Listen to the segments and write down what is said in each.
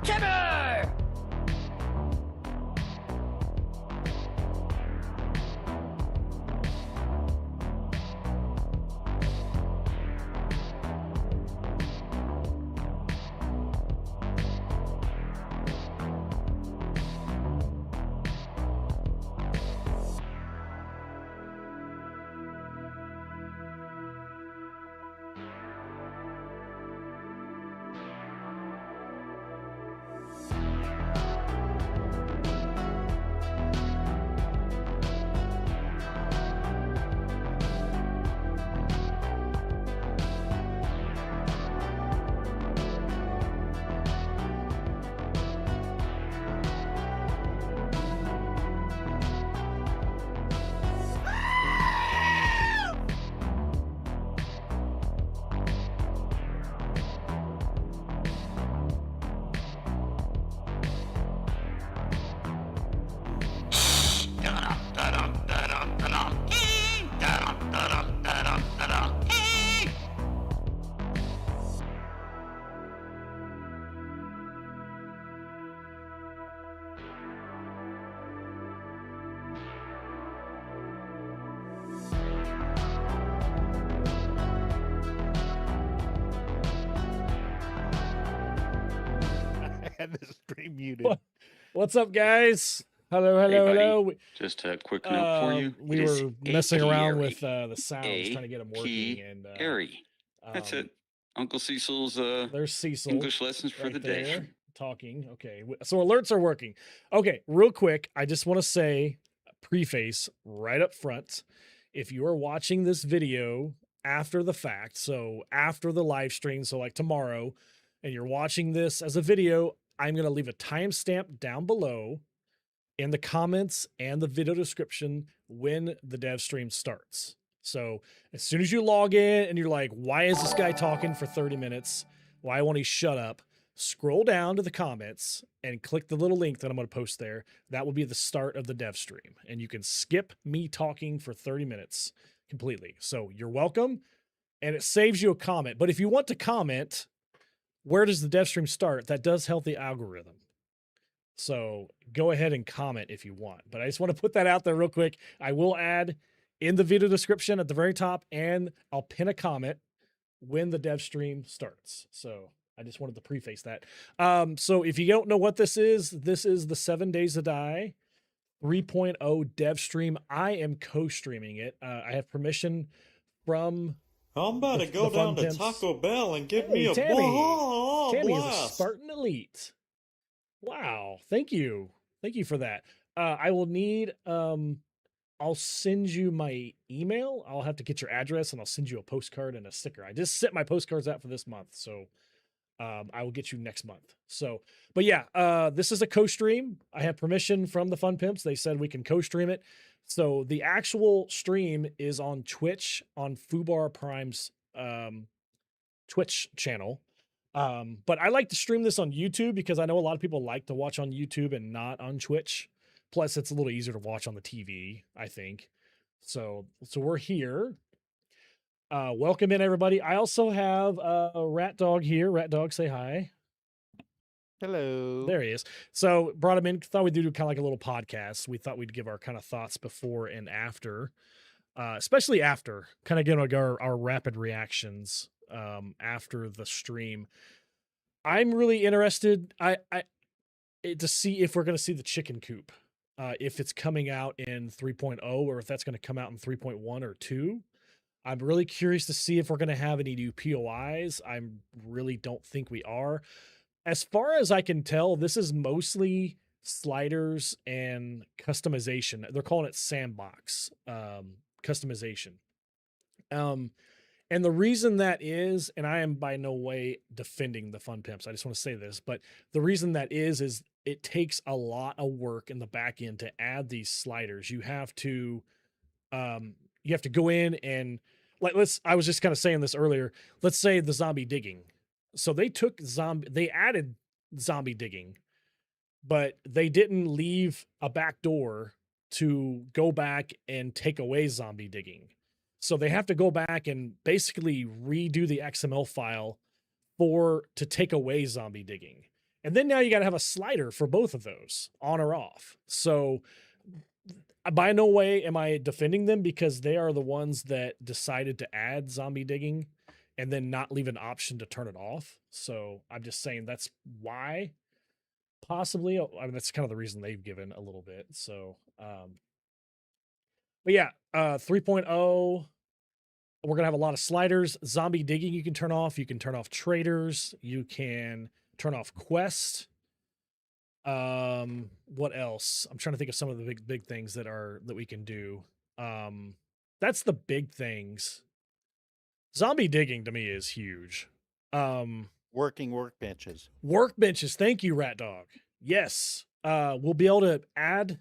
Chapter! Had the stream muted. What's up, guys? Hello, Hey, buddy. hello. Just a quick note for you. We It is were messing around with apiary. the sounds, trying to get them working, and Airy. That's it. Uncle Cecil's there's Cecil English lessons for right the day. there, talking. Okay, so alerts are working. Okay, real quick, I just want to say, preface right up front, if you are watching this video after the fact, so after the live stream, so like tomorrow, and you're watching this as a video, I'm going to leave a timestamp down below in the comments and the video description when the dev stream starts. So as soon as you log in and you're like, why is this guy talking for 30 minutes? Why won't he shut up? Scroll down to the comments and click the little link that I'm going to post there. That will be the start of the dev stream. And you can skip me talking for 30 minutes completely. So you're welcome. And it saves you a comment. But if you want to comment, where does the dev stream start? That does help the algorithm. So go ahead and comment if you want. But I just want to put that out there real quick. I will add in the video description at the very top, and I'll pin a comment when the dev stream starts. So I just wanted to preface that. So if you don't know what this is the 7 Days to Die 3.0 dev stream. I am co-streaming it. I have permission from... I'm about to go down to Taco Bell and get me a Tammy. Tammy is a blast. Spartan Elite. Wow. Thank you. Thank you for that. I will need, I'll send you my email. I'll have to get your address and I'll send you a postcard and a sticker. I just sent my postcards out for this month. So, I will get you next month. So, but yeah, this is a co-stream. I have permission from the Fun Pimps. They said we can co-stream it. So the actual stream is on Twitch, on Fubar Prime's Twitch channel. But I like to stream this on YouTube because I know a lot of people like to watch on YouTube and not on Twitch. Plus, it's a little easier to watch on the TV, I think. So we're here. Welcome in, everybody. I also have a Rat Dog here. Rat Dog, say hi. Hello. There he is. So brought him in. Thought we'd do kind of like a little podcast. We thought we'd give our kind of thoughts before and after, especially after, kind of get like our rapid reactions after the stream. I'm really interested to see if we're going to see the chicken coop, if it's coming out in 3.0 or if that's going to come out in 3.1 or 2. I'm really curious to see if we're going to have any new POIs. I really don't think we are. As far as I can tell, this is mostly sliders and customization. They're calling it Sandbox customization. And the reason that is, and I am by no way defending the Fun Pimps, I just want to say this, but the reason that is it takes a lot of work in the back end to add these sliders. You have to go in and I was just kind of saying this earlier. Let's say the zombie digging. So they added zombie digging, but they didn't leave a back door to go back and take away zombie digging. So they have to go back and basically redo the XML file to take away zombie digging. And then now you got to have a slider for both of those, on or off. So by no way am I defending them, because they are the ones that decided to add zombie digging and then not leave an option to turn it off. So I'm just saying that's why, possibly. I mean, that's kind of the reason they've given a little bit. So, but yeah, 3.0, we're going to have a lot of sliders. Zombie digging you can turn off. You can turn off traders. You can turn off quest. What else? I'm trying to think of some of the big things that we can do. That's the big things. Zombie digging to me is huge. Working workbenches. Workbenches. Thank you, Rat Dog. Yes. We'll be able to add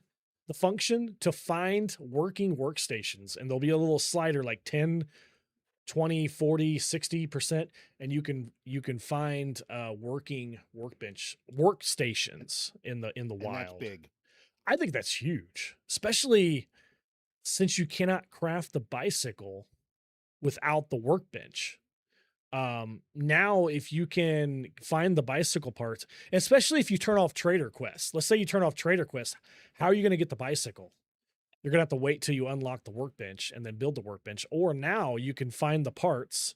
the function to find working workstations, and there'll be a little slider like 10, 20, 40, 60%, and you can find working workstations in the wild. That's big. I think that's huge, especially since you cannot craft the bicycle without the workbench. Now if you can find the bicycle parts, especially if you turn off trader quests, let's say you turn off trader quests, how are you going to get the bicycle? You're going to have to wait till you unlock the workbench and then build the workbench. Or now you can find the parts,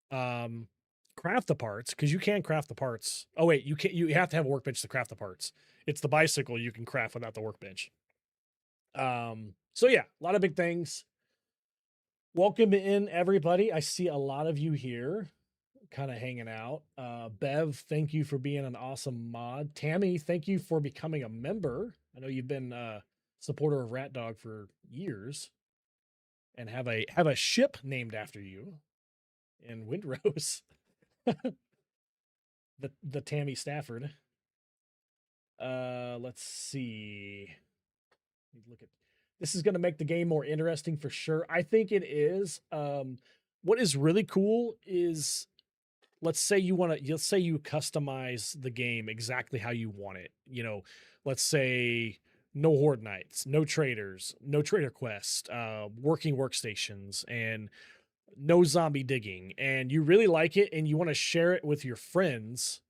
craft the parts, because you can craft the parts. Oh wait, you have to have a workbench to craft the parts. It's the bicycle you can craft without the workbench. So yeah, a lot of big things. Welcome in, everybody. I see a lot of you here kind of hanging out. Bev, thank you for being an awesome mod. Tammy, thank you for becoming a member. I know you've been a supporter of Rat Dog for years and have a ship named after you in Windrose. the Tammy Stafford. Let's see. Look at this. Is going to make the game more interesting for sure. I think it is. What is really cool is, let's say you customize the game exactly how you want it. You know, let's say no horde nights, no traders, no trader quest, working workstations, and no zombie digging, and you really like it and you want to share it with your friends.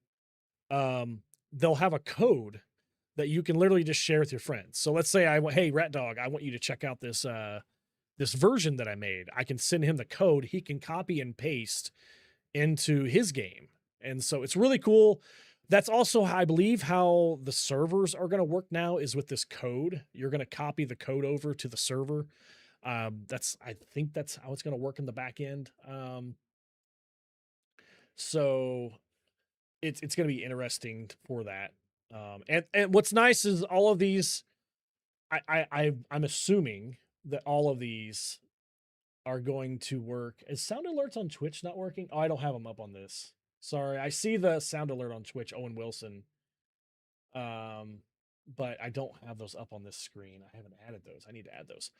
They'll have a code that you can literally just share with your friends. So let's say hey, Rat Dog, I want you to check out this version that I made. I can send him the code. He can copy and paste into his game. And so it's really cool. That's also, I believe, how the servers are going to work now, is with this code. You're going to copy the code over to the server. I think that's how it's going to work in the back end. So it's going to be interesting for that. And what's nice is all of these, I'm assuming that all of these are going to work. Is sound alerts on Twitch not working? Oh, I don't have them up on this. Sorry. I see the sound alert on Twitch, Owen Wilson. But I don't have those up on this screen. I haven't added those. I need to add those.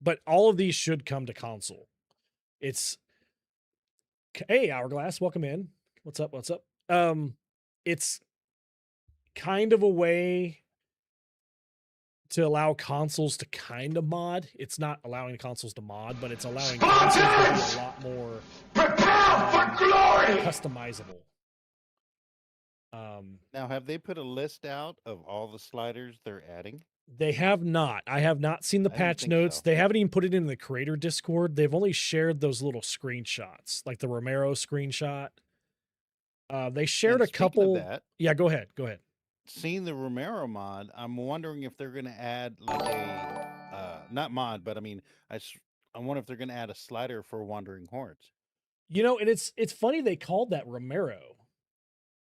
But all of these should come to console. Hey, Hourglass, welcome in. What's up? It's kind of a way to allow consoles to kind of mod. It's not allowing consoles to mod, but it's allowing consoles to be a lot more customizable. Now, have they put a list out of all the sliders they're adding? They have not. I have not seen the patch notes. So. They haven't even put it in the creator Discord. They've only shared those little screenshots, like the Romero screenshot. They shared a couple. Yeah, go ahead. Seeing the Romero mod, I'm wondering if they're going to add like a not mod, but I mean, I wonder if they're going to add a slider for Wandering Hordes. You know, and it's funny they called that Romero.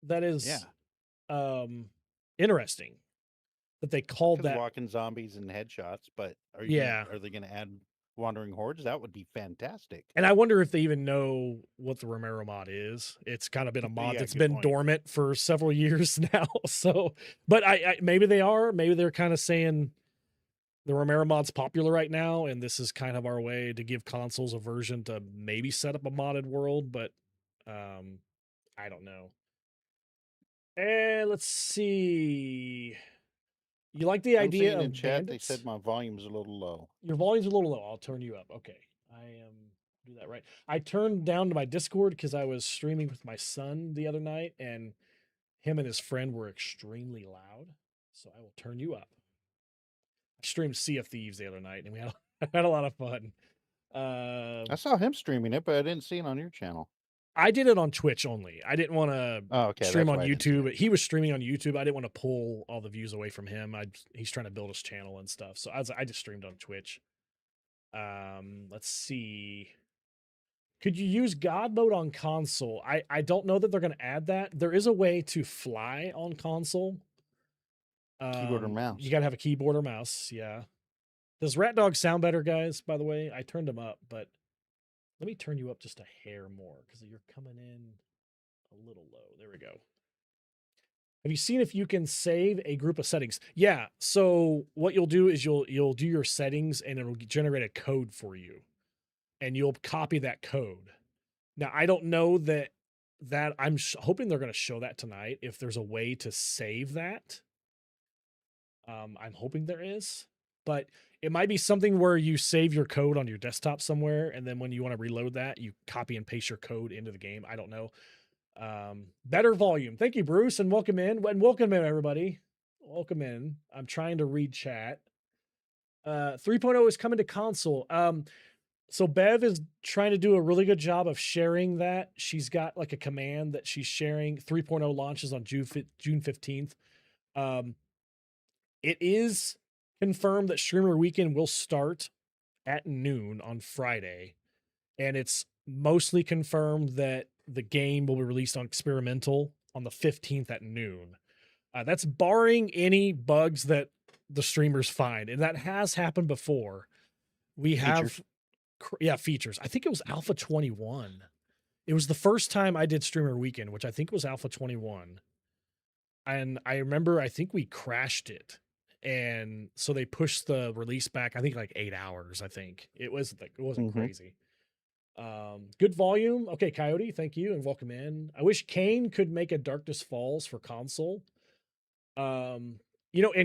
That is, interesting that they called that walking zombies and headshots. But are they going to add Wandering Hordes? That would be fantastic. And I wonder if they even know what the Romero mod is. It's kind of been a mod that's been dormant for several years now. So, but I maybe they are. Maybe they're kind of saying the Romero mod's popular right now, and this is kind of our way to give consoles a version to maybe set up a modded world. But I don't know. And let's see. You like the idea of in chat? bandits? They said my volume's a little low. Your volume's a little low. I'll turn you up. Okay. I am Do that right. I turned down to my Discord because I was streaming with my son the other night, and him and his friend were extremely loud. So I will turn you up. I streamed Sea of Thieves the other night, and we had had a lot of fun. I saw him streaming it, but I didn't see it on your channel. I did it on Twitch only. I didn't want to okay, stream that's on why I didn't see YouTube. it. He was streaming on YouTube. I didn't want to pull all the views away from him. He's trying to build his channel and stuff. So I just streamed on Twitch. Let's see. Could you use God mode on console? I don't know that they're going to add that. There is a way to fly on console. Keyboard or mouse. You got to have a keyboard or mouse. Yeah. Does Rat Dog sound better, guys? By the way, I turned him up, but let me turn you up just a hair more because you're coming in a little low. There we go. Have you seen if you can save a group of settings? Yeah. So what you'll do is you'll do your settings and it'll generate a code for you, and you'll copy that code. Now I don't know that I'm hoping they're going to show that tonight. If there's a way to save that, I'm hoping there is, but it might be something where you save your code on your desktop somewhere, and then when you want to reload that, you copy and paste your code into the game. I don't know. Better volume. Thank you, Bruce, and welcome in. And welcome in, everybody. Welcome in. I'm trying to read chat. 3.0 is coming to console. So Bev is trying to do a really good job of sharing that. She's got like a command that she's sharing. 3.0 launches on June 15th. It is confirmed that Streamer Weekend will start at noon on Friday, and it's mostly confirmed that the game will be released on experimental on the 15th at noon. That's barring any bugs that the streamers find, and that has happened before. We have, features. I think it was Alpha 21. It was the first time I did Streamer Weekend, which I think was Alpha 21. And I remember, I think we crashed it. And so they pushed the release back, I think like 8 hours. I think it wasn't crazy. Good volume. Okay, Coyote, thank you and welcome in. I wish Kane could make a Darkness Falls for console. And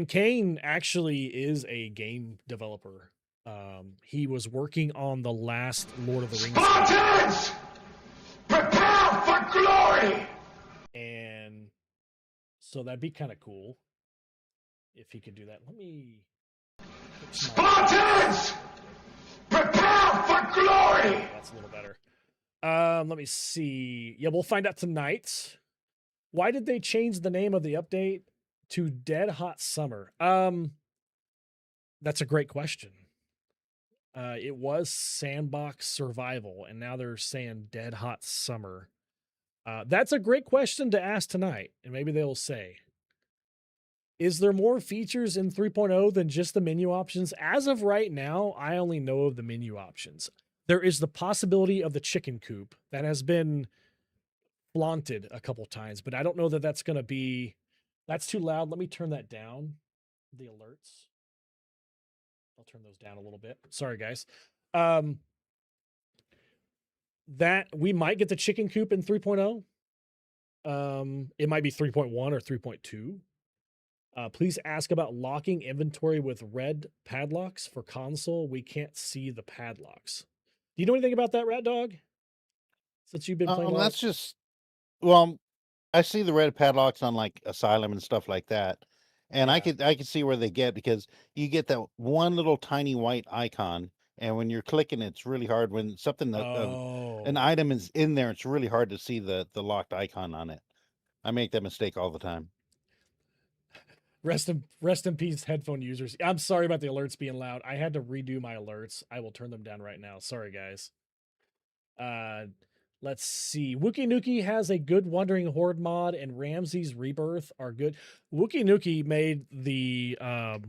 Kane actually is a game developer. He was working on the last Lord of the Rings. Spartans! Prepare for glory! And so that'd be kind of cool if he could do that. Let me. Spartans! Prepare for glory! That's a little better. Let me see. Yeah, we'll find out tonight. Why did they change the name of the update to Dead Hot Summer? That's a great question. It was Sandbox Survival, and now they're saying Dead Hot Summer. That's a great question to ask tonight, and maybe they'll say. Is there more features in 3.0 than just the menu options? As of right now, I only know of the menu options. There is the possibility of the chicken coop that has been flaunted a couple times, but I don't know that that's going to be... That's too loud. Let me turn that down. The alerts. I'll turn those down a little bit. Sorry, guys. That we might get the chicken coop in 3.0. It might be 3.1 or 3.2. Please ask about locking inventory with red padlocks for console. We can't see the padlocks. Do you know anything about that, Rat Dog? Since you've been playing, that's just I see the red padlocks on like Asylum and stuff like that, and I could see where they get, because you get that one little tiny white icon, and when you're clicking, it's really hard when something an item is in there. It's really hard to see the locked icon on it. I make that mistake all the time. Rest in peace, headphone users. I'm sorry about the alerts being loud. I had to redo my alerts. I will turn them down right now. Sorry, guys. Let's see. Wookie Nuki has a good Wandering Horde mod, and Ramsey's Rebirth are good. Wookie Nuki made the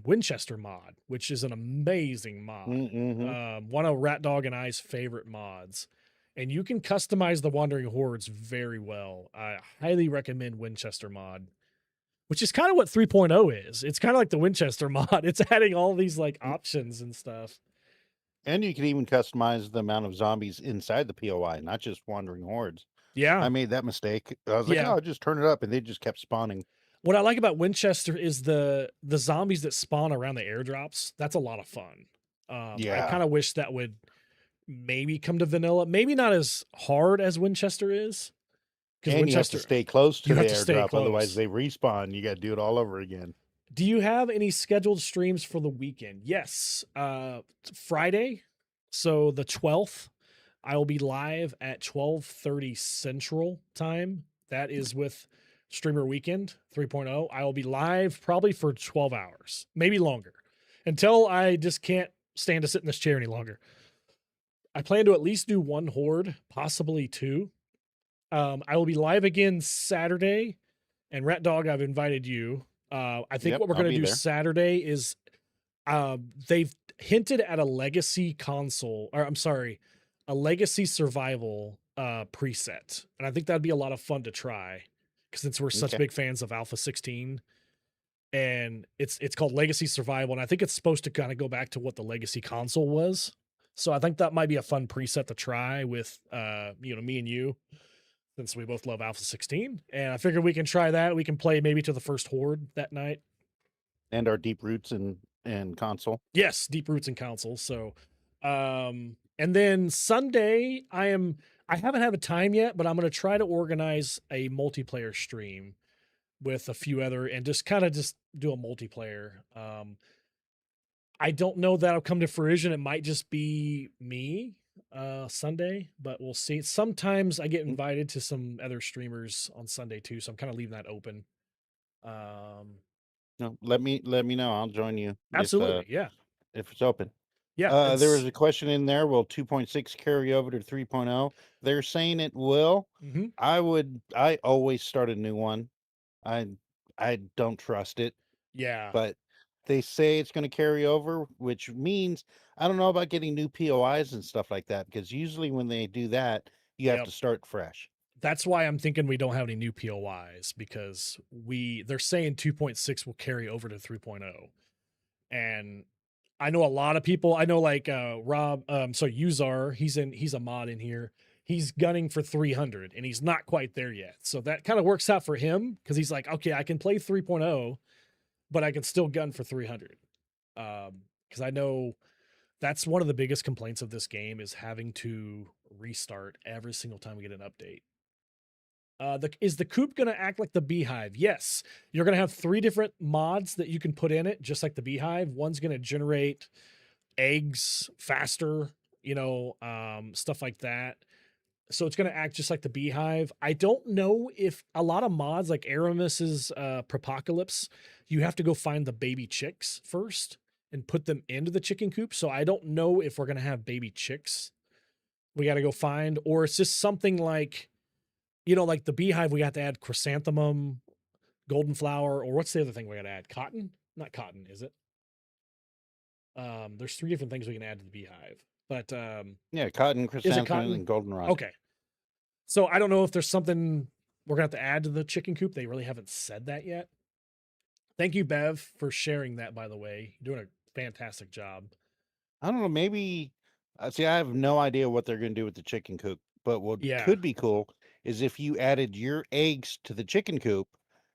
Winchester mod, which is an amazing mod. One of Rat Dog and I's favorite mods. And you can customize the Wandering Hordes very well. I highly recommend Winchester mod, which is kind of what 3.0 is. It's kind of like the Winchester mod. It's adding all these like options and stuff. And you can even customize the amount of zombies inside the POI, not just wandering hordes. Yeah. I made that mistake. I was like, oh, just turn it up, and they just kept spawning. What I like about Winchester is the zombies that spawn around the airdrops. That's a lot of fun. I kind of wish that would maybe come to vanilla. Maybe not as hard as Winchester is. Because Winchester, you have to stay close to you the have to stay airdrop, close. otherwise they respawn. You got to do it all over again. Do you have any scheduled streams for the weekend? Yes. Friday, so the 12th, I will be live at 12:30 Central Time. That is with Streamer Weekend 3.0. I will be live probably for 12 hours, maybe longer, until I just can't stand to sit in this chair any longer. I plan to at least do one horde, possibly two. I will be live again Saturday, and Rat Dog, I've invited you. I think what we're going to do Saturday is they've hinted at a legacy console, or I'm sorry, a legacy survival preset. And I think that'd be a lot of fun to try, because since we're such big fans of Alpha 16, and it's called Legacy Survival, and I think it's supposed to kind of go back to what the legacy console was. So I think that might be a fun preset to try with me and you, since we both love Alpha 16. And I figured we can try that. We can play maybe to the first horde that night. And our deep roots and console. Yes, deep roots and console. So and then Sunday, I haven't had a time yet, but I'm going to try to organize a multiplayer stream with a few other, and just do a multiplayer. I don't know that'll come to fruition. It might just be me Sunday, but we'll see. Sometimes I get invited to some other streamers on Sunday too, so I'm kind of leaving that open. No, let me know. I'll join you. Absolutely, if it's open. Yeah. There was a question in there. Will 2.6 carry over to 3.0? They're saying it will. Mm-hmm. I always start a new one. I don't trust it. Yeah. But they say it's going to carry over, which means I don't know about getting new POIs and stuff like that, because usually when they do that, you have to start fresh. That's why I'm thinking we don't have any new POIs, because they're saying 2.6 will carry over to 3.0. And I know a lot of people, I know like Rob, Uzar, he's a mod in here. He's gunning for 300 and he's not quite there yet. So that kind of works out for him, because he's like, okay, I can play 3.0, but I can still gun for 300. Because I know that's one of the biggest complaints of this game, is having to restart every single time we get an update. Is the coop going to act like the beehive? Yes. You're going to have 3 different mods that you can put in it, just like the beehive. One's going to generate eggs faster, stuff like that. So it's going to act just like the beehive. I don't know if a lot of mods like Aramis's Propocalypse, you have to go find the baby chicks first and put them into the chicken coop. So I don't know if we're going to have baby chicks we got to go find, or it's just something like, like the beehive, we got to add chrysanthemum, golden flower, or what's the other thing we got to add? Cotton? Not cotton, is it? There's 3 different things we can add to the beehive. But cotton, chrysanthemum, and goldenrod. Okay. So I don't know if there's something we're gonna have to add to the chicken coop. They really haven't said that yet. Thank you, Bev, for sharing that, by the way. You're doing a fantastic job. I don't know, maybe see, I have no idea what they're gonna do with the chicken coop, but what could be cool is if you added your eggs to the chicken coop,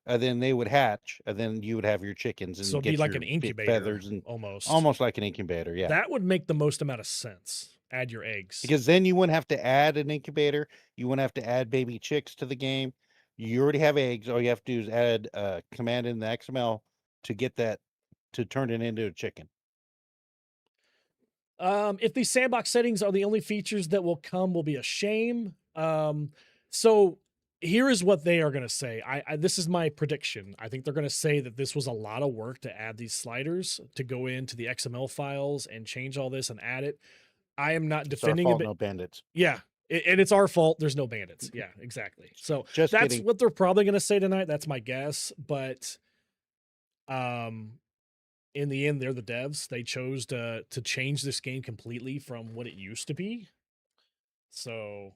then they would hatch, and then you would have your chickens, and so it'd be like an incubator, feathers, and almost like an incubator. Yeah, that would make the most amount of sense. Add your eggs, because then you wouldn't have to add an incubator. You wouldn't have to add baby chicks to the game. You already have eggs. All you have to do is add a command in the XML to get that, to turn it into a chicken. If these sandbox settings are the only features that will come, will be a shame. So here is what they are going to say. This is my prediction. I think they're going to say that this was a lot of work to add these sliders, to go into the XML files and change all this and add it. I am not defending it. No bandits. Yeah. And it's our fault. There's no bandits. Yeah, exactly. So that's kidding. What they're probably going to say tonight. That's my guess. But, in the end, they're the devs. They chose to change this game completely from what it used to be. So,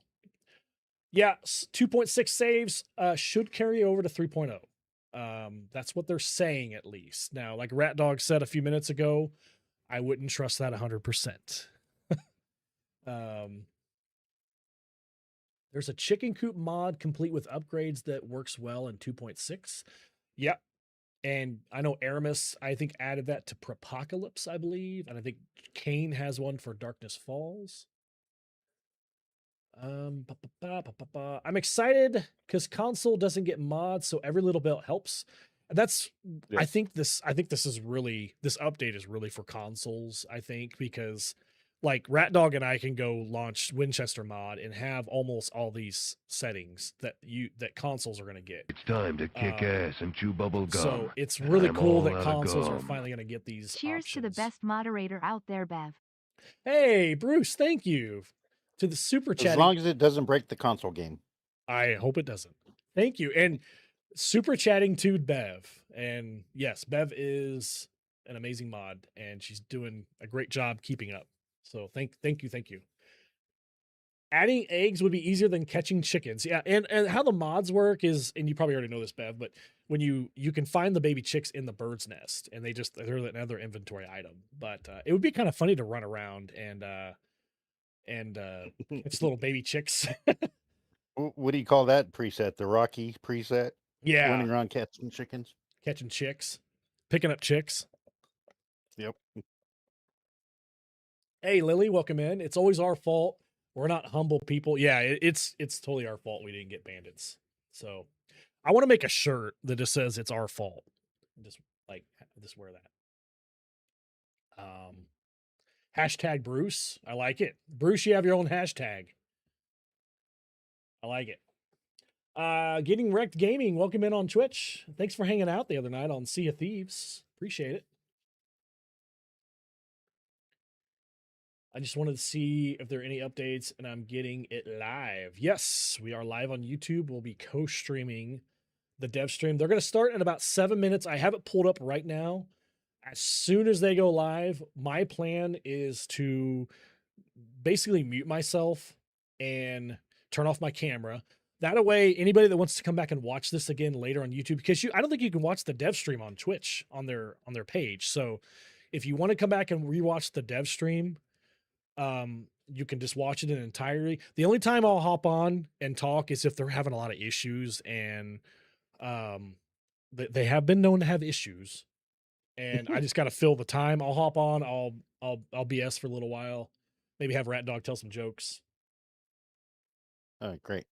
yeah, 2.6 saves should carry over to 3.0. That's what they're saying, at least. Now, like Rat Dog said a few minutes ago, I wouldn't trust that 100%. There's a chicken coop mod complete with upgrades that works well in 2.6. Yep. And I know Aramis, I think, added that to Propocalypse, I believe. And I think Kane has one for Darkness Falls. I'm excited because console doesn't get mods, so every little bit helps. That's Yeah. I think this update is really for consoles, I think, because like Rat Dog and I can go launch Winchester mod and have almost all these settings that consoles are going to get. It's time to kick ass and chew bubble gum. So it's really cool that all outta consoles are gum. finally going to get these Cheers to the options. best moderator out there, Bev. Hey, Bruce, thank you to the super chat. As long as it doesn't break the console game. I hope it doesn't. Thank you. And super chatting to Bev. And yes, Bev is an amazing mod and she's doing a great job keeping up. So thank you. Adding eggs would be easier than catching chickens. Yeah, and how the mods work is, and you probably already know this, Bev, but when you can find the baby chicks in the bird's nest and they're another inventory item. But it would be kind of funny to run around and it's little baby chicks. What do you call that preset? The Rocky preset? Yeah. Running around catching chickens? Catching chicks. Picking up chicks. Yep. Hey, Lily, welcome in. It's always our fault. We're not humble people. Yeah, it's totally our fault we didn't get bandits. So I want to make a shirt that just says it's our fault. Just wear that. Hashtag Bruce. I like it. Bruce, you have your own hashtag. I like it. Getting Wrecked Gaming, welcome in on Twitch. Thanks for hanging out the other night on Sea of Thieves. Appreciate it. I just wanted to see if there are any updates, and I'm getting it live. Yes, we are live on YouTube. We'll be co-streaming the dev stream. They're going to start in about 7 minutes. I have it pulled up right now. As soon as they go live, my plan is to basically mute myself and turn off my camera. That way, anybody that wants to come back and watch this again later on YouTube, because I don't think you can watch the dev stream on Twitch on their page. So if you want to come back and rewatch the dev stream, you can just watch it in entirety. The only time I'll hop on and talk is if they're having a lot of issues, and they have been known to have issues, and I just got to fill the time. I'll hop on. I'll BS for a little while. Maybe have Rat Dog tell some jokes. Oh, great.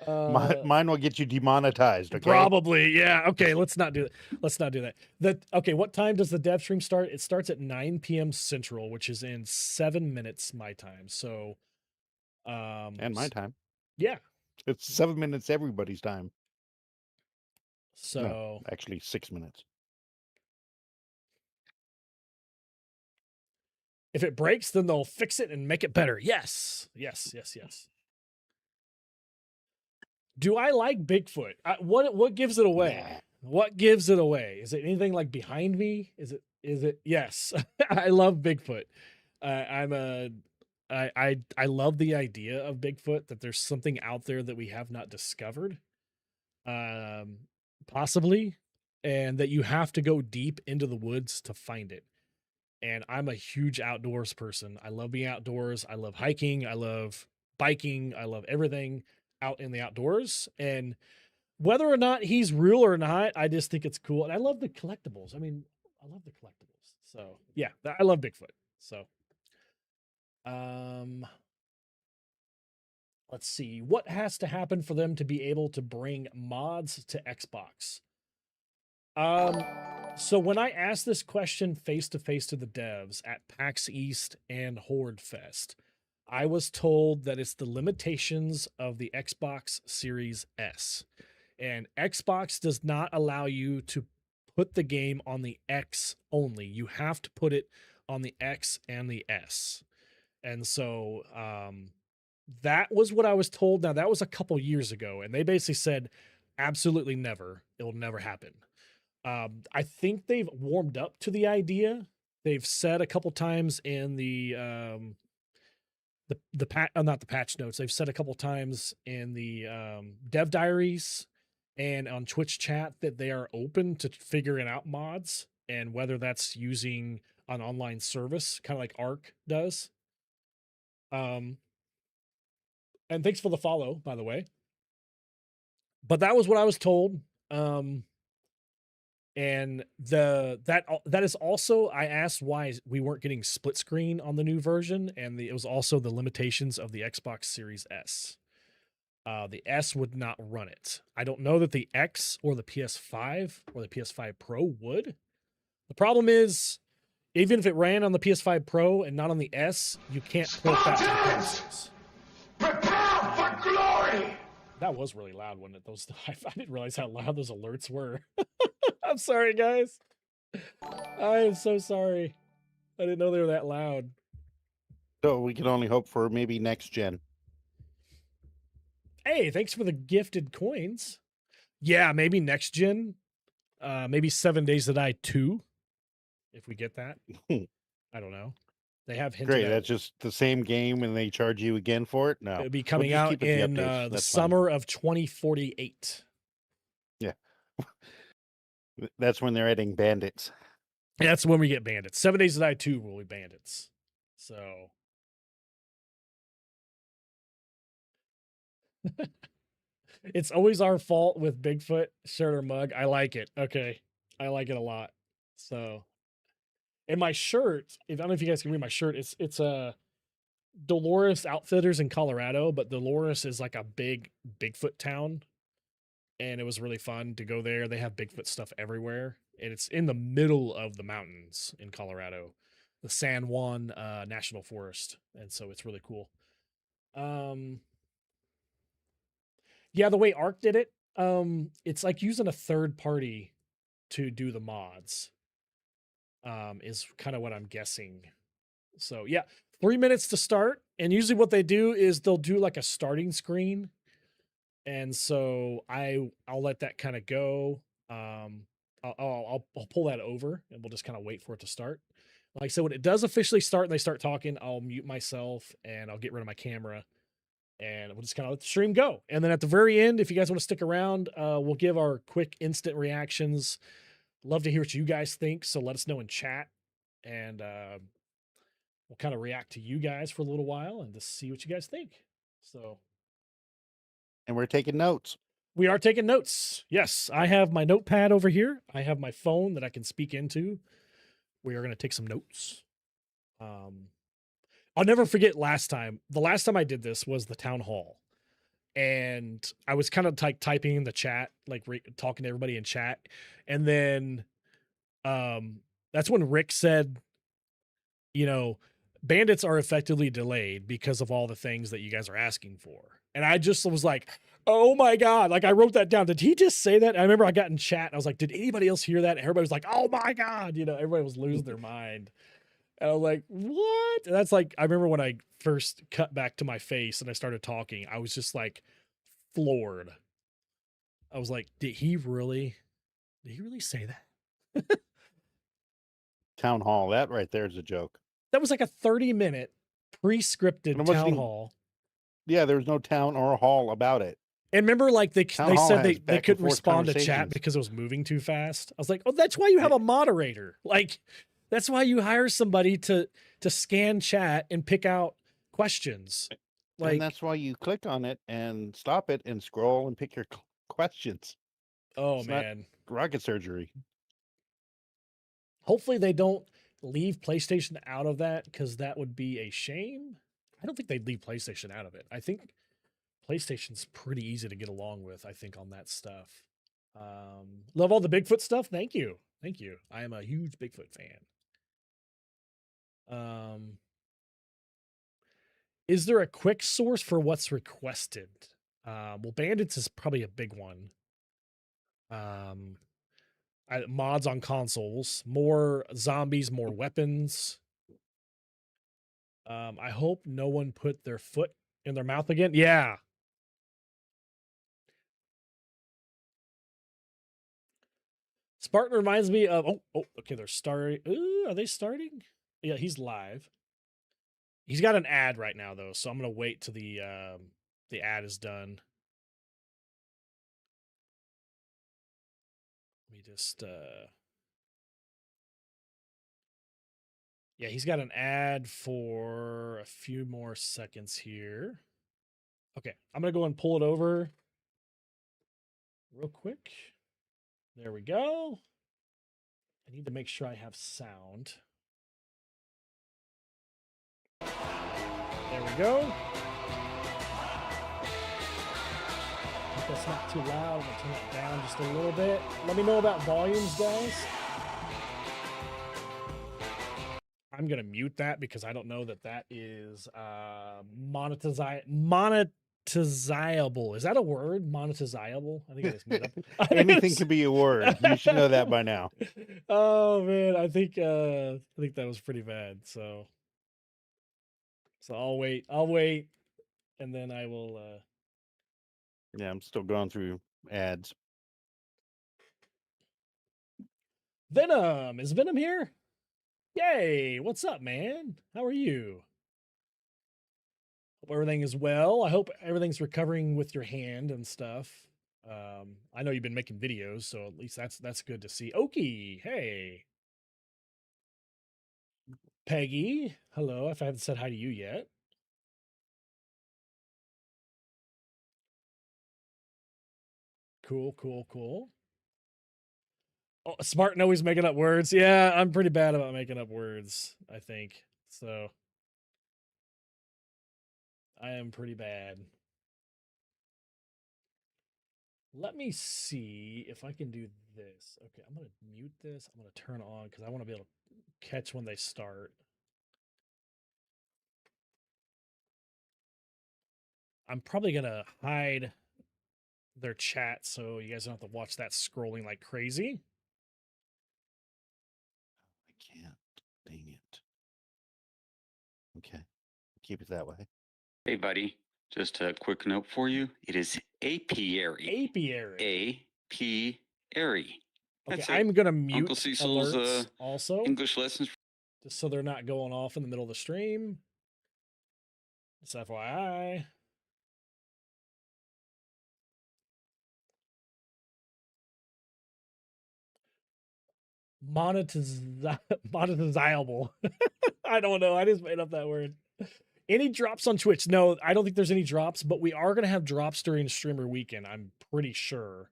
Uh, Mine will get you demonetized. Okay. Probably, yeah. Okay, let's not do that. Okay, what time does the dev stream start? It starts at 9 p.m. Central, which is in 7 minutes my time. So, And my time. Yeah. It's 7 minutes everybody's time. So no, actually 6 minutes. If it breaks, then they'll fix it and make it better. Yes. Do I like Bigfoot? What gives it away? Nah. What gives it away? Is it anything like behind me? Is it? Yes. I love Bigfoot. I love the idea of Bigfoot, that there's something out there that we have not discovered. Possibly, and that you have to go deep into the woods to find it. And I'm a huge outdoors person. I love being outdoors. I love hiking. I love biking. I love everything out in the outdoors. And whether or not he's real or not, I just think it's cool. And I love the collectibles. I mean, I love the collectibles. So yeah, I love Bigfoot. So, let's see. What has to happen for them to be able to bring mods to Xbox? So when I asked this question face to face to the devs at PAX East and Horde Fest, I was told that it's the limitations of the Xbox Series S. And Xbox does not allow you to put the game on the X only. You have to put it on the X and the S. And so that was what I was told. Now, that was a couple years ago, and they basically said, absolutely never. It'll never happen. I think they've warmed up to the idea. They've said a couple times in not the patch notes. They've said a couple times in the dev diaries and on Twitch chat that they are open to figuring out mods, and whether that's using an online service, kind of like Arc does. And thanks for the follow, by the way. But that was what I was told. And that is also, I asked why we weren't getting split screen on the new version, and it was also the limitations of the Xbox Series S. The S would not run it. I don't know that the X or the PS5 or the PS5 Pro would. The problem is, even if it ran on the PS5 Pro and not on the S, you can't port that to the consoles. Prepare for glory! That was really loud, wasn't it? Those I didn't realize how loud those alerts were. I'm sorry, guys. I am so sorry. I didn't know they were that loud. So we can only hope for maybe next gen. Hey, thanks for the gifted coins. Yeah, maybe next gen. Maybe 7 Days to Die 2. If we get that. I don't know. They have hinted Great. at That's just the same game and they charge you again for it? No. it'll be We'll coming just out keep it in the updates. the That's fine. summer of 2048. Yeah. That's when they're adding bandits. That's when we get bandits. 7 Days to Die 2 will be bandits. So it's always our fault with Bigfoot shirt or mug. I like it. Okay. I like it a lot. So, and my shirt, I don't know if you guys can read my shirt. It's a Dolores Outfitters in Colorado, but Dolores is like a big Bigfoot town. And it was really fun to go there. They have Bigfoot stuff everywhere. And it's in the middle of the mountains in Colorado, the San Juan National Forest. And so it's really cool. Yeah, the way Arc did it, it's like using a third party to do the mods. Is kind of what I'm guessing. So yeah, 3 minutes to start. And usually what they do is they'll do like a starting screen. And so I'll let that kind of go. I'll pull that over and we'll just kind of wait for it to start. Like I said, when it does officially start and they start talking, I'll mute myself and I'll get rid of my camera and we'll just kind of let the stream go. And then at the very end, if you guys want to stick around, we'll give our quick instant reactions. Love to hear what you guys think. So let us know in chat and we'll kind of react to you guys for a little while and just see what you guys think. So. And we're taking notes. We are taking notes. Yes, I have my notepad over here. I have my phone that I can speak into. We are going to take some notes. I'll never forget last time. The last time I did this was the town hall. And I was kind of like typing in the chat, like talking to everybody in chat. And then that's when Rick said, you know, bandits are effectively delayed because of all the things that you guys are asking for. And I just was like, oh my God. Like I wrote that down. Did he just say that? I remember I got in chat. I was like, did anybody else hear that? And everybody was like, oh my God. You know, everybody was losing their mind. And I was like, what? And that's like, I remember when I first cut back to my face and I started talking, I was just like floored. I was like, did he really say that? Town hall. That right there is a joke. That was like a 30-minute pre-scripted town hall. Yeah, there was no town or hall about it. And remember, like they said they couldn't respond to chat because it was moving too fast. I was like, oh, that's why you have a moderator. Like, that's why you hire somebody to scan chat and pick out questions. Like, and that's why you click on it and stop it and scroll and pick your questions. Oh, it's man. Not rocket surgery. Hopefully they don't leave PlayStation out of that because that would be a shame. I don't think they'd leave PlayStation out of it. I think PlayStation's pretty easy to get along with, I think, on that stuff. Love all the Bigfoot stuff. Thank you. Thank you. I am a huge Bigfoot fan. Is there a quick source for what's requested? Well, bandits is probably a big one. Mods on consoles, more zombies, more weapons. I hope no one put their foot in their mouth again. Yeah. Spartan reminds me of, okay, they're starting. Ooh, are they starting? Yeah, he's live. He's got an ad right now though, so I'm gonna wait till the ad is done. Let me just yeah, he's got an ad for a few more seconds here. Okay, I'm gonna go and pull it over real quick. There we go. I need to make sure I have sound. There we go. Hope that's not too loud. I'm gonna turn it down just a little bit. Let me know about volumes, guys. I'm gonna mute that because I don't know that that is monetizable. Is that a word? Monetizable? I think I just made up. Anything can be a word. You should know that by now. Oh man, I think that was pretty bad. So I'll wait, and then I will. Yeah, I'm still going through ads. Venom, is Venom here? Yay! What's up, man? How are you? Hope everything is well. I hope everything's recovering with your hand and stuff. I know you've been making videos, so at least that's good to see. Okie, hey. Peggy, hello. If I haven't said hi to you yet. Cool. Oh, smart and always making up words. Yeah, I'm pretty bad about making up words, I think. So I am pretty bad. Let me see if I can do this. Okay, I'm going to mute this. I'm going to turn on because I want to be able to catch when they start. I'm probably going to hide their chat so you guys don't have to watch that scrolling like crazy. I can't. Dang it. Okay. Keep it that way. Hey, buddy. Just a quick note for you. It is apiary. Apiary. Apiary. Okay, That's it. I'm going to mute Uncle Cecil's alerts also. English lessons. Just so they're not going off in the middle of the stream. Just FYI. Monetizable. I don't know. I just made up that word. Any drops on Twitch? No, I don't think there's any drops, but we are going to have drops during streamer weekend. I'm pretty sure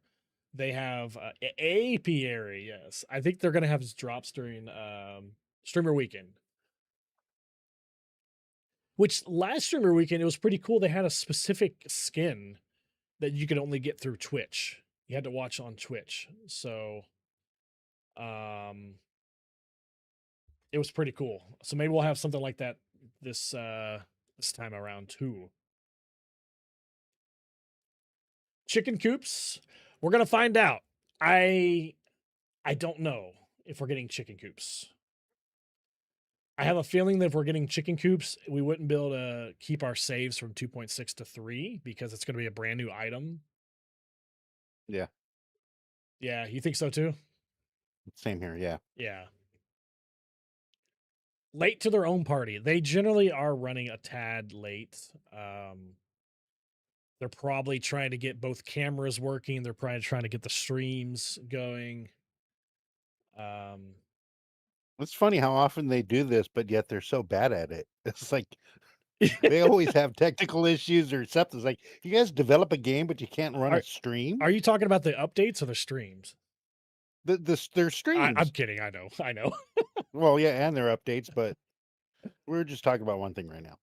they have apiary. Yes, I think they're going to have drops during streamer weekend. Which last streamer weekend, it was pretty cool. They had a specific skin that you could only get through Twitch. You had to watch on Twitch. So it was pretty cool. So maybe we'll have something like that this time around too. Chicken coops. We're gonna find out. I don't know if we're getting chicken coops. I have a feeling that if we're getting chicken coops, we wouldn't be able to keep our saves from 2.6 to 3 because it's going to be a brand new item. Yeah. Yeah, you think so too? Same here, yeah. Yeah. Late to their own party. They generally are running a tad late. They're probably trying to get both cameras working. They're probably trying to get the streams going. It's funny how often they do this, but yet they're so bad at it. It's like they always have technical issues or something. It's like, you guys develop a game, but you can't run a stream? Are you talking about the updates or the streams? Their streams. I'm kidding. I know. Well, yeah, and their updates, but we're just talking about one thing right now.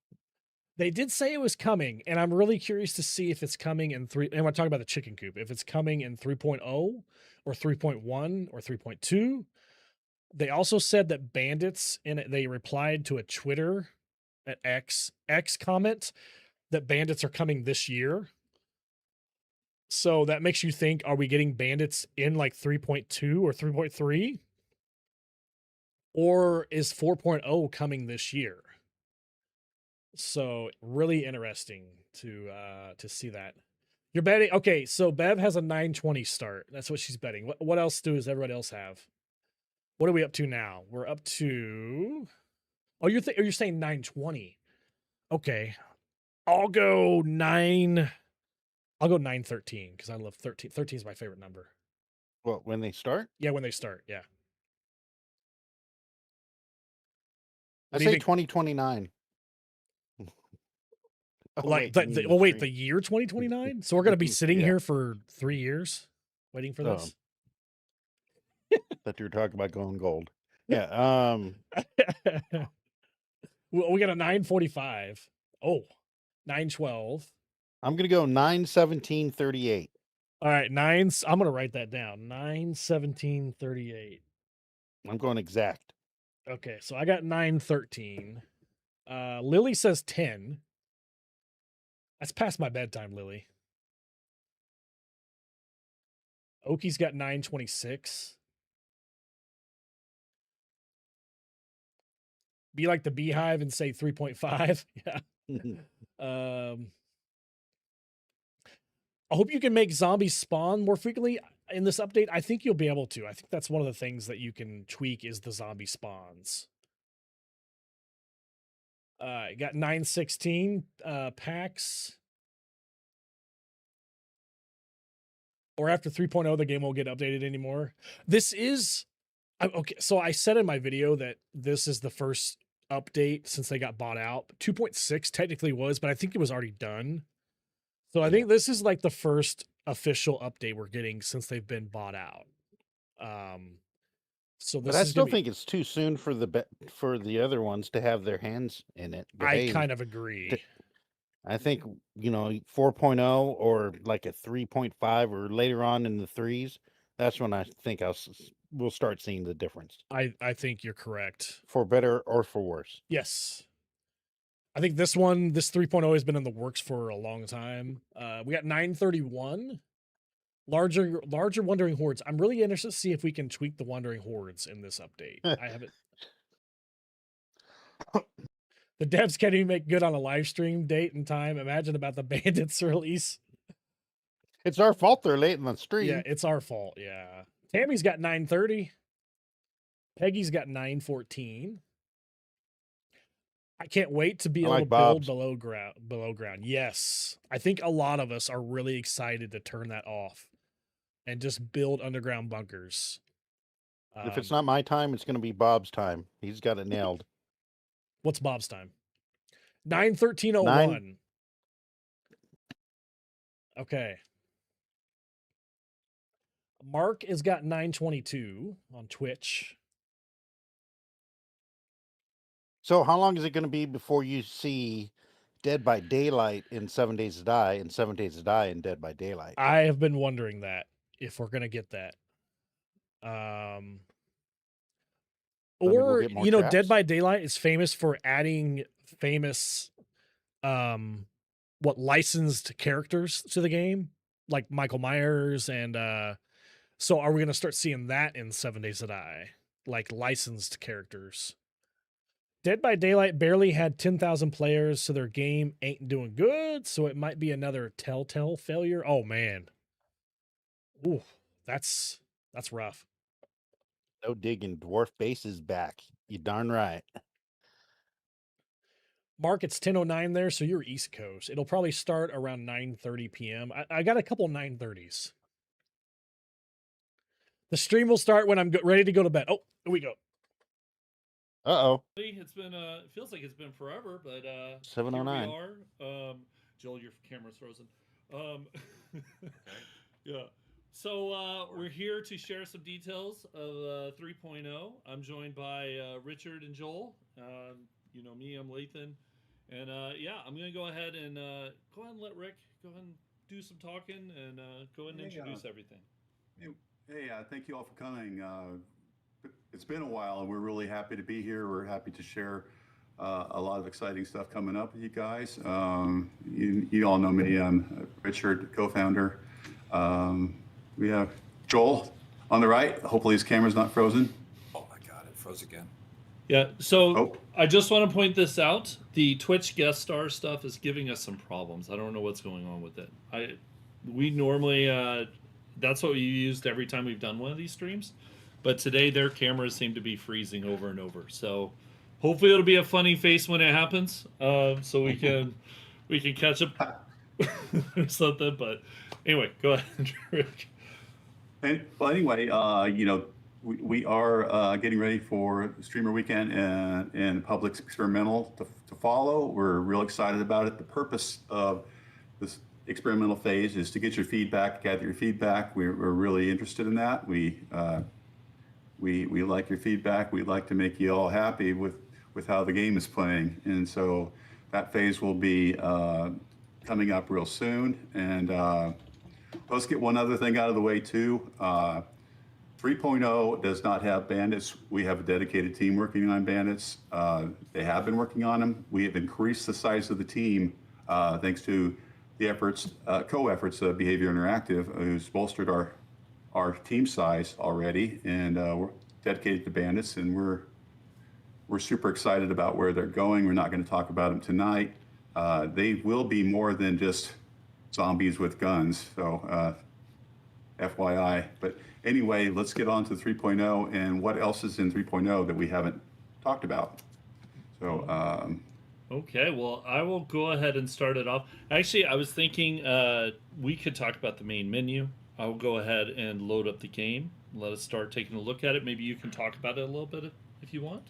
They did say it was coming, and I'm really curious to see if it's coming in 3. And I'm talking about the chicken coop. If it's coming in 3.0 or 3.1 or 3.2. They also said that bandits they replied to a Twitter at X comment that bandits are coming this year. So that makes you think, are we getting bandits in like 3.2 or 3.3? Or is 4.0 coming this year? So really interesting to see that. You're betting. Okay, so Bev has a 920 start. That's what she's betting. What else does everybody else have? What are we up to now? We're up to. Oh, you're saying 920. Okay. I'll go 913 because I love 13. 13 is my favorite number. Well, when they start? Yeah, when they start. Yeah. I say 2029. Like the year 2029? So we're going to be sitting here for 3 years waiting for this? That you were talking about going gold. Yeah. We got a 9:45. Oh, 9:12. I'm gonna go 9:17:38. All right, nines. I'm gonna write that down. 9:17:38. I'm going exact. Okay, so I got 9:13. Lily says 10. That's past my bedtime, Lily. Oki's got 9:26. Be like the beehive and say 3.5. Yeah. I hope you can make zombies spawn more frequently in this update. I think you'll be able to. I think that's one of the things that you can tweak is the zombie spawns. You got 9:16 packs. Or after 3.0, the game won't get updated anymore. This is okay. So I said in my video that this is the first update since they got bought out. 2.6 technically was, but I think it was already done. So I think this is like the first official update we're getting since they've been bought out. So this But I is still think it's too soon for the other ones to have their hands in it. But I kind of agree. I think 4.0 or like a 3.5 or later on in the threes. That's when I think we'll start seeing the difference. I think you're correct. For better or for worse. Yes. I think this 3.0 has been in the works for a long time. We got 9:31. Larger wandering hordes. I'm really interested to see if we can tweak the wandering hordes in this update. I haven't. The devs can't even make good on a live stream date and time. Imagine about the bandits release. It's our fault they're late in the stream. Yeah, it's our fault. Yeah. Tammy's got 9:30. Peggy's got 9:14. I can't wait to be able to build below ground. Yes. I think a lot of us are really excited to turn that off and just build underground bunkers. If it's not my time, it's going to be Bob's time. He's got it nailed. What's Bob's time? 9:13:01. Okay. Mark has got 9:22 on Twitch. So how long is it going to be before you see Dead by Daylight in 7 Days to Die and 7 Days to Die in Dead by Daylight? I have been wondering that, if we're going to get that. Or, traps? Dead by Daylight is famous for adding famous, licensed characters to the game, like Michael Myers. And so are we going to start seeing that in 7 Days to Die? Like licensed characters? Dead by Daylight barely had 10,000 players, so their game ain't doing good. So it might be another Telltale failure. Oh man, ooh, that's rough. No digging. Dwarf Base is back. You darn right. Mark, it's 10:09 there, so you're East Coast. It'll probably start around 9:30 p.m. I got a couple 9:30s. The stream will start when I'm ready to go to bed. Oh, here we go. Uh-oh. It's been it feels like it's been forever, but 7:09. Here we are. Joel, your camera's frozen. Yeah. So we're here to share some details of 3.0. I'm joined by Richard and Joel. You know me, I'm Lathan. And I'm going to go ahead and let Rick go ahead and do some talking and go ahead and introduce everything. Hey, thank you all for coming. It's been a while, and we're really happy to be here. We're happy to share a lot of exciting stuff coming up with you guys. You all know me. I'm Richard, co-founder. We have Joel on the right. Hopefully his camera's not frozen. Oh my God, it froze again. Yeah, so I just want to point this out. The Twitch guest star stuff is giving us some problems. I don't know what's going on with it. We normally, that's what we used every time we've done one of these streams. But today their cameras seem to be freezing over and over. So hopefully it'll be a funny face when it happens. So we can catch up or something. But anyway, go ahead, Rick. Anyway, we are getting ready for Streamer Weekend and Public Experimental to follow. We're real excited about it. The purpose of this experimental phase is to get your feedback, gather your feedback. We're really interested in that. we like your feedback. We'd like to make you all happy with how the game is playing. And so that phase will be coming up real soon. And let's get one other thing out of the way too. 3.0 does not have bandits. We have a dedicated team working on bandits. They have been working on them. We have increased the size of the team thanks to the efforts, co-efforts of Behavior Interactive, who's bolstered our team size already, and we're dedicated to bandits, and we're super excited about where they're going. We're not going to talk about them tonight. They will be more than just zombies with guns, so FYI. But anyway, let's get on to 3.0 and what else is in 3.0 that we haven't talked about. So Okay, well, I will go ahead and start it off. Actually, I was thinking we could talk about the main menu. I will go ahead and load up the game. Let us start taking a look at it. Maybe you can talk about it a little bit if you want.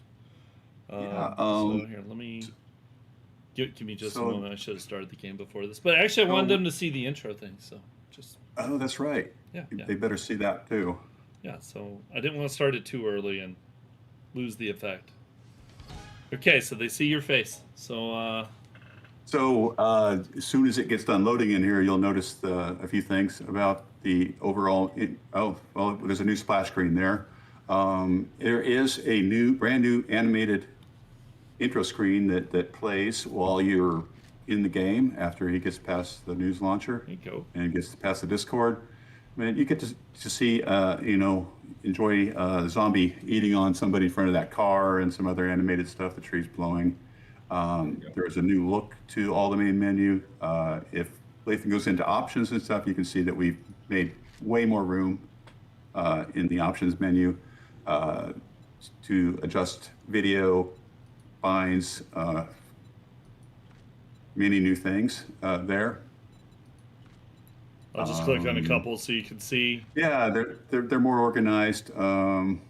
So here, let me give me just a moment. I should have started the game before this, but actually, I wanted them to see the intro thing. So just that's right. Yeah, they better see that too. Yeah, so I didn't want to start it too early and lose the effect. Okay, so they see your face. So as soon as it gets done loading in here, you'll notice a few things about the overall. There's a new splash screen there. There is a brand new animated intro screen that plays while you're in the game after he gets past the news launcher. There you go. And gets past the Discord. I mean, you get to see, enjoy the zombie eating on somebody in front of that car and some other animated stuff, the trees blowing. There's a new look to all the main menu. If Lathan goes into options and stuff, you can see that we've made way more room in the options menu to adjust video, binds, many new things there. I'll just click on a couple so you can see. Yeah, they're more organized. And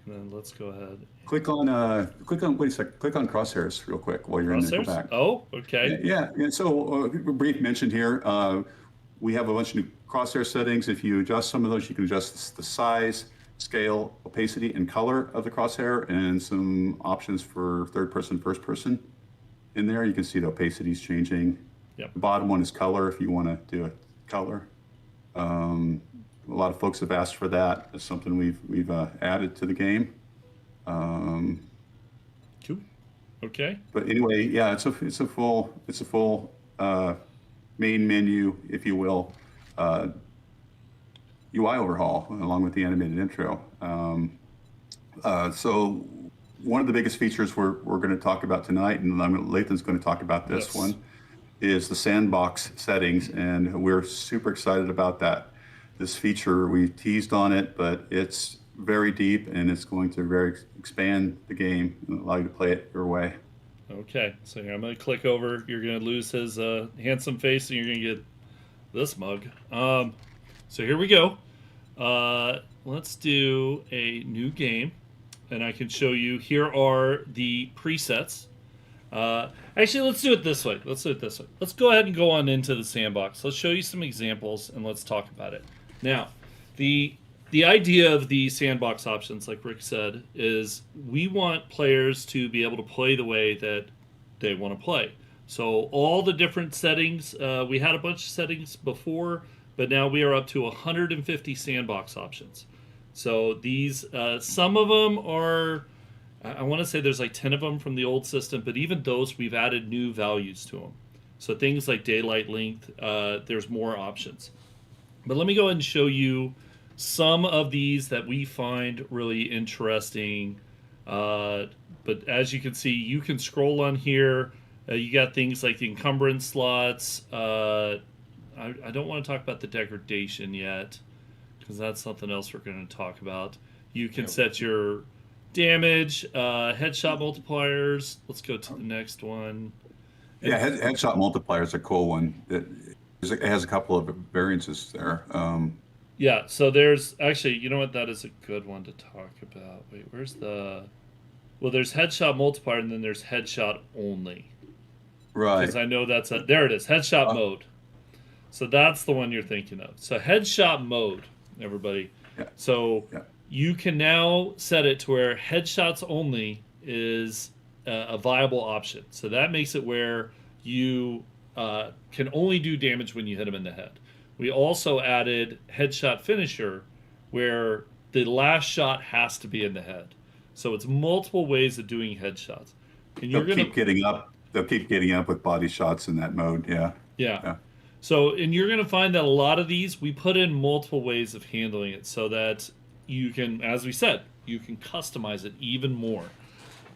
then let's go ahead. Click on wait a sec. Click on crosshairs real quick while you're in there. Go back. Oh, okay. Yeah. So a brief mention here. We have a bunch of new crosshair settings. If you adjust some of those, you can adjust the size, scale, opacity, and color of the crosshair, and some options for third person, first person. In there, you can see the opacity is changing. Yep. The bottom one is color if you want to do a color. A lot of folks have asked for that. It's something we've added to the game. Cool. Okay. But anyway, yeah, it's a full main menu, if you will, UI overhaul along with the animated intro. So one of the biggest features we're going to talk about tonight, and Lathan's going to talk about this one, is the Sandbox settings, and we're super excited about that. This feature, we teased on it, but it's very deep, and it's going to expand the game and allow you to play it your way. Okay, so here I'm going to click over. You're going to lose his handsome face, and you're going to get this mug. So here we go. Let's do a new game, and I can show you. Here are the presets. Actually, let's do it this way. Let's go ahead and go on into the Sandbox. Let's show you some examples, and let's talk about it. Now, the idea of the Sandbox options, like Rick said, is we want players to be able to play the way that they want to play. So all the different settings, we had a bunch of settings before, but now we are up to 150 Sandbox options. So these, some of them are, I want to say there's like 10 of them from the old system, but even those we've added new values to them. So things like daylight length, there's more options. But let me go ahead and show you some of these that we find really interesting. But as you can see, you can scroll on here. You got things like the encumbrance slots. I don't want to talk about the degradation yet, because that's something else we're going to talk about. You can set your damage, headshot multipliers. Let's go to the next one. Yeah, headshot multiplier is a cool one. It has a couple of variances there. Yeah, so there's actually, you know what, that is a good one to talk about. Wait, where's the... Well, there's headshot multiplier, and then there's headshot only. Right. Because I know that's a... There it is, headshot mode. So that's the one you're thinking of. So headshot mode, everybody. Yeah. So you can now set it to where headshots only is a viable option. So that makes it where you can only do damage when you hit them in the head. We also added headshot finisher, where the last shot has to be in the head. So it's multiple ways of doing headshots. And They'll keep getting up. They'll keep getting up with body shots in that mode. Yeah. So, and you're going to find that a lot of these, we put in multiple ways of handling it so that you can, as we said, you can customize it even more.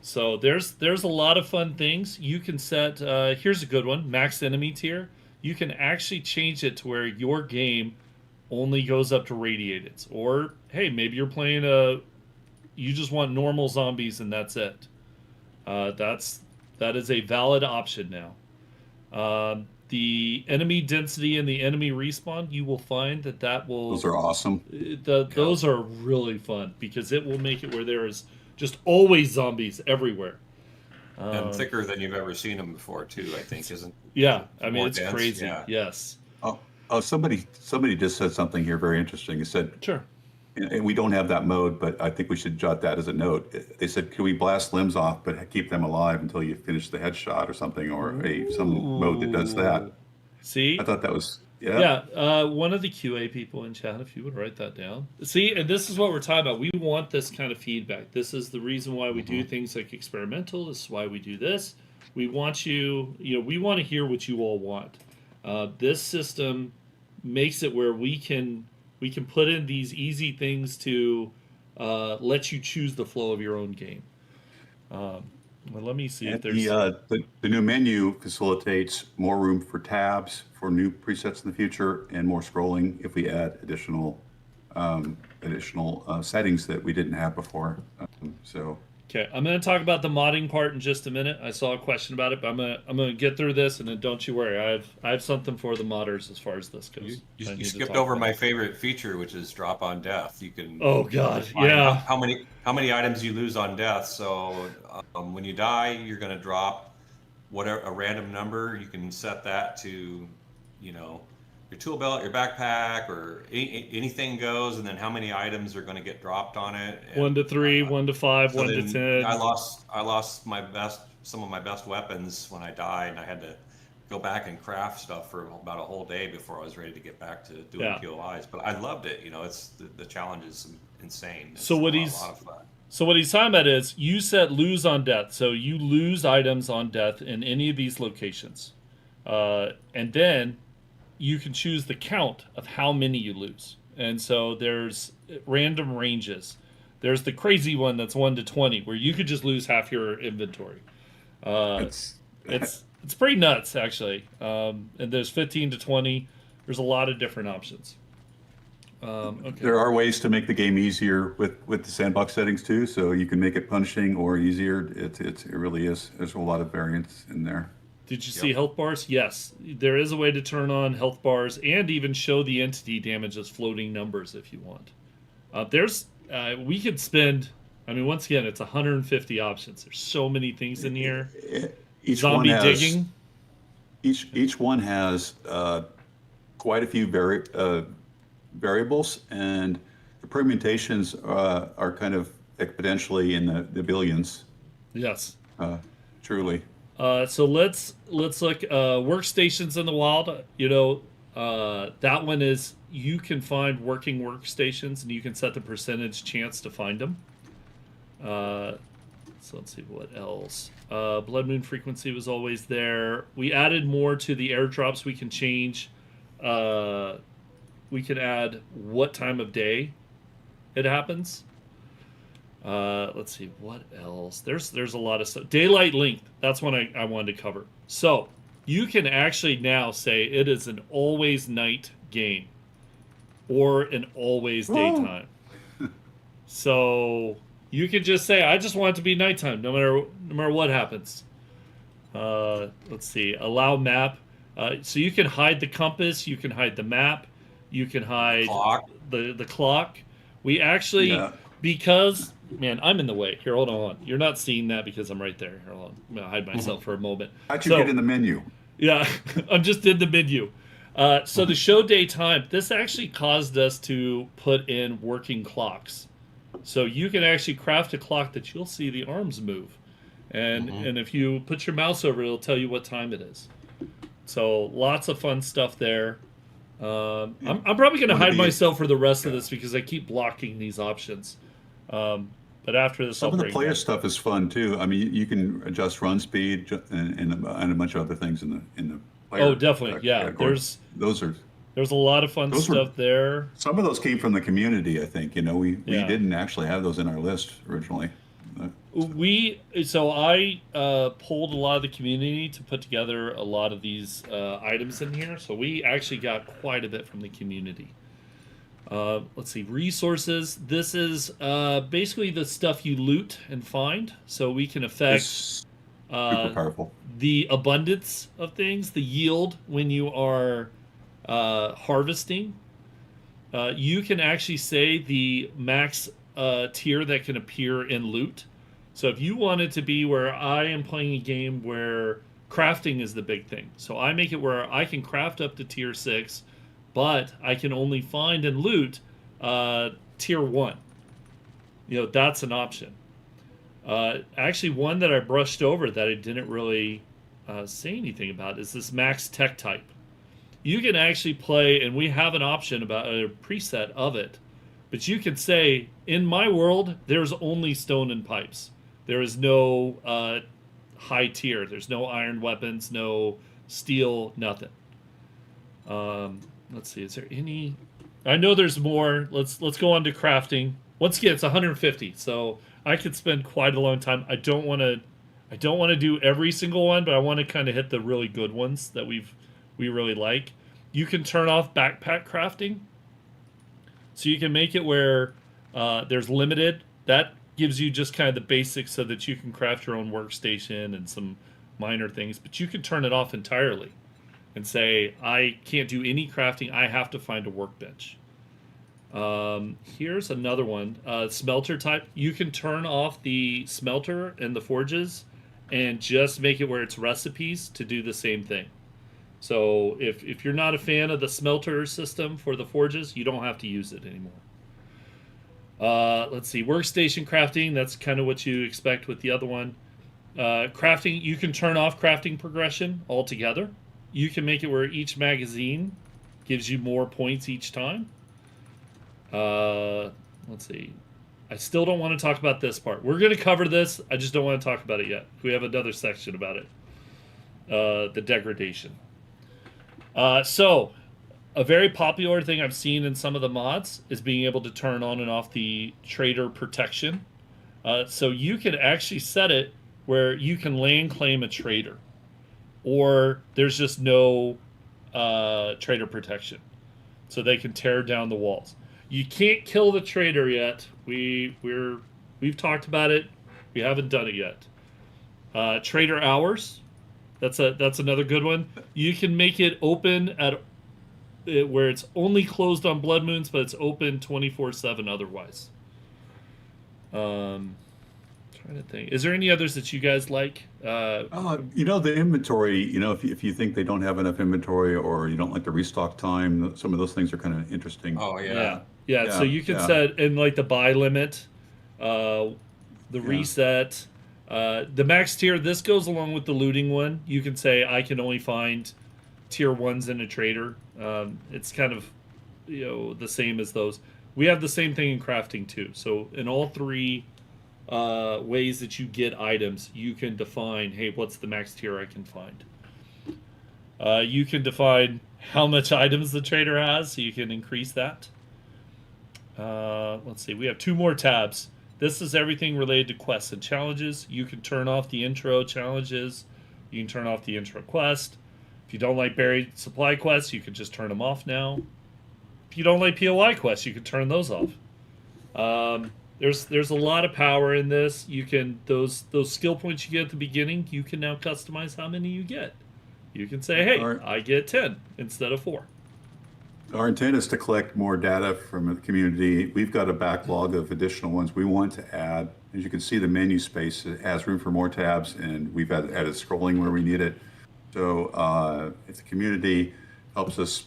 So there's a lot of fun things. You can set, here's a good one, max enemy tier. You can actually change it to where your game only goes up to radiated. Or, hey, maybe you're playing you just want normal zombies and that's it. That is a valid option now. The enemy density and the enemy respawn, you will find that will... Those are awesome. Those are really fun because it will make it where there is just always zombies everywhere. And thicker than you've ever seen them before, too, I think, isn't? Yeah, I mean, it's dense. crazy. Yeah. Yes. Oh, somebody just said something here very interesting. He said, sure. And we don't have that mode, but I think we should jot that as a note. They said, can we blast limbs off, but keep them alive until you finish the headshot or something, or some mode that does that. See? I thought that was, yeah. Yeah, one of the QA people in chat, if you would write that down. See, and this is what we're talking about. We want this kind of feedback. This is the reason why we do things like experimental. This is why we do this. We want we want to hear what you all want. This system makes it where we can put in these easy things to let you choose the flow of your own game. Well, let me see if there's... The new menu facilitates more room for tabs, for new presets in the future, and more scrolling if we add additional settings that we didn't have before. Okay, I'm going to talk about the modding part in just a minute. I saw a question about it, but I'm going to get through this, and then don't you worry. I have something for the modders as far as this goes. You skipped over my favorite feature, which is drop on death. You can how many items you lose on death. So when you die, you're going to drop a random number. You can set that to your tool belt, your backpack, or anything goes, and then how many items are going to get dropped on it. And, 1 to 3, 1 to 5, 1 to 10. I lost some of my best weapons when I died, and I had to go back and craft stuff for about a whole day before I was ready to get back to doing POIs. But I loved it. It's the challenge is insane. It's a lot of fun. So what he's talking about is you set lose on death. So you lose items on death in any of these locations, and then you can choose the count of how many you lose. And so there's random ranges. There's the crazy one that's 1 to 20, where you could just lose half your inventory. It's pretty nuts, actually. And there's 15 to 20. There's a lot of different options. Okay. There are ways to make the game easier with the sandbox settings too, so you can make it punishing or easier. It really is. There's a lot of variance in there. Did you see health bars? Yes, there is a way to turn on health bars and even show the entity damage as floating numbers if you want. We could spend, once again, it's 150 options. There's so many things in here. Each digging. Each one has quite a few variables, and the permutations are kind of exponentially in the billions. Yes. Truly. So let's look workstations in the wild. That one is you can find working workstations and you can set the percentage chance to find them. So let's see what else. Blood moon frequency was always there. We added more to the airdrops. We can change. We can add what time of day it happens. Let's see what else. There's a lot of stuff. Daylight length. That's one I wanted to cover. So you can actually now say it is an always night game or an always daytime. So you can just say I just want it to be nighttime, no matter what happens. Let's see. Allow map. So you can hide the compass. You can hide the map. You can hide the clock. We actually because. Man, I'm in the way. Here, hold on. You're not seeing that because I'm right there. Here, hold on. I'm going to hide myself for a moment. How'd you get in the menu? Yeah, I'm just in the menu. So the show daytime, this actually caused us to put in working clocks. So you can actually craft a clock that you'll see the arms move. And if you put your mouse over it, it'll tell you what time it is. So lots of fun stuff there. I'm probably going to hide myself for the rest of this because I keep blocking these options. But after this, some of the player stuff is fun too. I mean, you can adjust run speed and a bunch of other things in the player. Oh, definitely, yeah. There's a lot of fun stuff there. Some of those came from the community. I think we didn't actually have those in our list originally. I pulled a lot of the community to put together a lot of these items in here. So we actually got quite a bit from the community. Let's see, resources. This is basically the stuff you loot and find. So we can affect super powerful. The abundance of things, the yield when you are harvesting. You can actually say the max tier that can appear in loot. So if you want it to be where I am playing a game where crafting is the big thing, so I make it where I can craft up to tier 6, but I can only find and loot tier 1. That's an option. Actually, one that I brushed over that I didn't really say anything about is this max tech type. You can actually play, and we have an option about a preset of it, but you can say, in my world, there's only stone and pipes. There is no high tier. There's no iron weapons, no steel, nothing. Let's see, is there any... I know there's more. Let's go on to crafting. Once again, it's 150, so I could spend quite a long time. I don't want to do every single one, but I want to kind of hit the really good ones that we really like. You can turn off backpack crafting. So you can make it where there's limited. That gives you just kind of the basics so that you can craft your own workstation and some minor things. But you can turn it off entirely and say, I can't do any crafting. I have to find a workbench. Here's another one. Smelter type. You can turn off the smelter and the forges and just make it where it's recipes to do the same thing. So if you're not a fan of the smelter system for the forges, you don't have to use it anymore. Let's see, workstation crafting, that's kind of what you expect with the other one. Crafting, you can turn off crafting progression altogether. You can make it where each magazine gives you more points each time. Let's see. I still don't want to talk about this part. We're going to cover this. I just don't want to talk about it yet. We have another section about it. The degradation. So, a very popular thing I've seen in some of the mods is being able to turn on and off the trader protection. So you can actually set it where you can land claim a trader, or there's just no trader protection, so they can tear down the walls. You can't kill the trader yet. We've talked about it. We haven't done it yet. Trader hours. That's another good one. You can make it open at where it's only closed on blood moons, but it's open 24/7 otherwise. Trying to think. Is there any others that you guys like? The inventory. If you think they don't have enough inventory or you don't like the restock time, some of those things are kind of interesting. Oh yeah. Yeah. So you can set in like the buy limit, the reset. The max tier, this goes along with the looting one. You can say, I can only find tier 1s in a trader. It's kind of, the same as those. We have the same thing in crafting too. So in all three ways that you get items, you can define, hey, what's the max tier I can find? You can define how much items the trader has, so you can increase that. Let's see, we have 2 more tabs. This is everything related to quests and challenges. You can turn off the intro challenges. You can turn off the intro quest. If you don't like buried supply quests, you can just turn them off now. If you don't like POI quests, you can turn those off. There's a lot of power in this. You can those skill points you get at the beginning, you can now customize how many you get. You can say, hey, I get 10 instead of 4. Our intent is to collect more data from the community. We've got a backlog of additional ones we want to add. As you can see, the menu space has room for more tabs, and we've added scrolling where we need it. So if the community helps us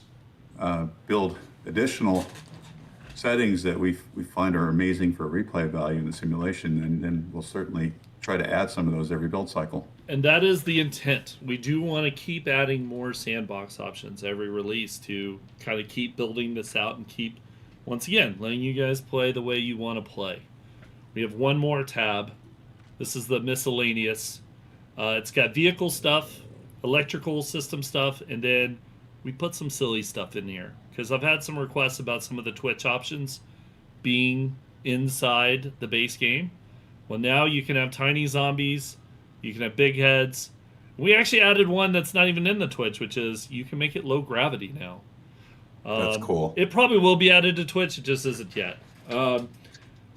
build additional settings that we find are amazing for replay value in the simulation, and then we'll certainly try to add some of those every build cycle. And that is the intent. We do want to keep adding more sandbox options every release to kind of keep building this out and keep, once again, letting you guys play the way you want to play. We have one more tab. This is the miscellaneous. It's got vehicle stuff, electrical system stuff, and then we put some silly stuff in here because I've had some requests about some of the Twitch options being inside the base game. Well, now you can have tiny zombies, you can have big heads. We actually added one that's not even in the Twitch, which is you can make it low gravity now. That's cool. It probably will be added to Twitch, it just isn't yet.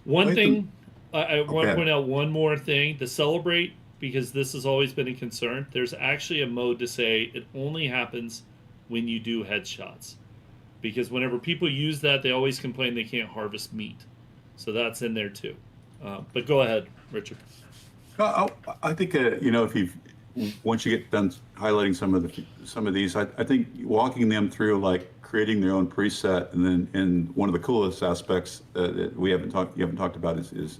One thing, I want to point out one more thing. The Celebrate, because this has always been a concern, there's actually a mode to say it only happens when you do headshots. Because whenever people use that, they always complain they can't harvest meat. So that's in there too. But go ahead, Richard. I think if once you get done highlighting some of these, I think walking them through, like creating their own preset, and one of the coolest aspects that you haven't talked about is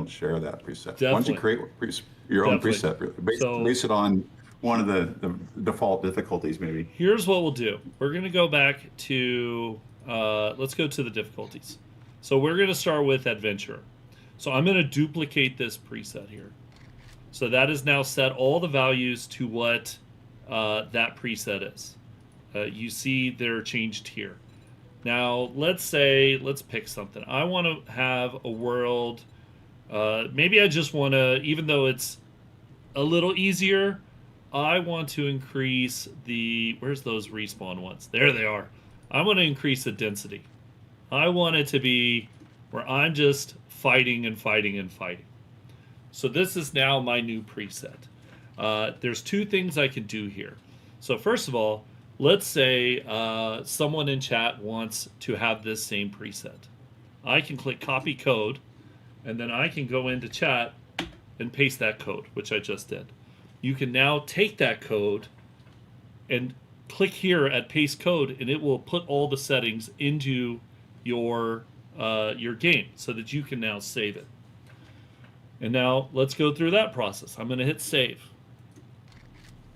share that preset. Definitely. Once you create your own preset, base it on one of the default difficulties, maybe. Here's what we'll do. We're going to go back to let's go to the difficulties. So we're going to start with Adventure. So I'm going to duplicate this preset here. So that is now set all the values to what that preset is. You see they're changed here. Now, let's pick something. I want to have a world, maybe I just want to, even though it's a little easier, I want to increase where's those respawn ones? There they are. I want to increase the density. I want it to be where I'm just fighting and fighting and fighting. So this is now my new preset. There's two things I can do here. So first of all, let's say someone in chat wants to have this same preset. I can click copy code, and then I can go into chat and paste that code, which I just did. You can now take that code and click here at paste code, and it will put all the settings into your game so that you can now save it. And now let's go through that process. I'm going to hit save.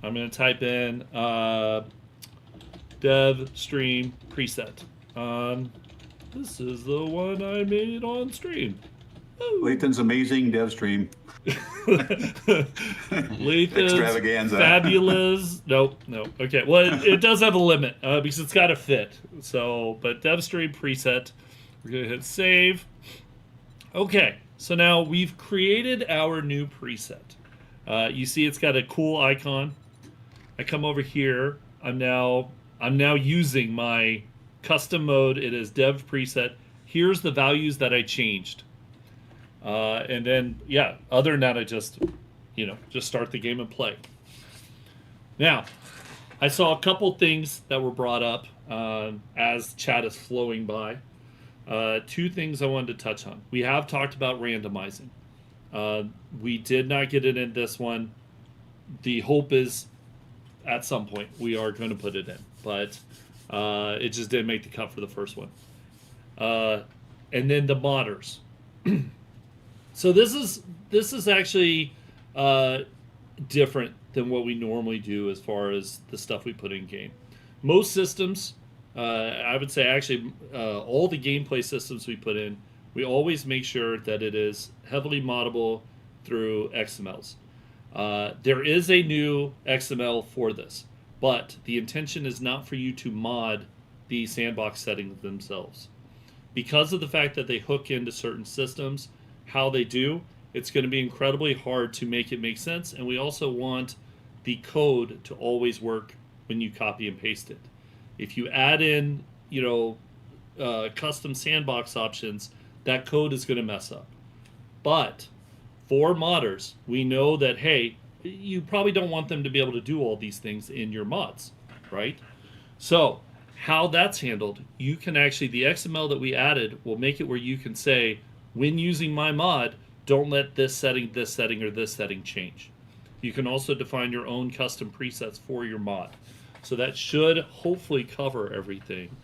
I'm going to type in dev stream preset. This is the one I made on stream. Lathan's amazing dev stream. Lathan's extravaganza. Fabulous. No. Okay. Well, it does have a limit because it's got to fit. So, but dev stream preset. We're going to hit save. Okay. So now we've created our new preset. You see it's got a cool icon. I come over here. I'm now using my custom mode. It is dev preset. Here's the values that I changed. And then, yeah, other than that, I just start the game and play. Now, I saw a couple things that were brought up as chat is flowing by. Two things I wanted to touch on. We have talked about randomizing. We did not get it in this one. The hope is at some point we are going to put it in, but it just didn't make the cut for the first one. And then the modders. So this is actually different than what we normally do as far as the stuff we put in game. Most systems, I would say actually all the gameplay systems we put in, we always make sure that it is heavily moddable through XMLs. There is a new XML for this, but the intention is not for you to mod the sandbox settings themselves. Because of the fact that they hook into certain systems, how they do, it's going to be incredibly hard to make it make sense, and we also want the code to always work when you copy and paste it. If you add in, custom sandbox options, that code is going to mess up. But for modders, we know that, hey, you probably don't want them to be able to do all these things in your mods, right? So how that's handled, you can actually, the XML that we added will make it where you can say, when using my mod, don't let this setting, or this setting change. You can also define your own custom presets for your mod. So that should hopefully cover everything.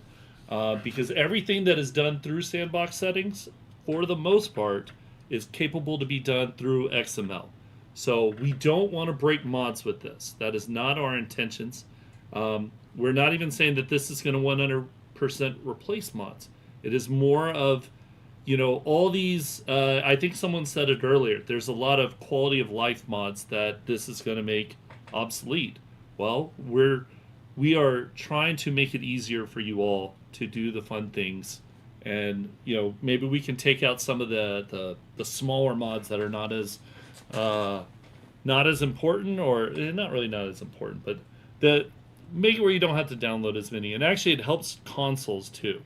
because everything that is done through Sandbox settings, for the most part, is capable to be done through XML. So we don't want to break mods with this. That is not our intentions. We're not even saying that this is going to 100% replace mods. It is more of, all these, I think someone said it earlier, there's a lot of quality of life mods that this is going to make obsolete. Well, we are trying to make it easier for you all to do the fun things. And, maybe we can take out some of the smaller mods that are not as important, or not really not as important, but make it where you don't have to download as many. And actually it helps consoles too,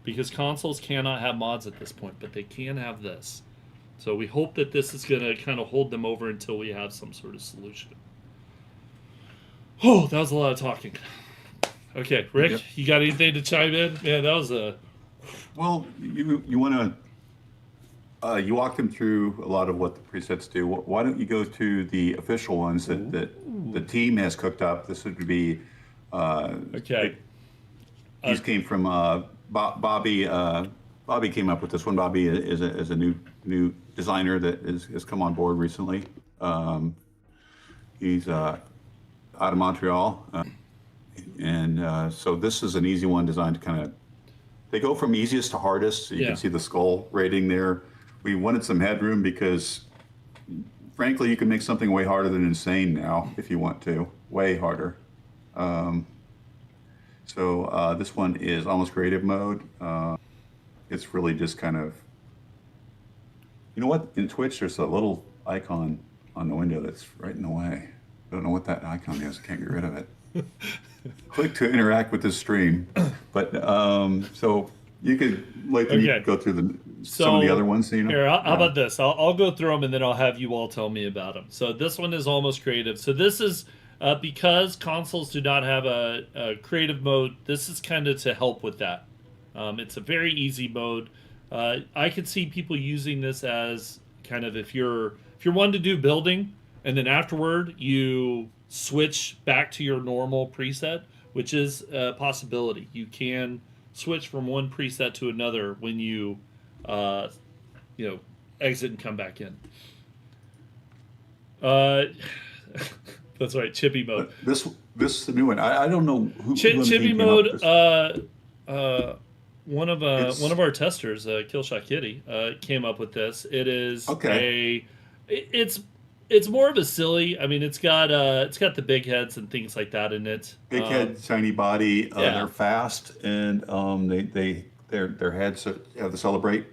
because consoles cannot have mods at this point, but they can have this. So we hope that this is going to kind of hold them over until we have some sort of solution. Oh, that was a lot of talking. Okay, Rick, Yep. You got anything to chime in? Man, that was a... Well, you want to, you walked them through a lot of what the presets do. Why don't you go to the official ones that the team has cooked up? This would be, okay. These came from Bobby. Bobby came up with this one. Bobby is a new designer that has come on board recently. He's out of Montreal, and so this is an easy one designed to kind of. They go from easiest to hardest, so you can see the skull rating there. We wanted some headroom because, frankly, you can make something way harder than insane now if you want to, way harder. So this one is almost creative mode. It's really just kind of, you know what? In Twitch, there's a little icon on the window that's right in the way. I don't know what that icon is. I can't get rid of it. Click to interact with this stream. But so you could go through some of the other ones. Here, how about this? I'll go through them and then I'll have you all tell me about them. So this one is almost creative. So this is because consoles do not have a creative mode. This is kind of to help with that. It's a very easy mode. I could see people using this as kind of if you're wanting to do building and then afterward you switch back to your normal preset, which is a possibility. You can switch from one preset to another when you exit and come back in. That's right, chippy mode. This is the new one. I don't know who chippy mode. One of our testers, Killshot Kitty, came up with this. It is it's more of a silly. I mean, it's got the big heads and things like that in it. Big head, tiny body. They're fast, and their heads have to celebrate.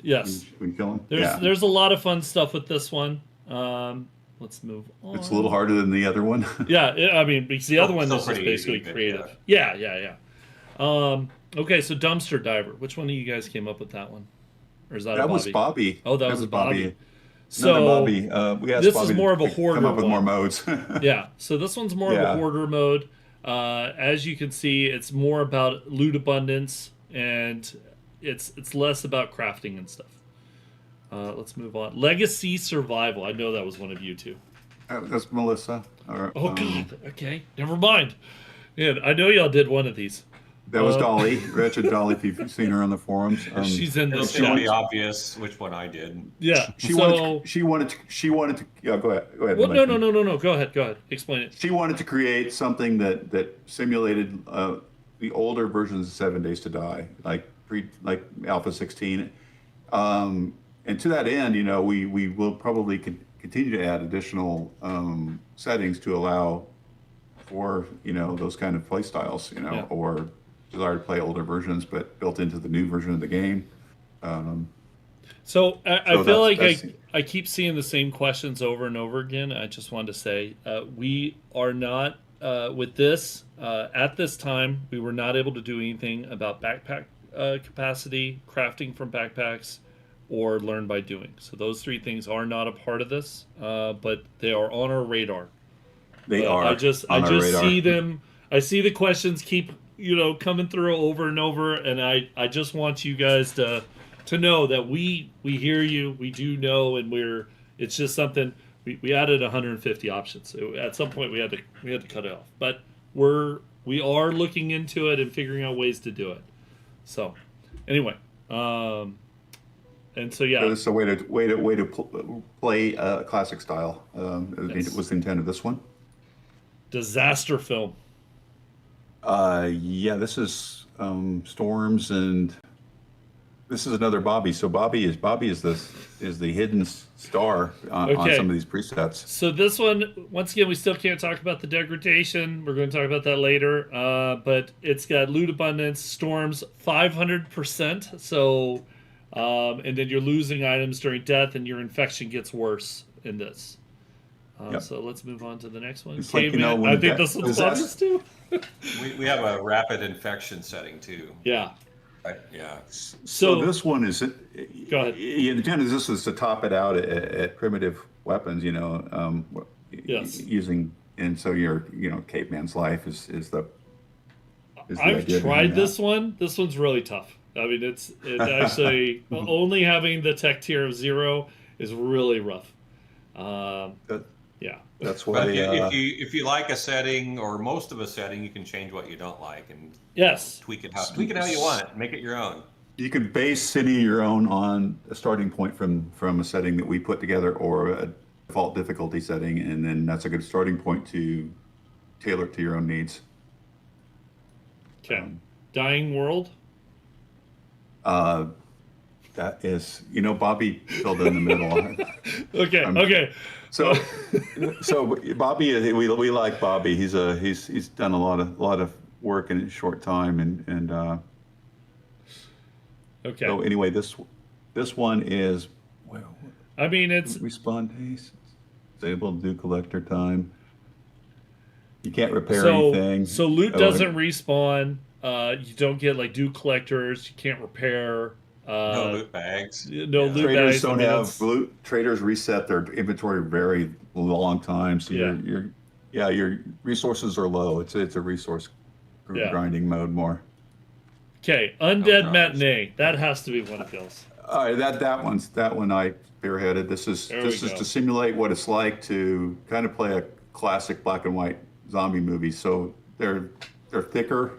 Yes, when you kill them. There's a lot of fun stuff with this one. Let's move on. It's a little harder than the other one. Yeah, I mean, because the other one is just basically creative. Yeah. Okay, so Dumpster Diver. Which one of you guys came up with that one? Or is that Bobby? Was Bobby. Oh, that was Bobby. So Bobby. We asked this Bobby is more of a hoarder come up with one. more modes. Yeah, so this one's more of a hoarder mode. As you can see, it's more about loot abundance, and it's less about crafting and stuff. Let's move on. Legacy Survival. I know that was one of you two. That's Melissa. Oh, God. Okay, never mind. Yeah, I know y'all did one of these. That was Dolly, Wretched Dolly. If you've seen her on the forums, she's in this. It's pretty obvious which one I did. Yeah, she wanted to. Yeah, go ahead. Well, no. Go ahead. Explain it. She wanted to create something that simulated the older versions of 7 Days to Die, like Alpha 16. And to that end, we will probably continue to add additional settings to allow for those kind of play styles, or desire to play older versions, but built into the new version of the game. So I feel like I keep seeing the same questions over and over again. I just wanted to say we are not with this at this time. We were not able to do anything about backpack capacity, crafting from backpacks, or learn by doing. So those three things are not a part of this, but they are on our radar. They are. I just see them. I see the questions keep coming through over and over, and I just want you guys to know that we hear you. We do know, and it's just something we added 150 options. So at some point we had to cut it off, but we're we are looking into it and figuring out ways to do it. So, anyway, and so yeah, So this is a way to play classic style. It was the intent of this one. disaster film. Yeah, this is Storms, and this is another Bobby. So Bobby is the hidden star on some of these presets. So this one, once again, we still can't talk about the degradation. We're going to talk about that later. But it's got loot abundance, storms 500%. So, and then you're losing items during death, and your infection gets worse in this. Yep. So let's move on to the next one. It's like, you know, I think this one's Bobby's too. We have a rapid infection setting too. Yeah. Yeah. So this one is. Go ahead. The intent is this is to top it out at primitive weapons. You know, Yes. using, and so your caveman's life is the. I've idea tried behind this one. This one's really tough. I mean, it actually only having the tech tier of 0 is really rough. Yeah. That's why. But if you like a setting or most of a setting, you can change what you don't like and tweak it how you want it. Make it your own. You can base city your own on a starting point from a setting that we put together or a default difficulty setting, and then that's a good starting point to tailor it to your own needs. Okay. Dying World. That is, Bobby filled in the middle. Okay. So Bobby, we like Bobby. He's done a lot of work in a short time, and okay. So anyway, this one is. I mean, it's respawn pace. It's able to do collector time. You can't repair anything. So loot doesn't respawn. You don't get like do collectors. You can't repair. No loot bags. No loot traders bags. don't have loot. Traders reset their inventory very long time, so your resources are low. It's a resource grinding mode more. Okay, Undead Matinee. That has to be one of those. All right, that one I spearheaded. This is to simulate what it's like to kind of play a classic black and white zombie movie. So they're thicker.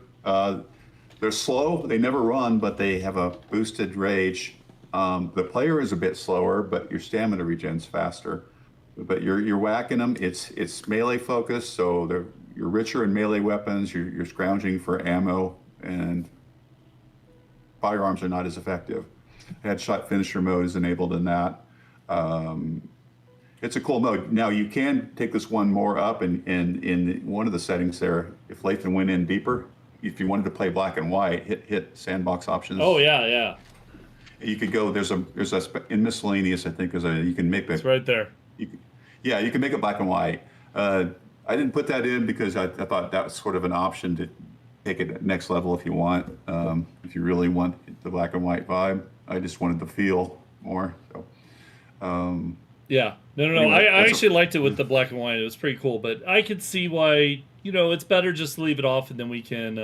They're slow. They never run, but they have a boosted rage. The player is a bit slower, but your stamina regens faster. But you're whacking them. It's melee focused, so you're richer in melee weapons. You're scrounging for ammo, and firearms are not as effective. Headshot finisher mode is enabled in that. It's a cool mode. Now you can take this one more up, and in one of the settings there, if Lathan went in deeper. If you wanted to play black and white, hit sandbox options. Oh yeah. You could go. There's a in miscellaneous. I think you can make it's right there. You can make it black and white. I didn't put that in because I thought that was sort of an option to take it next level if you want. If you really want the black and white vibe, I just wanted the feel more. So. Yeah. No. Anyway, I actually liked it with the black and white. It was pretty cool, but I could see why. It's better just to leave it off, and then we can,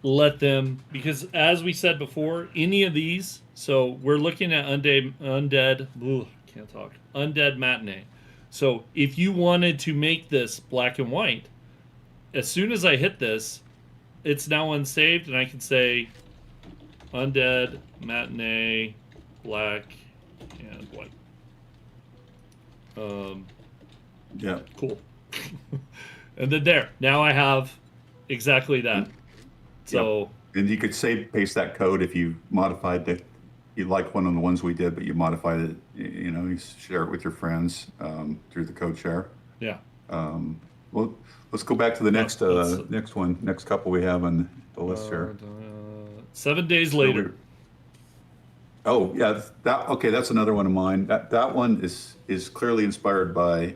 let them, because as we said before, any of these, so we're looking at Undead Matinee. So if you wanted to make this black and white, as soon as I hit this, it's now unsaved, and I can say Undead Matinee, black and white. Yeah. Cool. And then now I have exactly that. So, and you could paste that code if you modified it. You like one of the ones we did, but you modified it. You share it with your friends through the code share. Yeah. Well, let's go back to the next couple we have on the list here. 7 days later. Oh yeah, that's another one of mine. That one is clearly inspired by.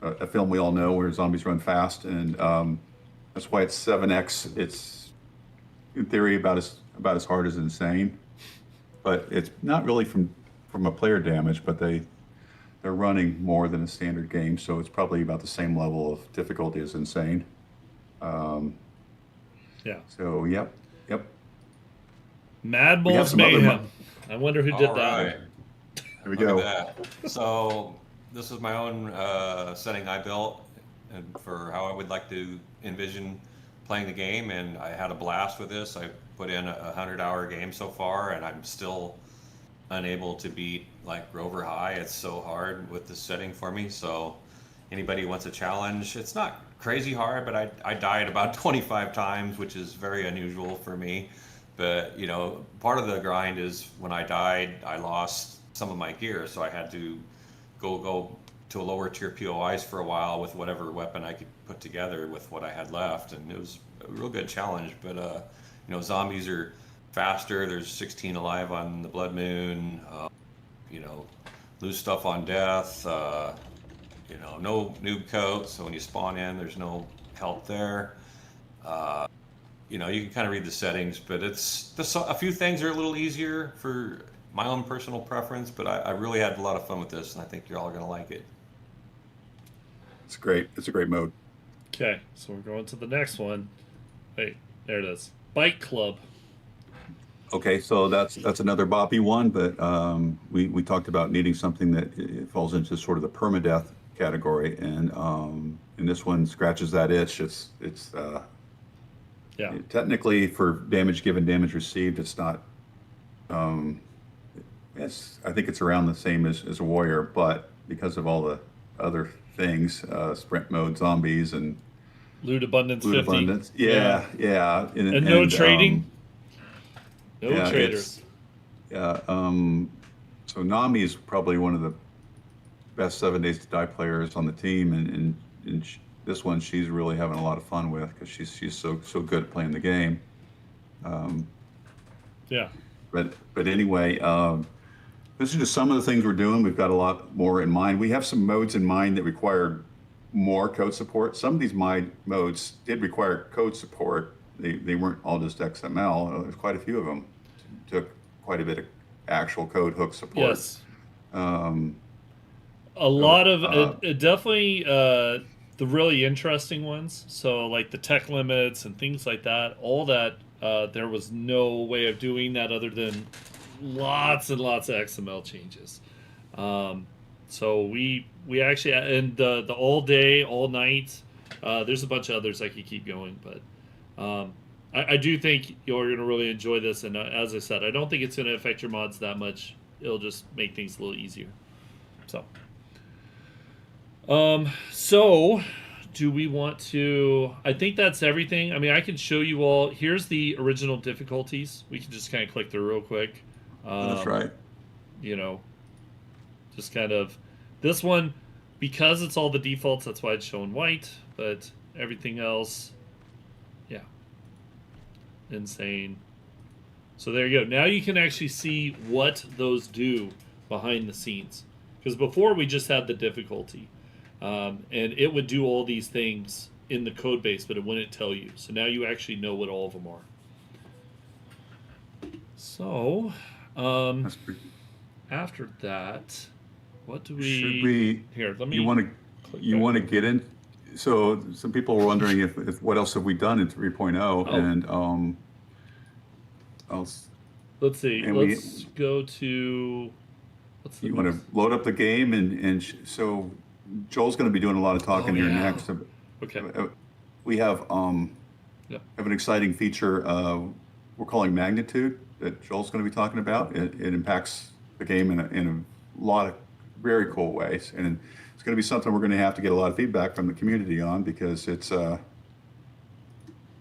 A film we all know where zombies run fast, and that's why it's 7x. It's in theory about as hard as Insane, but it's not really from a player damage. But they're running more than a standard game, so it's probably about the same level of difficulty as Insane. Yeah. So yep. Mad Balls Mayhem. I wonder who did that. Right. There we go. So. This is my own setting I built. and for how I would like to envision playing the game, and I had a blast with this. I put in a 100-hour game so far, and I'm still unable to beat like Grover High. It's so hard with the setting for me. So anybody who wants a challenge, it's not crazy hard, but I died about 25 times, which is very unusual for me. But you know, part of the grind is when I died, I lost some of my gear, so I had to go to a lower tier POIs for a while with whatever weapon I could put together with what I had left, and it was a real good challenge. But you know, zombies are faster. There's 16 alive on the Blood Moon. You know, lose stuff on death. You know, no noob coat, so when you spawn in, there's no help there. You know, you can kind of read the settings, but it's a few things are a little easier for my own personal preference, but I really had a lot of fun with this, and I think you're all going to like it. It's great. It's a great mode. Okay, so we're going to the next one. Wait, there it is. Bike Club. Okay, so that's another boppy one, but we talked about needing something that it falls into sort of the permadeath category, and this one scratches that itch. It's yeah. Technically, for damage given, damage received, it's not. I think it's around the same as a warrior, but because of all the other things, sprint mode, zombies, and loot abundance, loot 50. abundance, yeah. And no trading. No traders. Yeah. So Nami is probably one of the best 7 Days to Die players on the team, and this one she's really having a lot of fun with because she's so good at playing the game. Yeah. But anyway, this is just some of the things we're doing. We've got a lot more in mind. We have some modes in mind that require more code support. Some of these modes did require code support. They weren't all just XML. There's quite a few of them. Took quite a bit of actual code hook support. Yes. A lot of definitely the really interesting ones. So like the tech limits and things like that. All that there was no way of doing that other than lots and lots of XML changes. So we actually, and the all day, all night, there's a bunch of others I could keep going, but I do think you're going to really enjoy this. And as I said, I don't think it's going to affect your mods that much. It'll just make things a little easier. So do we want to, I think that's everything. I mean, I can show you all. Here's the original difficulties. We can just kind of click through real quick. That's right. You know, just kind of this one, because it's all the defaults, that's why it's showing white, but everything else, yeah, insane. So there you go. Now you can actually see what those do behind the scenes, because before we just had the difficulty, and it would do all these things in the code base, but it wouldn't tell you. So now you actually know what all of them are. So after that, what do we? Should we? Here, let me. You want to get in? So some people were wondering if what else have we done in 3.0, and let's see. Let's go to. You want to load up the game, and so Joel's going to be doing a lot of talking here next. Okay. We have an exciting feature we're calling magnitude that Joel's going to be talking about. It impacts the game in a lot of very cool ways, and it's going to be something we're going to have to get a lot of feedback from the community on, because it's a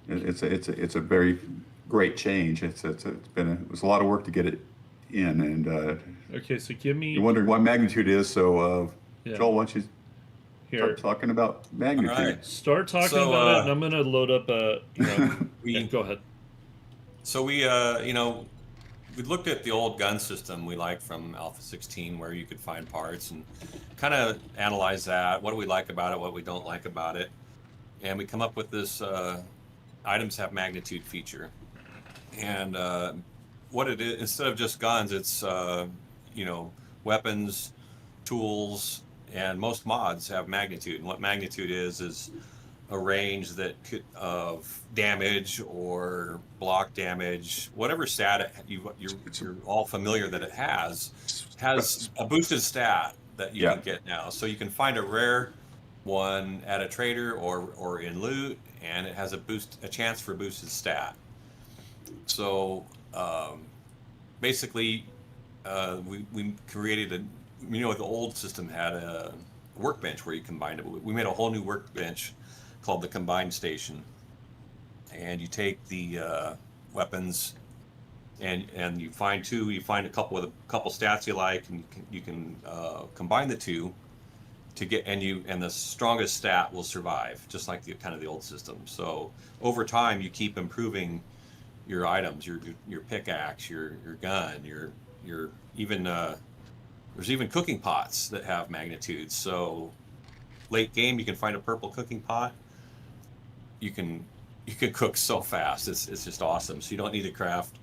very great change. It was a lot of work to get it in, and okay, so give me. You're wondering what magnitude is, so Joel, why don't you start talking about magnitude? All right. Start talking about it, and I'm going to load up go ahead. So we we looked at the old gun system we liked from Alpha 16, where you could find parts, and kind of analyze that. What do we like about it? What we don't like about it? And we come up with this items have magnitude feature. And what it is, instead of just guns, it's weapons, tools, and most mods have magnitude. And what magnitude is a range that could of damage or block damage, whatever stat you're all familiar that it has a boosted stat that you can get now. So you can find a rare one at a trader or in loot, and it has a chance for boosted stat. So basically, we created the old system had a workbench where you combined it. We made a whole new workbench called the Combine Station, and you take the weapons and you find a couple with a couple stats you like, and you can combine the two to get, and the strongest stat will survive, just like the old system. So over time, you keep improving your items, your pickaxe, your gun, your even there's even cooking pots that have magnitudes. So late game, you can find a purple cooking pot. You can cook so fast. It's just awesome. So you don't need to craft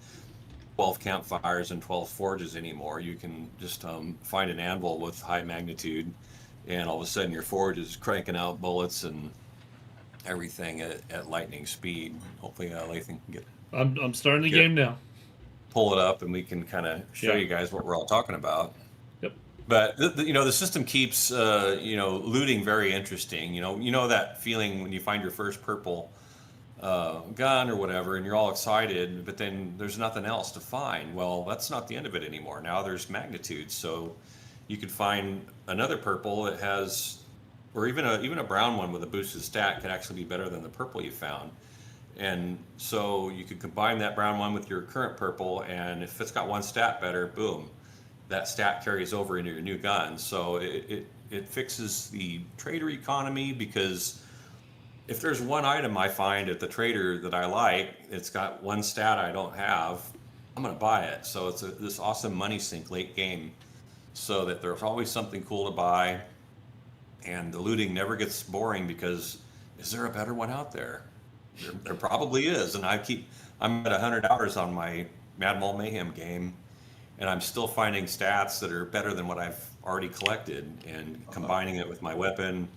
12 campfires and 12 forges anymore. You can just find an anvil with high magnitude, and all of a sudden your forge is cranking out bullets and everything at lightning speed. Hopefully Lathan can I'm starting the game now. Pull it up, and we can kind of show you guys what we're all talking about. Yep. But the system keeps looting very interesting. You know that feeling when you find your first purple gun or whatever, and you're all excited, but then there's nothing else to find. Well, that's not the end of it anymore. Now there's magnitude, so you could find another purple that has, or even a brown one with a boosted stat could actually be better than the purple you found. And so you could combine that brown one with your current purple, and if it's got one stat better, boom, that stat carries over into your new gun. So it fixes the trader economy, because if there's one item I find at the trader that I like, it's got one stat I don't have, I'm going to buy it. So it's this awesome money sink late game, so that there's always something cool to buy, and the looting never gets boring, because is there a better one out there? There probably is, and I'm at 100 hours on my Mad Mall Mayhem game, and I'm still finding stats that are better than what I've already collected, and combining it with my weapon,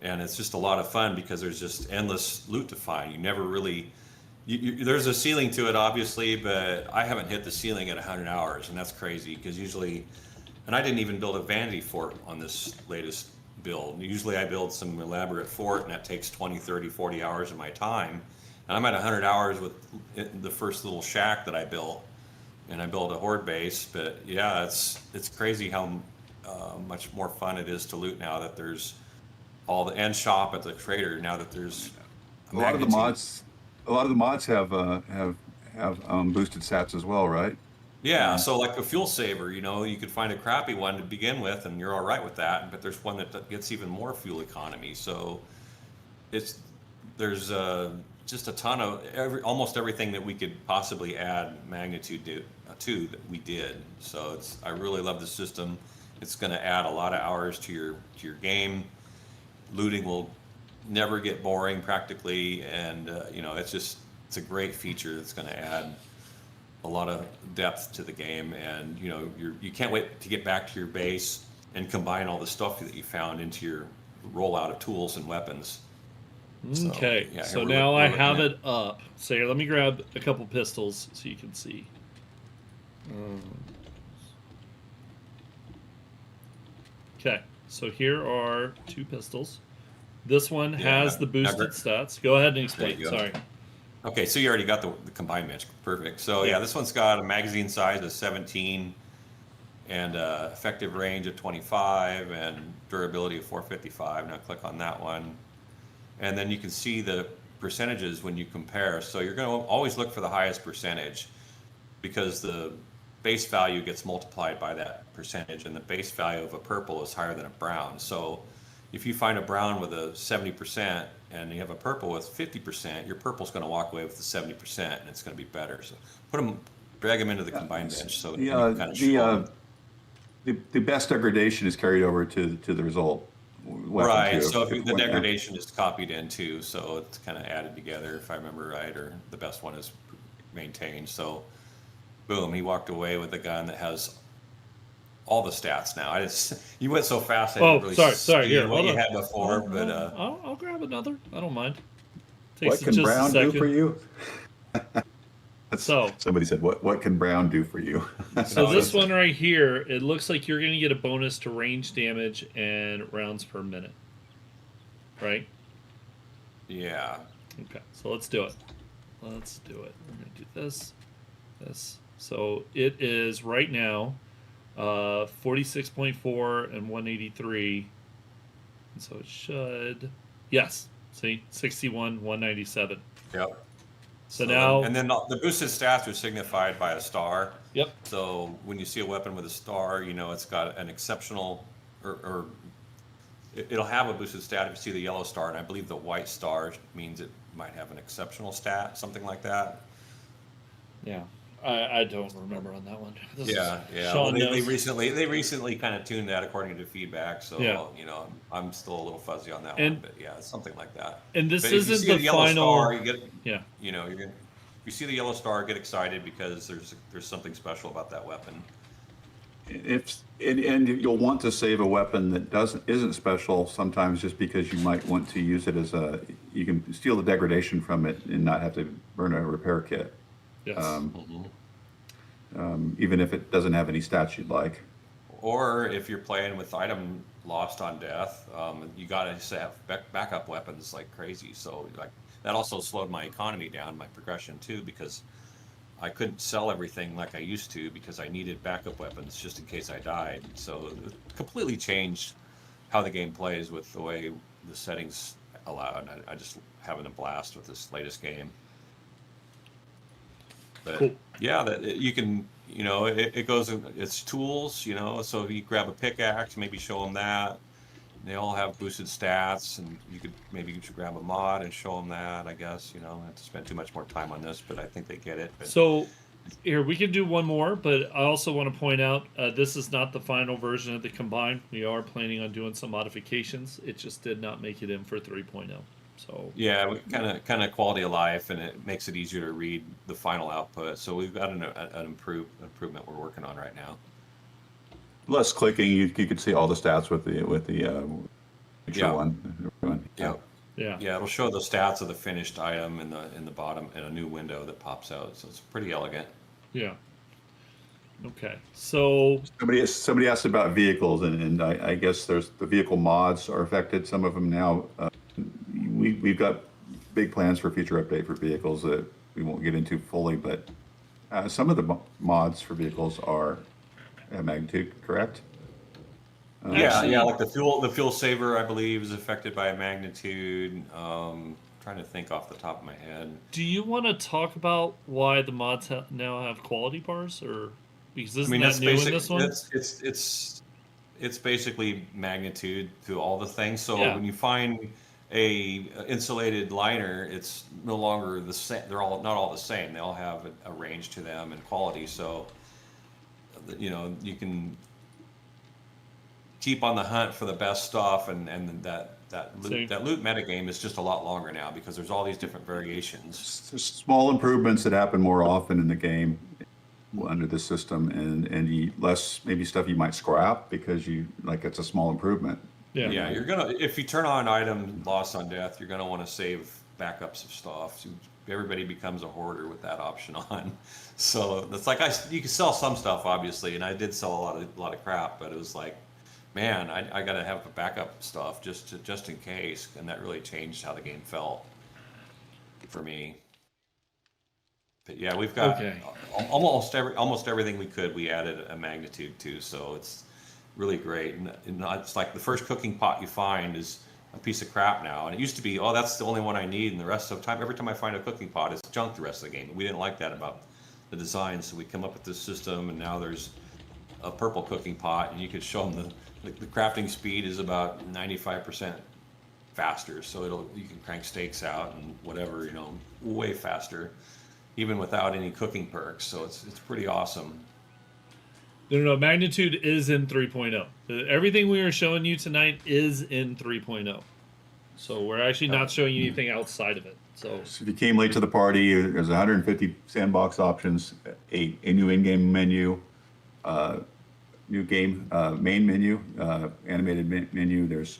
and it's just a lot of fun, because there's just endless loot to find. You never really, there's a ceiling to it, obviously, but I haven't hit the ceiling at 100 hours, and that's crazy, because usually, and I didn't even build a vanity fort on this latest build. Usually I build some elaborate fort, and that takes 20, 30, 40 hours of my time. And I'm at 100 hours with the first little shack that I built, and I built a horde base. But yeah, it's crazy how much more fun it is to loot now that there's all the end shop at the trader, now that there's a lot of the mods have boosted stats as well, right? Yeah, so like a fuel saver, you could find a crappy one to begin with, and you're all right with that. But there's one that gets even more fuel economy. So there's just a ton of almost everything that we could possibly add magnitude to that we did. So I really love the system. It's going to add a lot of hours to your game. Looting will never get boring practically, and it's a great feature that's going to add a lot of depth to the game, and you can't wait to get back to your base and combine all the stuff that you found into your rollout of tools and weapons. Okay, so now I have it up. So here, let me grab a couple pistols so you can see. Okay, so here are two pistols. This one has the boosted stats. Go ahead and explain. Sorry. Okay, so you already got the combined bench. Perfect. So yeah, this one's got a magazine size of 17 and effective range of 25 and durability of 455. Now click on that one. And then you can see the percentages when you compare. So you're going to always look for the highest percentage, because the base value gets multiplied by that percentage, and the base value of a purple is higher than a brown. So if you find a brown with a 70% and you have a purple with 50%, your purple's going to walk away with the 70%, and it's going to be better. So drag them into the combined bench. So the best degradation is carried over to the result. Right. So the degradation is copied in too, so it's kind of added together, if I remember right, or the best one is maintained. So, boom, he walked away with a gun that has all the stats now. You went so fast. I didn't really sorry. Here, what you had before, but I'll grab another. I don't mind. What can Brown do for you? So somebody said, "What can Brown do for you?" So this one right here, it looks like you're going to get a bonus to range damage and rounds per minute. right? Yeah. Okay, so let's do it. Let's do it. We're gonna do this, this. So it is right now 46.4 and 183. And so it should, yes, see, 61, 197. Yep. So now, and then the boosted stats are signified by a star. Yep. So when you see a weapon with a star, you know it's got an exceptional, or it'll have a boosted stat if you see the yellow star, and I believe the white star means it might have an exceptional stat, something like that. Yeah, I don't remember on that one. Yeah. Sean Well, they knows. recently kind of tuned that according to feedback. So you know, I'm still a little fuzzy on that one, but yeah, it's something like that. And this but if you isn't see the a yellow final. Star, you get, yeah. You know, if you see the yellow star, get excited because there's something special about that weapon. And you'll want to save a weapon that isn't special sometimes, just because you might want to use it as you can steal the degradation from it and not have to burn a repair kit. Yes. Even if it doesn't have any stats you'd like. Or if you're playing with item lost on death, you gotta have backup weapons like crazy. So like that also slowed my economy down, my progression too, because I couldn't sell everything like I used to because I needed backup weapons just in case I died. So it completely changed how the game plays with the way the settings allowed. I just having a blast with this latest game. But cool. Yeah, you can, you know, it goes in, it's tools, you know, so if you grab a pickaxe, maybe show them that. They all have boosted stats, and you should grab a mod and show them that, I guess, you know. I have to spend too much more time on this, but I think they get it. But... So here, we can do one more, but I also want to point out this is not the final version of the Combine. We are planning on doing some modifications. It just did not make it in for 3.0. So yeah, kind of quality of life, and it makes it easier to read the final output. So we've got an improvement we're working on right now. Less clicking, you could see all the stats with the one. Yeah, it'll show the stats of the finished item in the bottom in a new window that pops out. So it's pretty elegant. Yeah. Okay. So somebody asked about vehicles, and I guess the vehicle mods are affected. Some of them now. We've got big plans for future update for vehicles that we won't get into fully, but some of the mods for vehicles are magnitude, correct? Yeah, like the fuel saver, I believe, is affected by a magnitude. Trying to think off the top of my head. Do you want to talk about why the mods now have quality bars, or because isn't that new in this one? It's basically magnitude to all the things. So when you find a insulated liner, it's no longer the same. They're all not all the same. They all have a range to them and quality. So you know, you can keep on the hunt for the best stuff, and that loot metagame is just a lot longer now because there's all these different variations. There's small improvements that happen more often in the game under this system, and less maybe stuff you might scrap because it's a small improvement. Yeah, you're gonna, if you turn on item lost on death, you're gonna want to save backups of stuff. Everybody becomes a hoarder with that option on. So it's like you can sell some stuff obviously, and I did sell a lot of crap, but it was like, man, I gotta have backup stuff just in case, and that really changed how the game felt for me. But yeah, we've got almost everything we added a magnitude to, so it's really great. And it's like the first cooking pot you find is a piece of crap now, and it used to be, oh, that's the only one I need, and the rest of the time, every time I find a cooking pot, it's junk the rest of the game. We didn't like that about the design, so we come up with this system, and now there's a purple cooking pot, and you could show them the crafting speed is about 95% faster, so you can crank steaks out and whatever, you know, way faster, even without any cooking perks. So it's pretty awesome. No, magnitude is in 3.0. Everything we are showing you tonight is in 3.0. So we're actually not showing you anything outside of it. So if you came late to the party, there's 150 sandbox options, a new in-game menu, new game main menu, animated menu. There's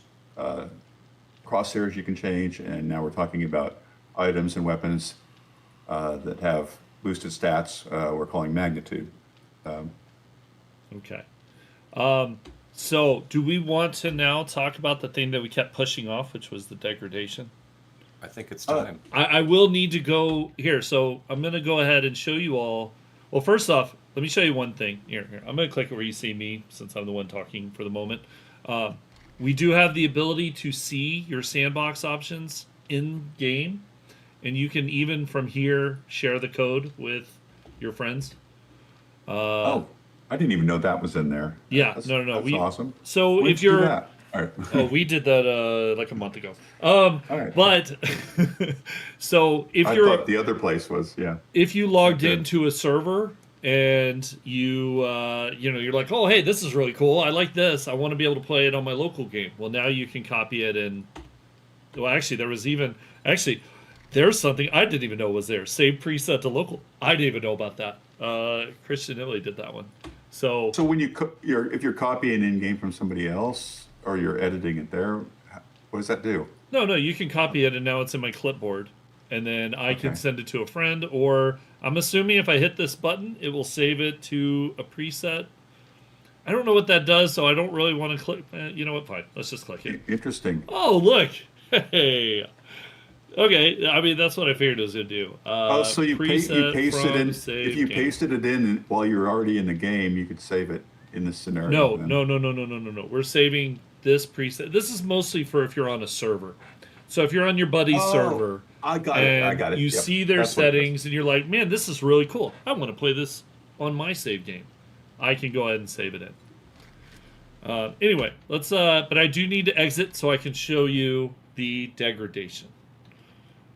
crosshairs you can change, and now we're talking about items and weapons that have boosted stats. We're calling magnitude. okay. So, do we want to now talk about the thing that we kept pushing off, which was the degradation? I think it's time. I will need to go here. So, I'm going to go ahead and show you all. Well, first off, let me show you one thing. Here. I'm going to click where you see me, since I'm the one talking for the moment. We do have the ability to see your sandbox options in game, and you can even from here share the code with your friends. I didn't even know that was in there. Yeah, That's no. That's awesome. So When'd if you do you're, that? All right. oh, we did that like a month ago. All right. But so if I you're, thought the other place was, yeah. if you logged Okay. into a server and you you're like, oh, hey, this is really cool. I like this. I want to be able to play it on my local game. Well, now you can copy it and, well, actually, there's something I didn't even know was there. Save preset to local. I didn't even know about that. Christian Italy did that one. So when if you're copying in game from somebody else or you're editing it there, what does that do? no, you can copy it and now it's in my clipboard. And then I can send it to a friend, or I'm assuming if I hit this button, it will save it to a preset. I don't know what that does, so I don't really want to click. You know what? Fine. Let's just click it. Interesting. Oh, look. Hey. Okay. I mean, that's what I figured it was going to do. So you paste it in. Save If you game. pasted it in while you're already in the game, you could save it in this scenario. No. We're saving this preset. This is mostly for if you're on a server. So if you're on your buddy's server, I got it. You Yep. see their That's what it is. settings, and you're like, man, this is really cool. I want to play this on my save game. I can go ahead and save it in. Anyway, let's. But I do need to exit so I can show you the degradation.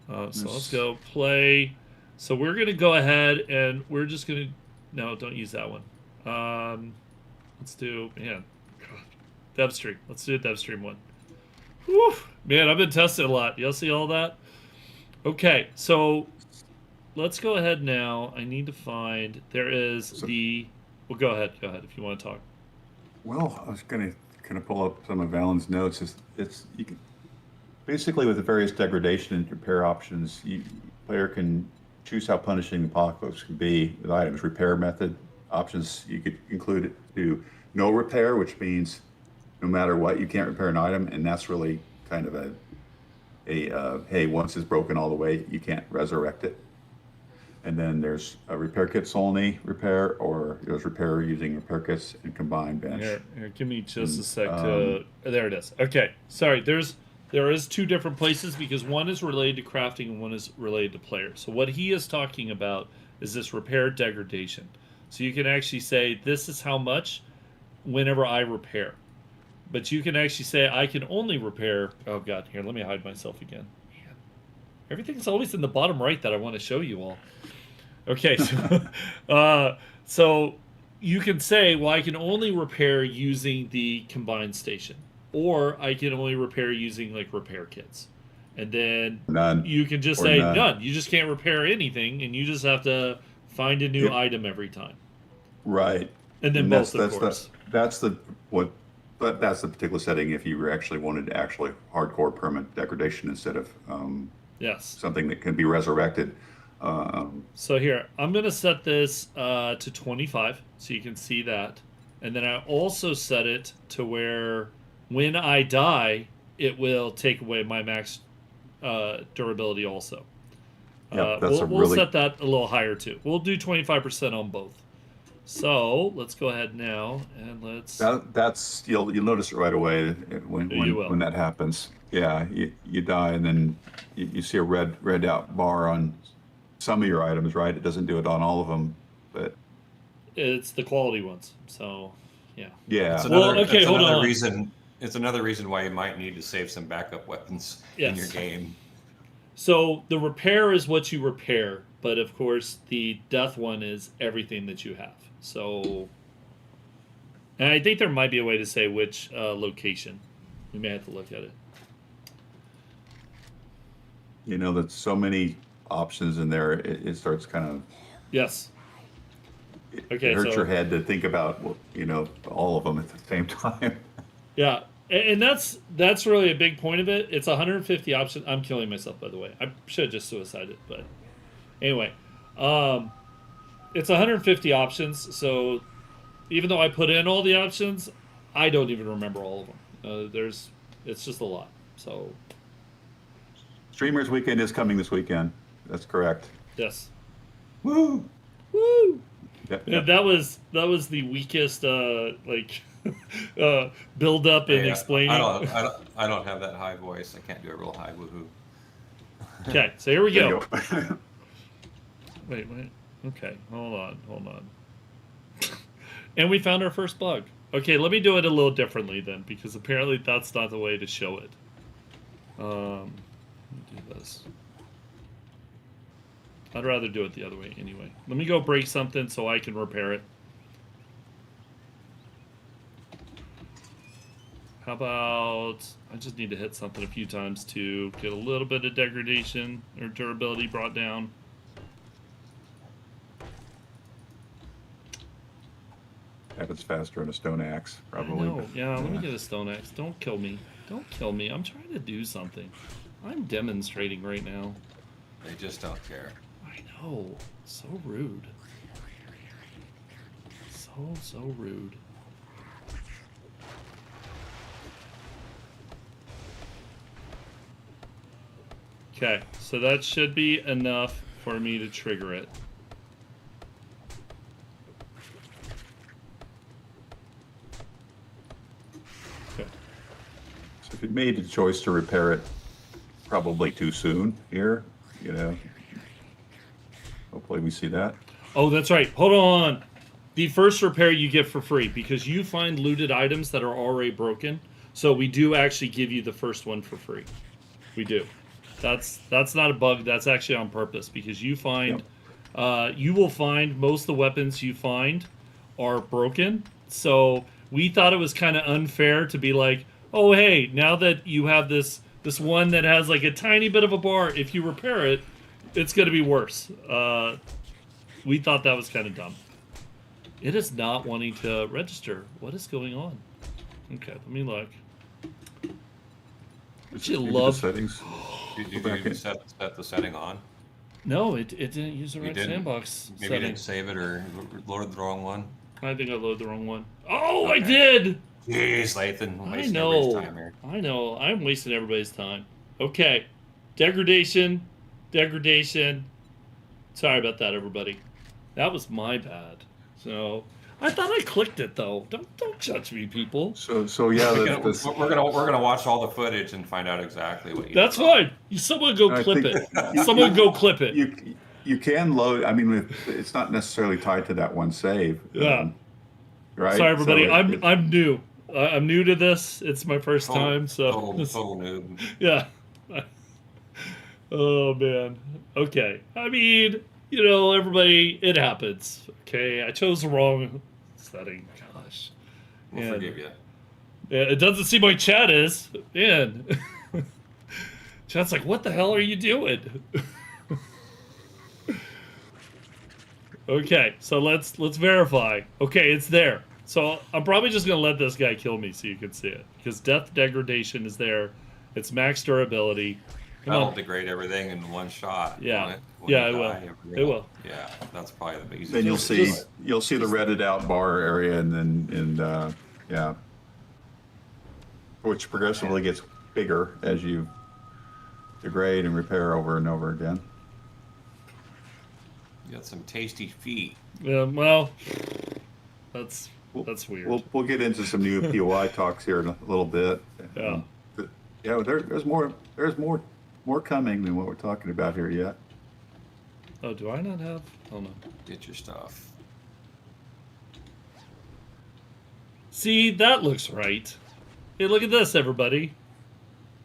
So let's go play. So we're gonna go ahead and we're just gonna. No, don't use that one. Let's do DevStream. Let's do a DevStream one. Whew, man, I've been testing a lot. Y'all see all that? Okay, so let's go ahead now. I need to find. There is the. Well, go ahead if you want to talk. Well, I was going to kind of pull up some of Alan's notes. It's you can basically with the various degradation and repair options, player can choose how punishing the apocalypse can be with items. Repair method options you could include do no repair, which means no matter what you can't repair an item, and that's really kind of a hey, once it's broken all the way, you can't resurrect it. And then there's a repair kits only repair, or there's repair using repair kits and combined bench. Here, give me just a sec to. There it is. Okay, sorry. There is two different places because one is related to crafting and one is related to player. So what he is talking about is this repair degradation. So you can actually say this is how much whenever I repair. But you can actually say I can only repair. Oh god, here, let me hide myself again. Man. Everything's always in the bottom right that I want to show you all. Okay, so so you can say, well, I can only repair using the combined station, or I can only repair using like repair kits, and then you can just say none. You just can't repair anything, and you just have to find a new item every time. Right. And then both, of course. That's the particular setting if you actually wanted to actually hardcore permanent degradation instead of something that can be resurrected. So here, I'm going to set this to 25 so you can see that. And then I also set it to where when I die, it will take away my max durability also. We'll set that a little higher too. We'll do 25% on both. So let's go ahead now and let's. That's you'll notice it right away when that happens. Yeah, you die and then you see a red out bar on some of your items, right? It doesn't do it on all of them, but it's the quality ones. So yeah. Yeah. It's another reason why you might need to save some backup weapons in your game. So the repair is what you repair, but of course the death one is everything that you have. So, and I think there might be a way to say which location. We may have to look at it. You know, there's so many options in there. It starts kind of. Yes. It hurts your head to think about, all of them at the same time. Yeah, and that's really a big point of it. It's 150 options. I'm killing myself, by the way. I should have just suicided, but anyway, it's 150 options. So even though I put in all the options, I don't even remember all of them. It's just a lot. So Streamers Weekend is coming this weekend. That's correct. yes. Woo! Woo! Yep, Yeah, yep. that was the weakest build up and Hey, explaining. I don't have that high voice. I can't do a real high woohoo. Okay, so here we There go. you go. Wait. Okay, hold on. And we found our first bug. Okay, let me do it a little differently then, because apparently that's not the way to show it. Let me do this. I'd rather do it the other way anyway. Let me go break something so I can repair it. How about I just need to hit something a few times to get a little bit of degradation or durability brought down. Happens faster on a stone axe, probably. No, yeah, let me get a stone axe. Don't kill me. Don't kill me. I'm trying to do something. I'm demonstrating right now. They just don't care. I know. So rude. So rude. Okay, so that should be enough for me to trigger it. Okay. So if you made the choice to repair it probably too soon here, you know, hopefully we see that. Oh, that's right. Hold on. The first repair you get for free because you find looted items that are already broken. So we do actually give you the first one for free. We do. That's not a bug. That's actually on purpose because you find, you will find most of the weapons you find are broken. So we thought it was kind of unfair to be like, oh hey, now that you have this one that has like a tiny bit of a bar, if you repair it, it's going to be worse. We thought that was kind of dumb. It is not wanting to register. What is going on? Okay, let me look. Would you love settings? Did you set the setting on? No, it didn't use the You right didn't? sandbox Maybe you setting. didn't save it or loaded the wrong one. I think I loaded the wrong one. Oh, I Okay. did! Jeez, Lathan, I wasting everybody's know. time here. I know. I'm wasting everybody's time. Okay. Degradation. Sorry about that, everybody. That was my bad. So I thought I clicked it though. Don't judge me, people. So yeah, We're gonna watch all the footage and find out exactly what you That's did. fine. Someone go I clip think- it. Someone go clip it. You can load. I mean, it's not necessarily tied to that one save. Yeah. Right. Sorry, everybody. So I'm new. I'm new to this. It's my first time. So Total noob. yeah. Oh man. Okay. I mean, you know, everybody, it happens. Okay. I chose the wrong setting. Gosh. We'll Man. forgive you. Yeah, it doesn't seem like chat is. Man. Chat's like, what the hell are you doing? Okay, so let's verify. Okay, it's there. So I'm probably just gonna let this guy kill me so you can see it. Because death degradation is there. It's max durability. Come That'll on. degrade everything in one shot. Yeah. won't it? When Yeah, you it will. die, It will. Yeah, that's probably the biggest. Then you'll Just- see the redded out bar area, and yeah, which progressively gets bigger as you degrade and repair over and over again. You got some tasty feet. Well, that's weird. We'll get into some new POI talks here in a little bit. Yeah. But, yeah, there's more coming than what we're talking about here yet. Oh, do I not have? Oh no. Get your stuff. See, that looks right. Hey, look at this, everybody.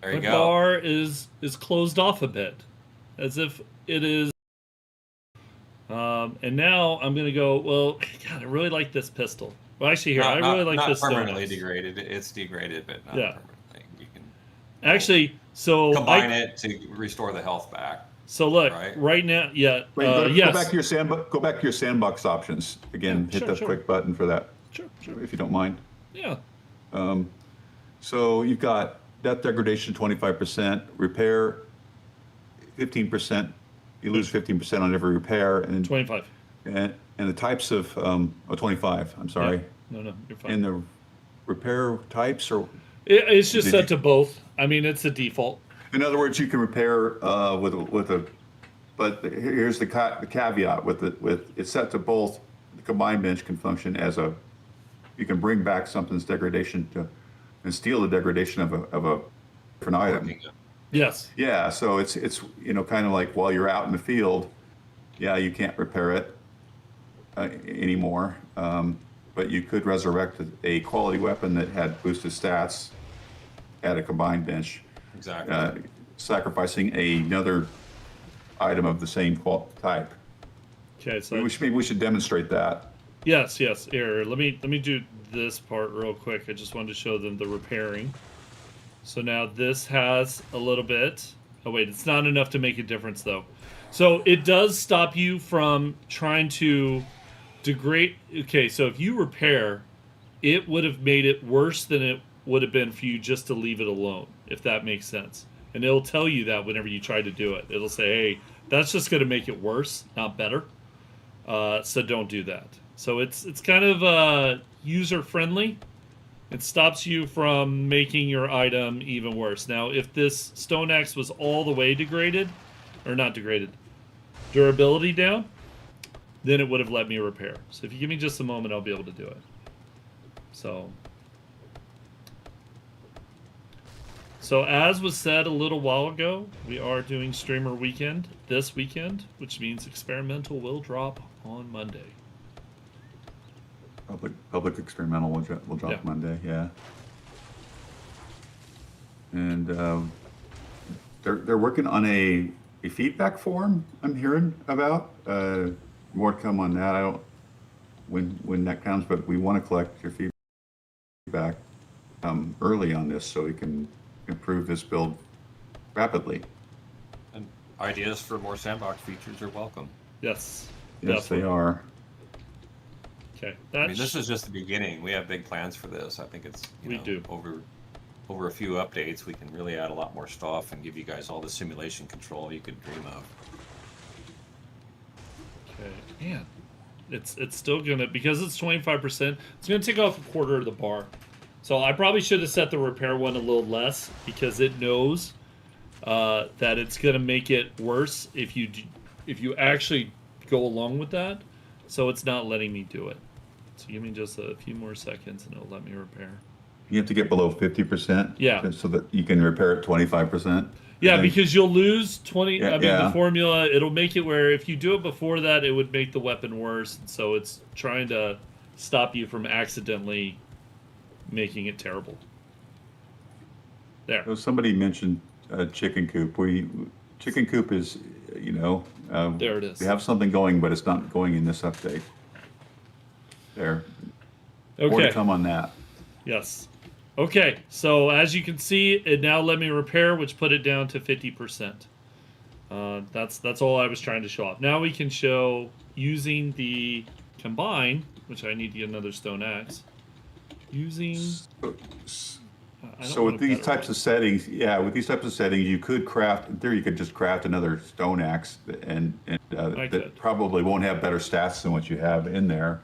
There you The go. bar is closed off a bit, as if it is. And now I'm gonna go. Well, God, I really like this pistol. Well, actually, here I really like not this. permanently Stonix. degraded. It's degraded, but not Yeah. permanently. You can Actually, so combine it to restore the health back. So look, Right. right now, yeah. Wait, Yes. go back to your sandbox options again. Yeah, hit sure, the quick button for that, Sure. if you don't mind. Yeah. So you've got death degradation 25%, repair 15%. You lose 15% on every repair, and 25. and the types of 25. I'm sorry. No, you're fine. And repair types, or It's just Did set you- to both. I mean, it's a default. in other words, you can repair with a. But here's the caveat with it's set to both. The combined bench can function as a. You can bring back something's degradation and steal the degradation of a different item. Yes. Yeah, so it's kind of like while you're out in the field, yeah, you can't repair it anymore, but you could resurrect a quality weapon that had boosted stats at a combined bench, Exactly. sacrificing another item of the same type. Okay, so Maybe we should demonstrate that. yes. Here, let me do this part real quick. I just wanted to show them the repairing. So now this has a little bit. Oh wait, it's not enough to make a difference though. So it does stop you from trying to degrade. Okay, so if you repair, it would have made it worse than it would have been for you just to leave it alone, if that makes sense. And it'll tell you that whenever you try to do it. It'll say, hey, that's just going to make it worse, not better. So don't do that. So it's kind of user-friendly. It stops you from making your item even worse. Now, if this stone axe was all the way degraded, or not degraded, durability down, then it would have let me repair. So if you give me just a moment, I'll be able to do it. So as was said a little while ago, we are doing Streamer Weekend this weekend, which means Experimental will drop on Monday. Public experimental will drop Monday, yeah. And they're working on a feedback form. I'm hearing about more to come on that. I don't when that comes, but we want to collect your feedback early on this so we can improve this build rapidly. And ideas for more Sandbox features are welcome. Yes. Yes, they are. Okay. I mean, this is just the beginning. We have big plans for this. I think it's We do. over a few updates, we can really add a lot more stuff and give you guys all the simulation control you could dream of. Okay. Man, it's still gonna, because it's 25%. It's gonna take off a quarter of the bar. So I probably should have set the repair one a little less because it knows that it's gonna make it worse if you actually go along with that. So it's not letting me do it. So give me just a few more seconds and it'll let me repair. You have to get below 50%. Yeah. So that you can repair at 25%. Yeah, because you'll lose 20. Yeah, I mean, the formula, it'll make it where if you do it before that, it would make the weapon worse. So it's trying to stop you from accidentally making it terrible. There. So somebody mentioned chicken coop. Chicken coop is, there it is. We have something going, but it's not going in this update. There. Okay. More to come on that. Yes. Okay, so as you can see, it now let me repair, which put it down to 50%. That's all I was trying to show off. Now we can show using the combine, which I need to get another stone axe. Using. So with these types of settings, you could craft. In theory, you could just craft another stone axe, and that probably won't have better stats than what you have in there.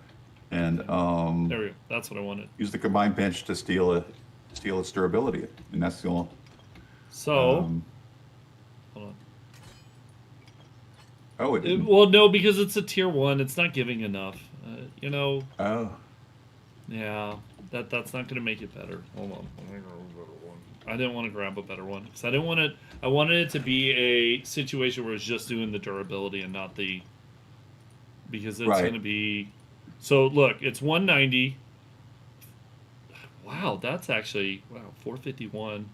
And there we go. That's what I wanted. Use the combined bench to steal its durability, and that's the only. So. Hold on. Oh, well, no, because it's a tier 1. It's not giving enough. Oh. Yeah, that's not going to make it better. Hold on. I didn't want to grab a better one because I didn't want it. I wanted it to be a situation where it's just doing the durability and not the. Because it's going to be. So look, it's 190. Wow, that's actually 451,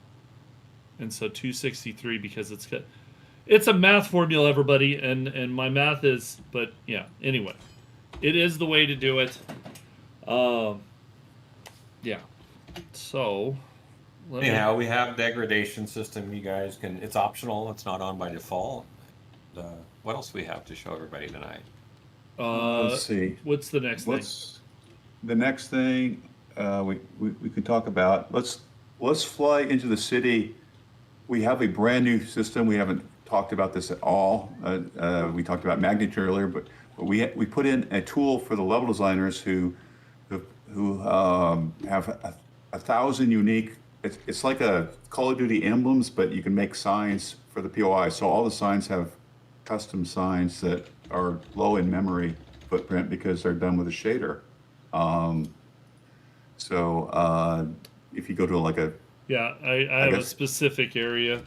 and so 263 because it's a math formula, everybody, and my math is, but yeah. Anyway, it is the way to do it. Yeah. So. Anyhow, we have degradation system. You guys can. It's optional. It's not on by default. What else do we have to show everybody tonight? Let's see. What's the next thing? The next thing we can talk about. Let's fly into the city. We have a brand new system. We haven't talked about this at all. We talked about magnitude earlier, but we put in a tool for the level designers who have 1,000 unique. It's like a Call of Duty emblems, but you can make signs for the POI. So all the signs have custom signs that are low in memory footprint because they're done with a shader. If you go to like a Yeah, I have a specific area.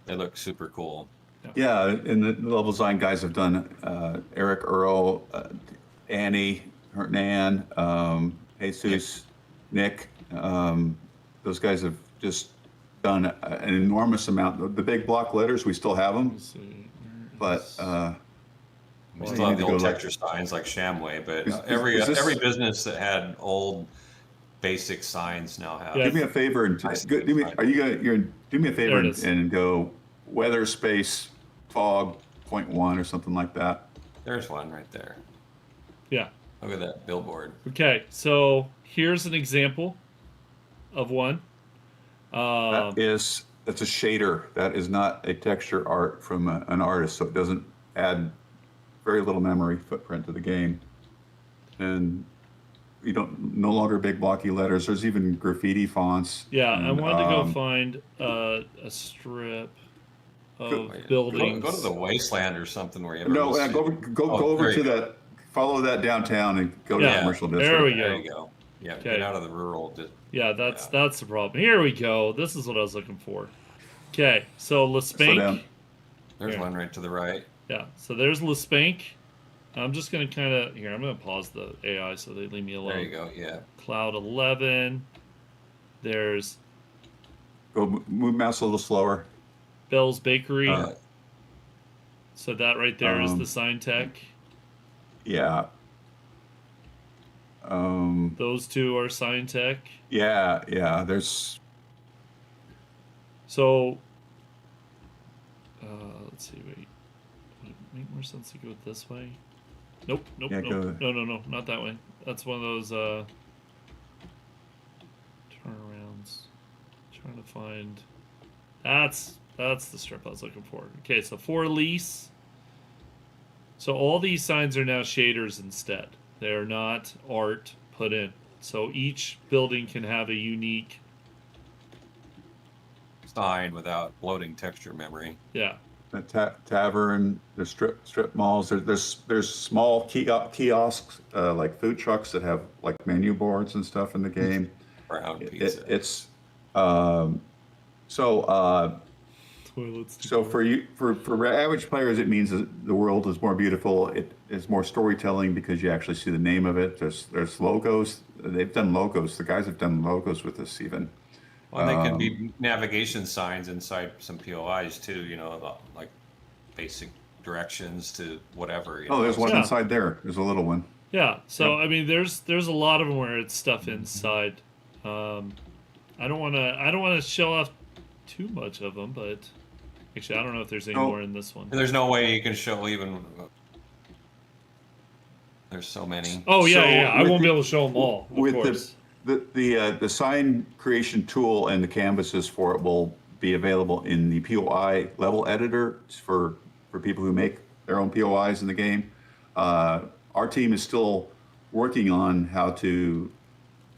They look super cool. Yeah, and the level design guys have done Eric Earl, Annie, Hernan, Jesus, Nick. Those guys have just done an enormous amount. The big block letters, we still have them, but we still have the old texture signs like Shamway. But every business that had old basic signs now have. Do me a favor and do me a favor and go weather space fog 0.1 or something like that. There's one right there. Yeah. Look at that billboard. Okay, so here's an example of one. That's a shader. That is not a texture art from an artist, so it doesn't add very little memory footprint to the game. And you don't no longer big blocky letters. There's even graffiti fonts. Yeah, and, I wanted to go find a strip of buildings. Go to the wasteland or something where you have go over to that. Follow that downtown and go to the commercial district. There we go. There you go. Yeah, get out of the rural. Yeah, that's the problem. Here we go. This is what I was looking for. Okay, so Lespank. There's one right to the right. Yeah, so there's Lespank. I'm just going to kind of, I'm going to pause the AI so they leave me alone. There you go, yeah. Cloud 11. There's... Go move mouse a little slower. Bell's Bakery. So that right there is the sign tech. Yeah. Those two are sign tech. Yeah, there's... So, let's see, wait. Would it make more sense to go this way? Nope. No, not that way. That's one of those turnarounds. Trying to find. That's the strip I was looking for. Okay, so for lease. So all these signs are now shaders instead. They are not art put in. So each building can have a unique sign without bloating texture memory. Yeah. The tavern, there's strip malls. There's small kiosks like food trucks that have like menu boards and stuff in the game. Brown pizza. So for average players, it means that the world is more beautiful. It is more storytelling because you actually see the name of it. There's logos. They've done logos. The guys have done logos with this even. Well, they can be navigation signs inside some POIs too, like basic directions to whatever. There's one inside there. There's a little one. Yeah. So, I mean, there's a lot of them where it's stuff inside. I don't want to show off too much of them, but actually, I don't know if there's any more in this one. And there's no way you can show even. There's so many. Oh yeah. I won't be able to show them all. Of course. The sign creation tool and the canvases for it will be available in the POI level editor for people who make their own POIs in the game. Our team is still working on how to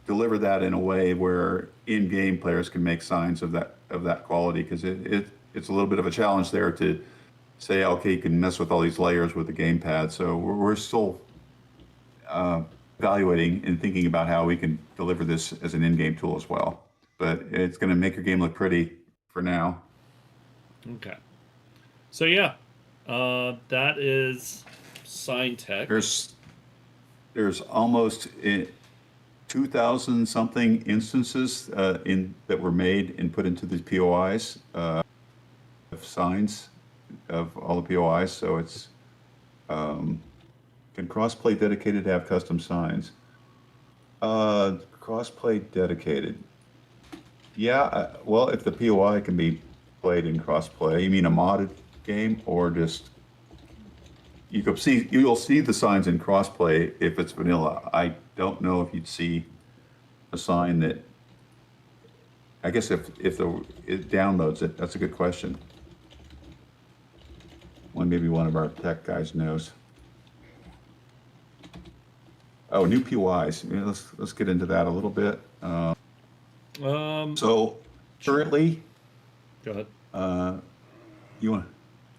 deliver that in a way where in-game players can make signs of that quality, because it's a little bit of a challenge there to say, okay, you can mess with all these layers with the gamepad. So we're still evaluating and thinking about how we can deliver this as an in-game tool as well. But it's going to make your game look pretty for now. Okay. So yeah, that is sign tech. There's almost 2,000 something instances that were made and put into the POIs of signs of all the POIs. So it's can crossplay dedicated have custom signs? Crossplay dedicated. Yeah, well, if the POI can be played in crossplay, you mean a modded game, or just you'll see the signs in crossplay if it's vanilla. I don't know if you'd see a sign that. I guess if it downloads it, that's a good question. Maybe one of our tech guys knows. Oh, new POIs. Yeah, let's get into that a little bit. So currently, go ahead. You want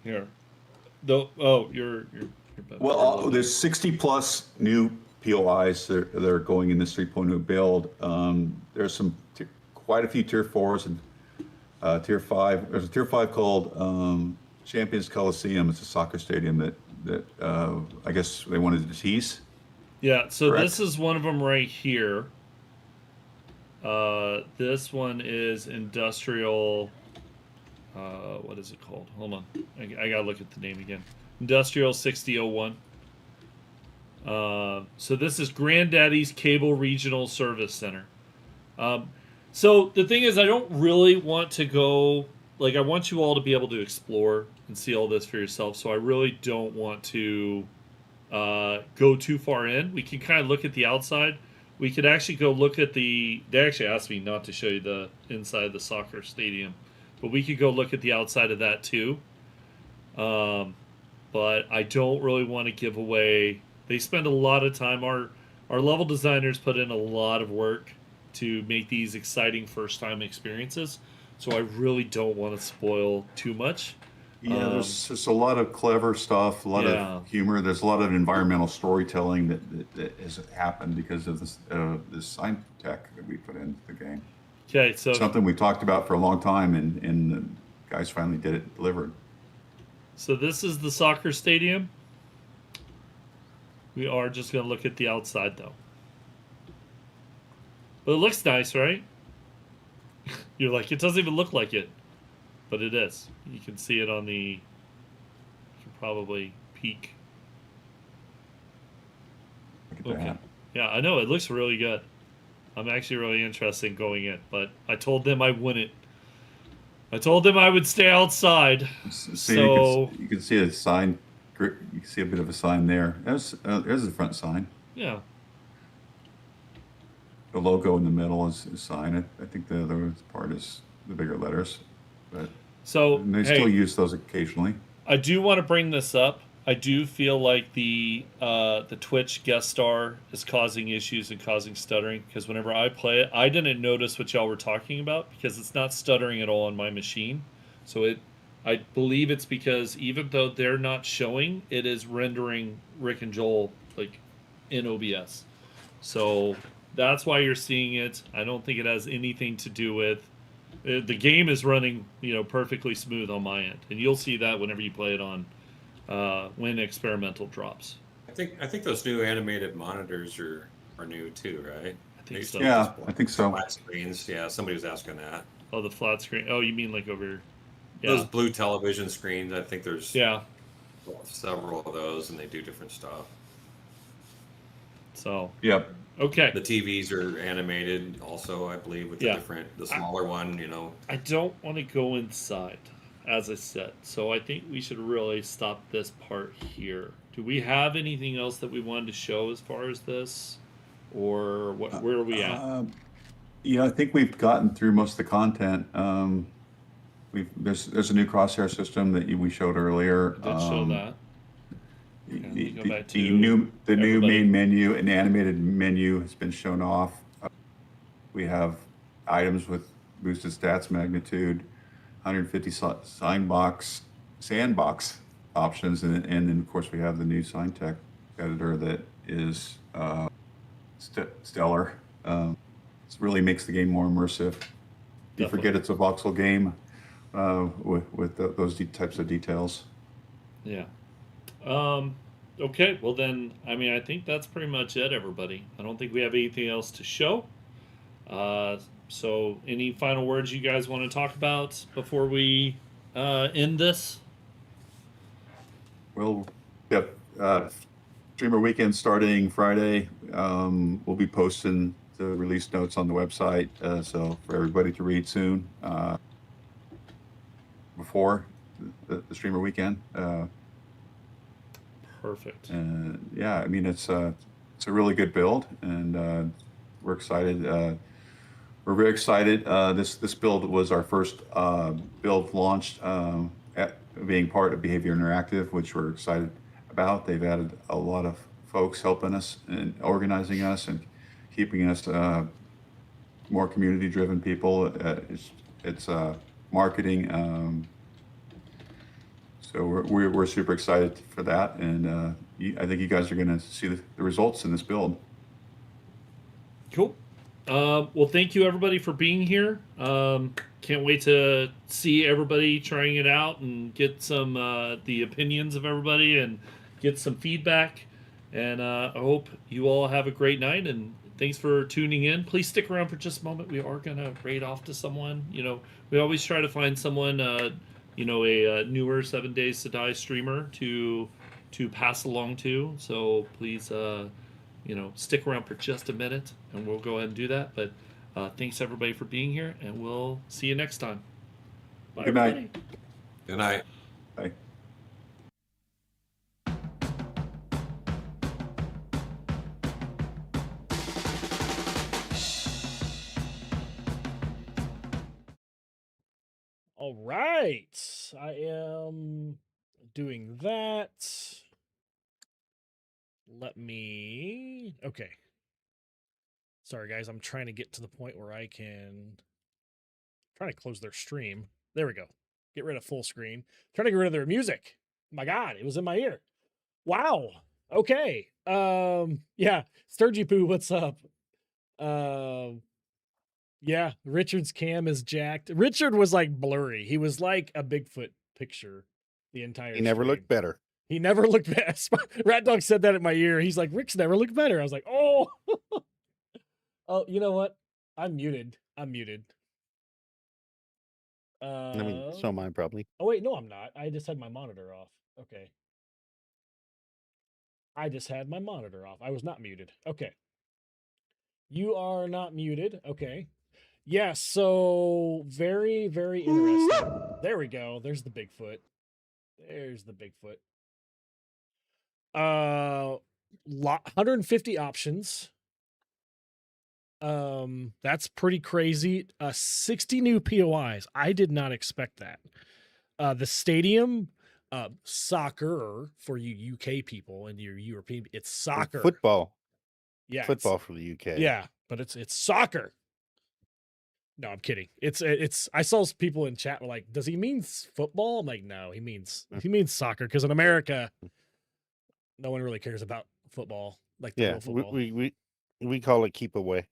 here? You're well. There's 60 plus new POIs that are going in this 3.0 build. There's some quite a few tier 4s and tier 5. There's a tier 5 called Champions Coliseum. It's a soccer stadium that I guess they wanted to tease. Yeah, so Correct? This is one of them right here. This one is industrial. What is it called? Hold on, I gotta look at the name again. Industrial 6001. So this is Granddaddy's Cable Regional Service Center. So the thing is, I don't really want to go. Like, I want you all to be able to explore and see all this for yourself. So I really don't want to go too far in. We can kind of look at the outside. We could actually go look at the... They actually asked me not to show you the inside of the soccer stadium. But we could go look at the outside of that too. But I don't really want to give away... They spend a lot of time. Our level designers put in a lot of work to make these exciting first-time experiences. So I really don't want to spoil too much. Yeah, there's just a lot of clever stuff, a lot of humor. There's a lot of environmental storytelling that has happened because of this sign tech that we put into the game. Okay, so something we talked about for a long time, and the guys finally delivered. So this is the soccer stadium. We are just going to look at the outside, though. But it looks nice, right? You're like, it doesn't even look like it. But it is. You can see it on the... You can probably peek. Look at that. Yeah, I know. It looks really good. I'm actually really interested in going in. But I told them I wouldn't. I told them I would stay outside. So you can see a sign. You can see a bit of a sign there. There's the front sign. Yeah. The logo in the middle is a sign. I think the other part is the bigger letters. But so they still use those occasionally. I do want to bring this up. I do feel like the Twitch guest star is causing issues and causing stuttering, because whenever I play it, I didn't notice what y'all were talking about because it's not stuttering at all on my machine. So I believe it's because even though they're not showing, it is rendering Rick and Joel like in OBS. So that's why you're seeing it. I don't think it has anything to do with the game is running, perfectly smooth on my end, and you'll see that whenever you play it on. When experimental drops. I think those new animated monitors are new too, right? I think so. Yeah, I think so. Flat screens. Yeah, somebody was asking that. Oh, the flat screen. Oh, you mean like over? Yeah. Those blue television screens. I think there's several of those, and they do different stuff. So. Yep. Okay. The TVs are animated also, I believe, with the smaller one. I don't want to go inside, as I said, so I think we should really stop this part here. Do we have anything else that we wanted to show as far as this, or where are we at? Yeah, I think we've gotten through most of the content. There's a new crosshair system that we showed earlier. I did show that. The new main menu and animated menu has been shown off. We have items with boosted stats magnitude, 150 Sandbox options, and then of course we have the new sign tech editor that is stellar. It really makes the game more immersive. You forget it's a voxel game with those types of details. Yeah. Okay, well then, I think that's pretty much it, everybody. I don't think we have anything else to show. So any final words you guys want to talk about before we end this? Well, yep. Streamer Weekend starting Friday. We'll be posting the release notes on the website, so for everybody to read soon before the Streamer Weekend. Perfect. Yeah, it's a really good build, and we're excited. We're very excited. This build was our first build launched at being part of Behavior Interactive, which we're excited about. They've added a lot of folks helping us and organizing us and keeping us more community-driven people. It's marketing. So we're super excited for that, and I think you guys are going to see the results in this build. Cool. Well, thank you everybody for being here. Can't wait to see everybody trying it out and get some the opinions of everybody and get some feedback. And I hope you all have a great night, and thanks for tuning in. Please stick around for just a moment. We are going to raid off to someone. You know, we always try to find someone, you know, a newer 7 Days to Die streamer to pass along to. So please, you know, stick around for just a minute, and we'll go ahead and do that. But thanks everybody for being here, and we'll see you next time. Bye, Good night. everybody. Good night. Bye. All right. I am doing that. Let me. Okay. Sorry, guys. I'm trying to get to the point where I can. Trying to close their stream. There we go. Get rid of full screen. Trying to get rid of their music. My God, it was in my ear. Wow. Okay. Yeah. Sturgy Poo, what's up? Yeah, Richard's cam is jacked. Richard was like blurry. He was like a Bigfoot picture the entire He never stream. looked better. He never looked best. Rat Dog said that in my ear. He's like, Rick's never looked better. I was like, oh. Oh, you know what? I'm muted. I mean, so am I probably. Oh, wait, no, I'm not. I just had my monitor off. Okay. I just had my monitor off. I was not muted. Okay. You are not muted. Okay. Yeah, so very, very interesting. There we go. There's the Bigfoot. There's the Bigfoot. 150 options. That's pretty crazy. 60 new POIs. I did not expect that. The stadium, soccer for you UK people and your European, it's soccer. Football. Yeah. Football for the UK. Yeah, but it's soccer. No, I'm kidding. It's I saw people in chat were like, does he mean football? I'm like, no, he means soccer, because in America, no one really cares about football. Like the real football. We call it keep away.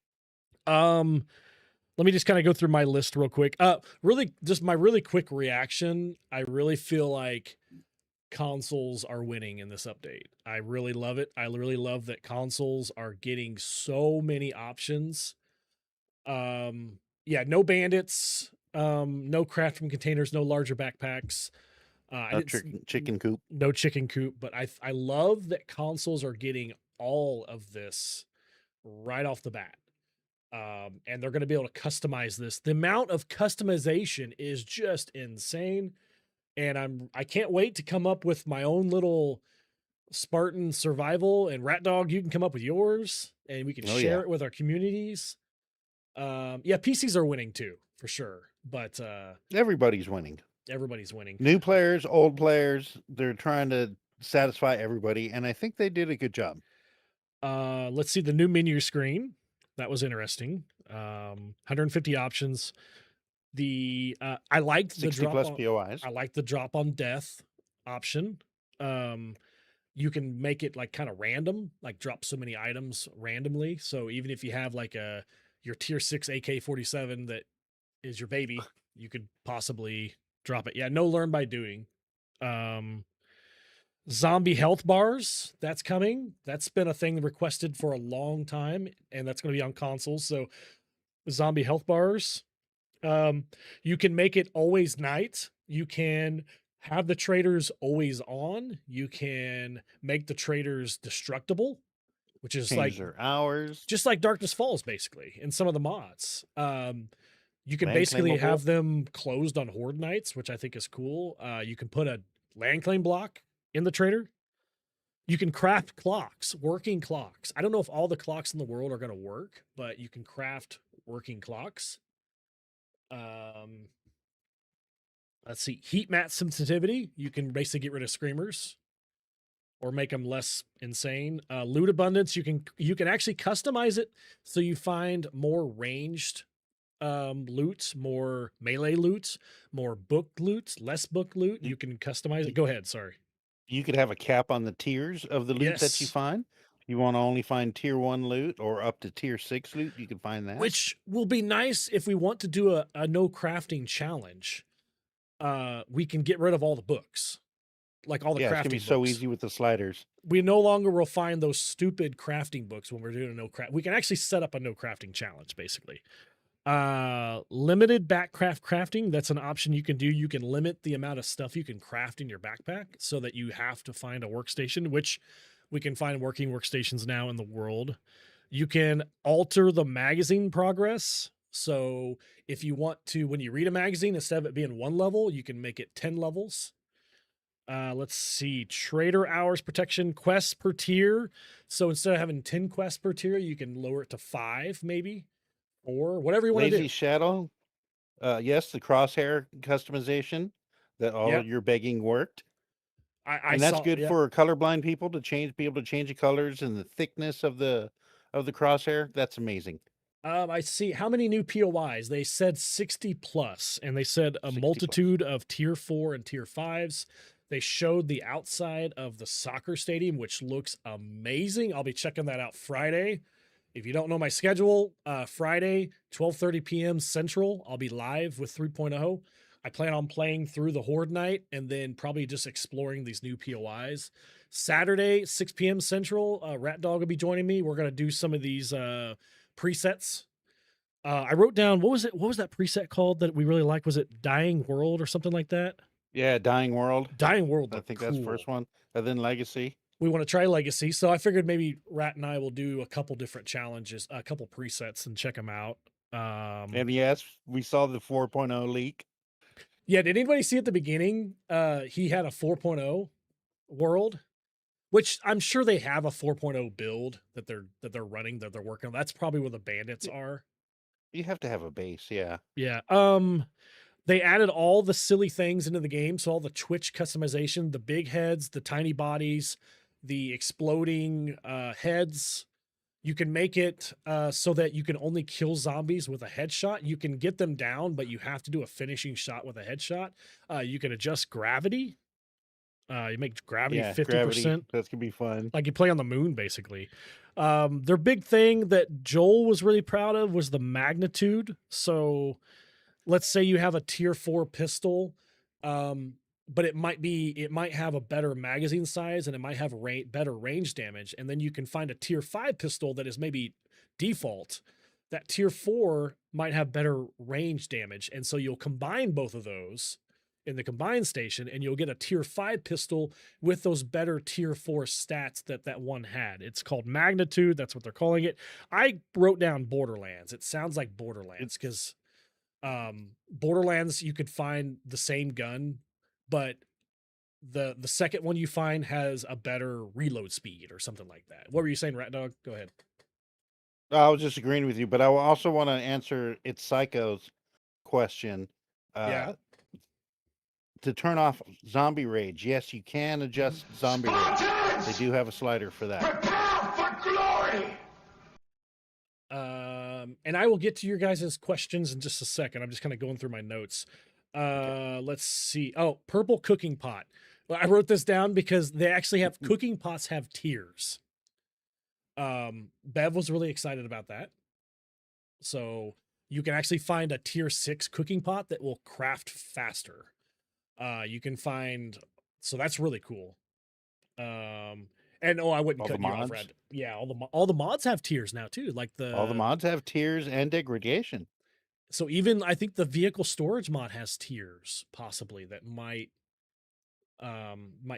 Let me just kind of go through my list real quick. Really just my really quick reaction. I really feel like consoles are winning in this update. I really love it. I really love that consoles are getting so many options. Yeah, no bandits, no craft from containers, no larger backpacks. Chicken coop. No chicken coop, but I love that consoles are getting all of this right off the bat. And they're going to be able to customize this. The amount of customization is just insane. And I can't wait to come up with my own little Spartan survival, and Rat Dog, you can come up with yours and we can share it with our communities. Yeah, PCs are winning too, for sure. But everybody's winning. Everybody's winning. New players, old players, they're trying to satisfy everybody, and I think they did a good job. Let's see the new menu screen. That was interesting. 150 options. I liked the drop plus on, POIs. I like the drop on death option. You can make it like kind of random, like drop so many items randomly. So even if you have like your tier 6 AK-47 that is your baby, you could possibly drop it. Yeah, no learn by doing. Zombie health bars, that's coming. That's been a thing requested for a long time, and that's going to be on consoles. So zombie health bars. You can make it always night. You can have the traders always on. You can make the traders destructible, which is change their hours, just like Darkness Falls, basically, in some of the mods. You can basically have them closed on horde nights, which I think is cool. You can put a land claim block in the trader. You can craft clocks, working clocks. I don't know if all the clocks in the world are going to work, but you can craft working clocks. Let's see, heat mat sensitivity. You can basically get rid of screamers. or make them less insane. Loot abundance, you can actually customize it so you find more ranged loot, more melee loot, more book loot, less book loot. You can customize it. Go ahead, sorry. You could have a cap on the tiers of the loot that you Yes. find. You want to only find tier 1 loot or up to tier 6 loot, you can find that. Which will be nice if we want to do a no crafting challenge. We can get rid of all the books, like all the crafting it's gonna be books. so easy with the sliders. We no longer will find those stupid crafting books when we're doing a no craft. We can actually set up a no crafting challenge, basically. Limited backcraft crafting, that's an option you can do. You can limit the amount of stuff you can craft in your backpack so that you have to find a workstation, which we can find working workstations now in the world. You can alter the magazine progress. So if you want to, when you read a magazine, instead of it being 1 level, you can make it 10 levels. Let's see, trader hours protection, quests per tier. So instead of having 10 quests per tier, you can lower it to 5, maybe, or whatever you want to do. Lazy Shadow. Yes, the crosshair customization that all Yep. your begging worked. I And that's saw, good yep. for colorblind people to be able to change the colors and the thickness of the crosshair. That's amazing. I see. How many new POIs? They said 60 plus, and they said a 60 multitude of tier 4 and tier 5s. They showed the outside of the soccer stadium, which looks amazing. I'll be checking that out Friday. If you don't know my schedule, Friday, 12:30 p.m. Central, I'll be live with 3.0. I plan on playing through the Horde Night and then probably just exploring these new POIs. Saturday, 6 p.m. Central, Rat Dog will be joining me. We're going to do some of these presets. I wrote down, what was that preset called that we really liked? Was it Dying World or something like that? Yeah, Dying World. Dying World. I think cool. that's the first one. And then Legacy. We want to try Legacy. So I figured maybe Rat and I will do a couple different challenges, a couple presets, and check them out. And yes, we saw the 4.0 leak. Yeah, did anybody see at the beginning? He had a 4.0 world, which I'm sure they have a 4.0 build that they're running, that they're working on. That's probably where the bandits are. You have to have a base, yeah. Yeah. They added all the silly things into the game. So all the Twitch customization, the big heads, the tiny bodies, the exploding heads. You can make it so that you can only kill zombies with a headshot. You can get them down, but you have to do a finishing shot with a headshot. You can adjust gravity. You make gravity 50%. Gravity. That's gonna be fun. Like you play on the moon, basically. Their big thing that Joel was really proud of was the magnitude. So let's say you have a tier 4 pistol, but it might have a better magazine size and it might have better range damage. And then you can find a tier 5 pistol that is maybe default. That tier 4 might have better range damage. And so you'll combine both of those in the combined station and you'll get a tier 5 pistol with those better tier 4 stats that one had. It's called magnitude. That's what they're calling it. I wrote down Borderlands. It sounds like Borderlands because Borderlands, you could find the same gun, but the second one you find has a better reload speed or something like that. What were you saying, Rat Dog? Go ahead. I was just agreeing with you, but I also want to answer It's Psycho's question. Yeah. To turn off zombie rage, yes, you can adjust zombie rage. They do have a slider for that. Prepare for glory! And I will get to your guys' questions in just a second. I'm just kind of going through my notes. Let's see. Oh, purple cooking pot. Well, I wrote this down because they actually have cooking pots have tiers. Bev was really excited about that. So you can actually find a tier 6 cooking pot that will craft faster. You can find, so that's really cool. And I wouldn't cut you off, Red. Yeah, all the mods have tiers now too. Like all the mods have tiers and degradation. So even I think the vehicle storage mod has tiers, possibly that might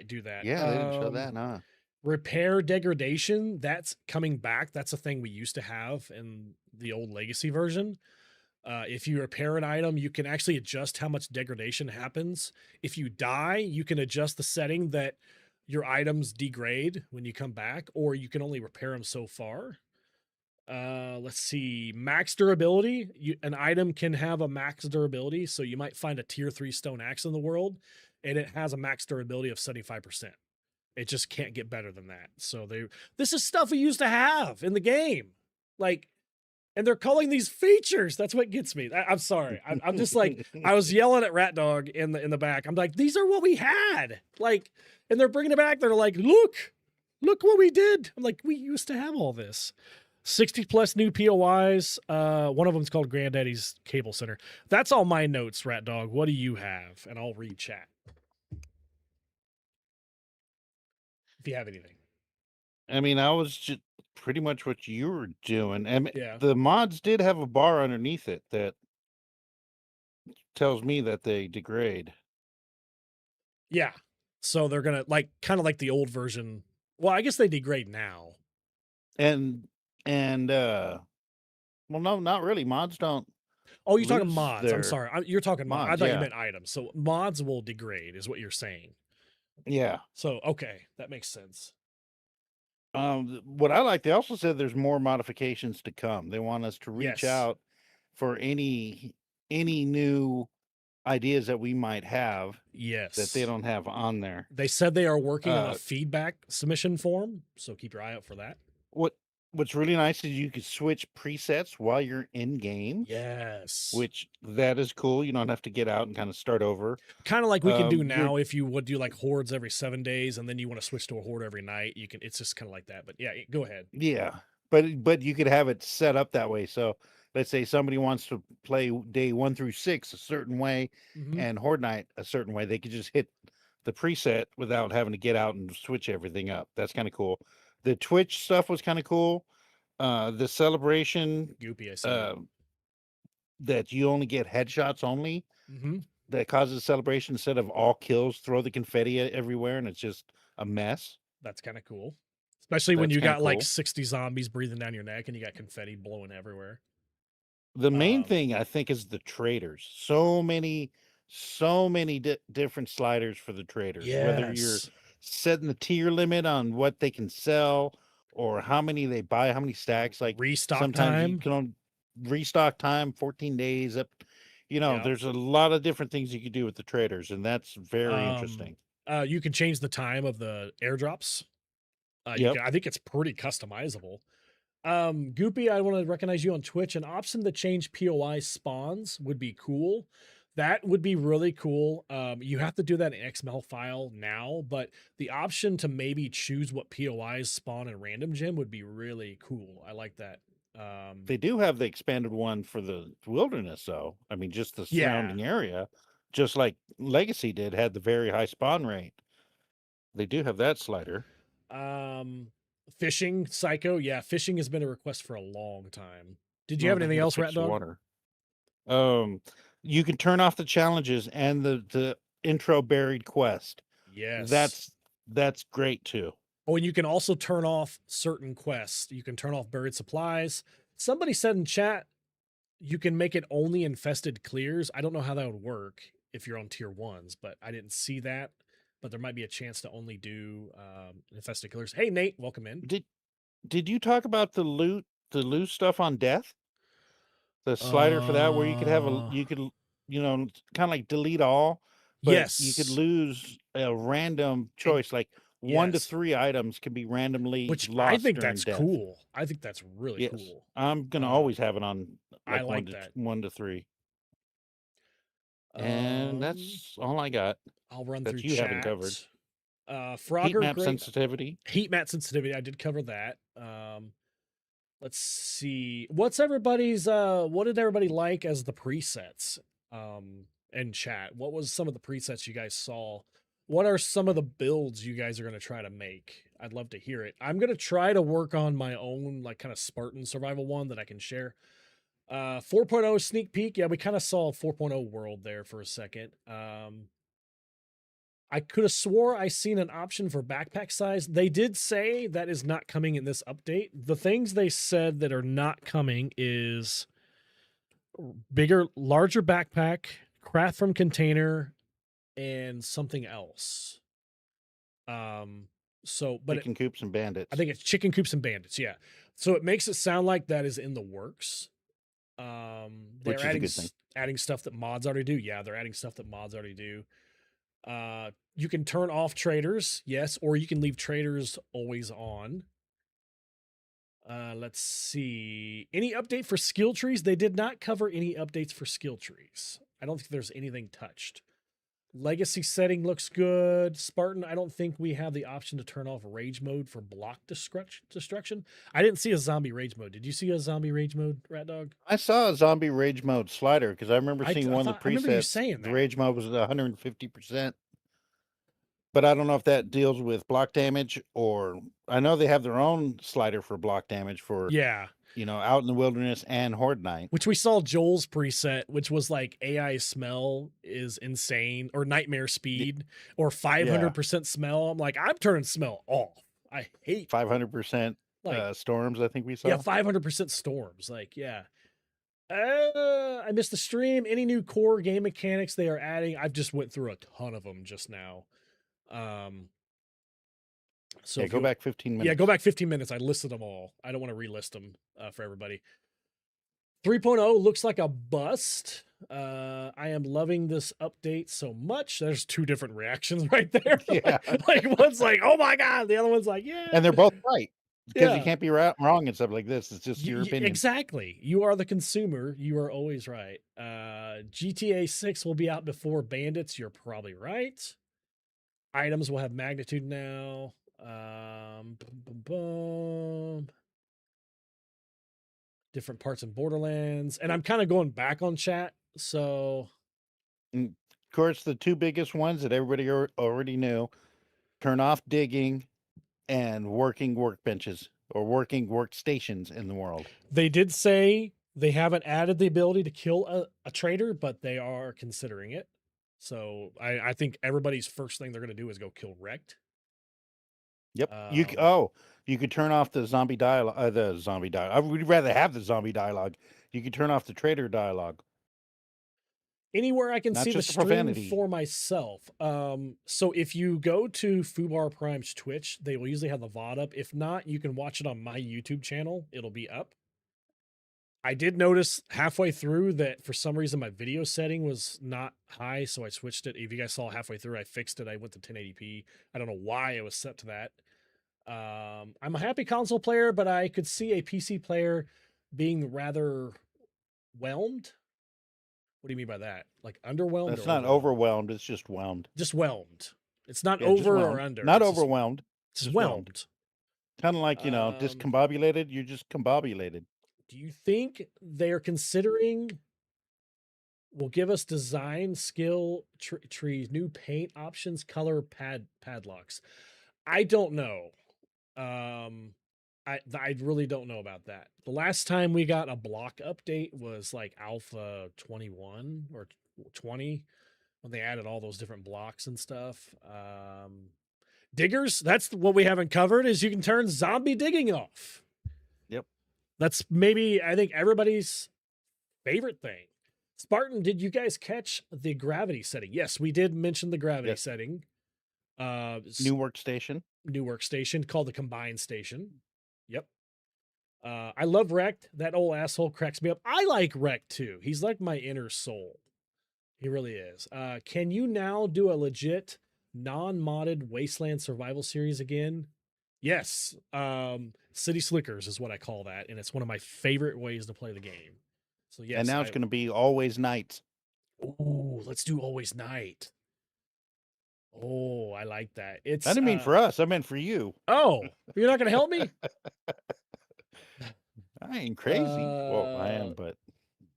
do that. Yeah, they didn't show that, nah. Repair degradation, that's coming back. That's a thing we used to have in the old legacy version. If you repair an item, you can actually adjust how much degradation happens. If you die, you can adjust the setting that your items degrade when you come back, or you can only repair them so far. Let's see, max durability. An item can have a max durability. So you might find a tier 3 stone axe in the world and it has a max durability of 75%. It just can't get better than that. So this is stuff we used to have in the game. Like, and they're calling these features. That's what gets me. I'm sorry. I'm just like, I was yelling at Rat Dog in the back. I'm like, these are what we had. Like, and they're bringing it back. They're like, look what we did. I'm like, we used to have all this. 60 plus new POIs. One of them's called Granddaddy's Cable Center. That's all my notes, Rat Dog. What do you have? And I'll read chat if you have anything. I mean, I was just pretty much what you were doing. And Yeah. the mods did have a bar underneath it that tells me that they degrade. Yeah. So they're going to like, kind of like the old version. Well, I guess they degrade now. And well, no, not really. Mods don't. Oh, you're talking lose mods. I'm their sorry. You're talking mods. I mods, thought you yeah. meant items. So mods will degrade is what you're saying. Yeah. So, okay. That makes sense. What I like, they also said there's more modifications to come. They want us to reach Yes. out for any new ideas that we might have that Yes. they don't have on there. They said they are working on a feedback submission form. So keep your eye out for that. What's really nice is you can switch presets while you're in game. Yes. Which that is cool. You don't have to get out and kind of start over. Kind of like we can do now if you would do like hordes every 7 days and then you want to switch to a horde every night. You can, it's just kind of like that. But yeah, go ahead. Yeah. But you could have it set up that way. So let's say somebody wants to play day 1 through 6 a certain way and horde night a certain way. They could just hit the preset without having to get out and switch everything up. That's kind of cool. The Twitch stuff was kind of cool. The celebration Goopy, I see. that you only get headshots only Mm-hmm. that causes celebration instead of all kills, throw the confetti everywhere and it's just a mess. That's kind of cool. Especially when That's you kinda got like cool. 60 zombies breathing down your neck and you got confetti blowing everywhere. The main thing I think is the traders. So many different sliders for the traders. Whether you're Yes. setting the tier limit on what they can sell or how many they buy, how many stacks. Like Restock sometimes you time. can restock time 14 days up. You know, Yep. there's a lot of different things you could do with the traders, and that's very interesting. You can change the time of the airdrops. Yep. I think it's pretty customizable. Goopy, I want to recognize you on Twitch. An option to change POI spawns would be cool. That would be really cool. You have to do that in XML file now, but the option to maybe choose what POIs spawn in random gem would be really cool. I like that. They do have the expanded one for the wilderness, though. I mean, just the surrounding area, just like Legacy did, had the very high spawn rate. They do have that slider. Fishing, Psycho. Yeah, fishing has been a request for a long time. Did you have anything else, Rat Dog? Water. You can turn off the challenges and the intro buried quest. Yes. That's great too. Oh, and you can also turn off certain quests. You can turn off buried supplies. Somebody said in chat, you can make it only infested clears. I don't know how that would work if you're on tier 1s, but I didn't see that. But there might be a chance to only do infested clears. Hey, Nate, welcome in. Did you talk about the loot stuff on death? The slider for that, where you could have kind of like delete all. But yes. You could lose a random choice, like 1 to 3 items can be randomly Which lost. I think that's death. cool. I think that's really cool. I'm gonna always have it on. I like that. 1 to 3. And that's all I got. I'll run that through you chat. haven't covered. Frogger, heat map great. sensitivity. Heat map sensitivity. I did cover that. Let's see. What's everybody's what did everybody like as the presets in chat? What was some of the presets you guys saw? What are some of the builds you guys are going to try to make? I'd love to hear it. I'm going to try to work on my own like kind of Spartan survival one that I can share. 4.0 sneak peek. Yeah, we kind of saw a 4.0 world there for a second. I could have swore I seen an option for backpack size. They did say that is not coming in this update. The things they said that are not coming is larger backpack, craft from container, and something else. Chicken coops and bandits. I think it's chicken coops and bandits. Yeah. So it makes it sound like that is in the works. They're Which is a good thing. adding stuff that mods already do. Yeah, they're adding stuff that mods already do. You can turn off traders, yes, or you can leave traders always on. Let's see. Any update for skill trees? They did not cover any updates for skill trees. I don't think there's anything touched. Legacy setting looks good. Spartan, I don't think we have the option to turn off rage mode for block destruction. I didn't see a zombie rage mode. Did you see a zombie rage mode, Rat Dog? I saw a zombie rage mode slider because I remember seeing one of the I remember you presets. saying The that. rage mode was 150%. But I don't know if that deals with block damage, or I know they have their own slider for block damage for, Yeah. out in the wilderness and Horde Night. Which we saw Joel's preset, which was like AI smell is insane, or nightmare speed, or 500% smell. I'm like, I'm turning smell off. I hate 500% storms, I think we saw. Yeah, 500% storms. Like, yeah. I missed the stream. Any new core game mechanics they are adding? I've just went through a ton of them just now. So yeah, go back 15 minutes. Yeah, go back 15 minutes. I listed them all. I don't want to relist them for everybody. 3.0 looks like a bust. I am loving this update so much. There's two different reactions right there. Yeah. like one's like, oh my God. The other one's like, yeah. And they're both right. Because Yeah. you can't be wrong and stuff like this. It's just your opinion. Exactly. You are the consumer. You are always right. GTA 6 will be out before Bandits. You're probably right. Items will have magnitude now. Different parts in Borderlands. And I'm kind of going back on chat. So, of course, the two biggest ones that everybody already knew: turn off digging and working workbenches or working workstations in the world. They did say they haven't added the ability to kill a trader, but they are considering it. So I think everybody's first thing they're going to do is go kill Wrecked. Yep. You could turn off the zombie dialogue. I would rather have the zombie dialogue. You could turn off the trader dialogue. Anywhere I can Not see the just the stream profanity. for myself. So if you go to Fubar Prime's Twitch, they will usually have the VOD up. If not, you can watch it on my YouTube channel. It'll be up. I did notice halfway through that for some reason my video setting was not high, so I switched it. If you guys saw halfway through, I fixed it. I went to 1080p. I don't know why it was set to that. I'm a happy console player, but I could see a PC player being rather whelmed. What do you mean by that? Like underwhelmed? It's not overwhelmed. It's just whelmed. Just whelmed. It's not Yeah, just over whelmed. or under. Not It's overwhelmed. Just whelmed. Kind of like, discombobulated. You're just combobulated. Do you think they're considering will give us design skill trees, new paint options, color padlocks? I don't know. I really don't know about that. The last time we got a block update was like Alpha 21 or 20 when they added all those different blocks and stuff. Diggers, that's what we haven't covered is you can turn zombie digging off. Yep. That's maybe, I think, everybody's favorite thing. Spartan, did you guys catch the gravity setting? Yes, we did mention the gravity setting. New workstation Called the combined station. Yep. I love Wrecked. That old asshole cracks me up. I like Wrecked too. He's like my inner soul. He really is. Can you now do a legit non-modded Wasteland survival series again? Yes. City Slickers is what I call that, and it's one of my favorite ways to play the game. So yes. And now it's going to be always night. Oh, let's do always night. Oh, I like that. I didn't mean for us. I meant for you. Oh, you're not going to help me? I ain't crazy. Well, I am, but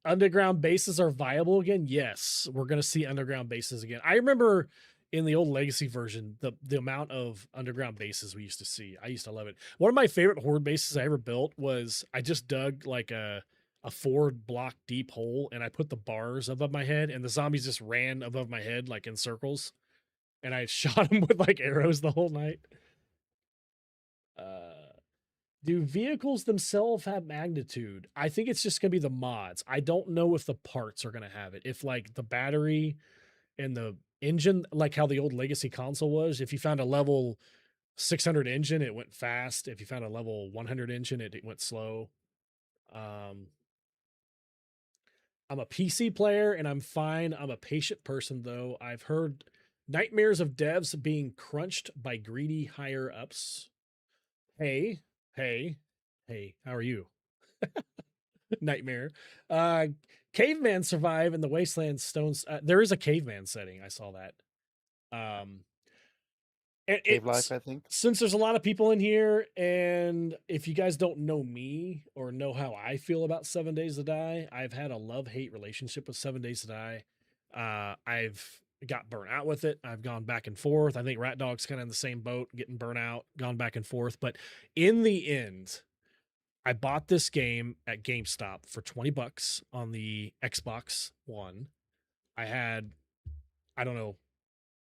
underground bases are viable again. Yes, we're going to see underground bases again. I remember in the old legacy version, the amount of underground bases we used to see. I used to love it. One of my favorite horde bases I ever built was I just dug like a 4-block deep hole and I put the bars above my head and the zombies just ran above my head like in circles. And I shot them with like arrows the whole night. Do vehicles themselves have magnitude? I think it's just going to be the mods. I don't know if the parts are going to have it. If like the battery and the engine, like how the old legacy console was, if you found a level 600 engine, it went fast. If you found a level 100 engine, it went slow. I'm a PC player and I'm fine. I'm a patient person though. I've heard Nightmares of devs being crunched by greedy higher ups. Hey, how are you? Nightmare. Caveman survive in the wasteland stones. There is a caveman setting. I saw that. Cave Life, I think. Since there's a lot of people in here, and if you guys don't know me or know how I feel about 7 Days to Die, I've had a love-hate relationship with 7 Days to Die. I've got burnt out with it. I've gone back and forth. I think Rat Dog's kind of in the same boat, getting burnt out, gone back and forth. But in the end, I bought this game at GameStop for $20 on the Xbox One. I had, I don't know,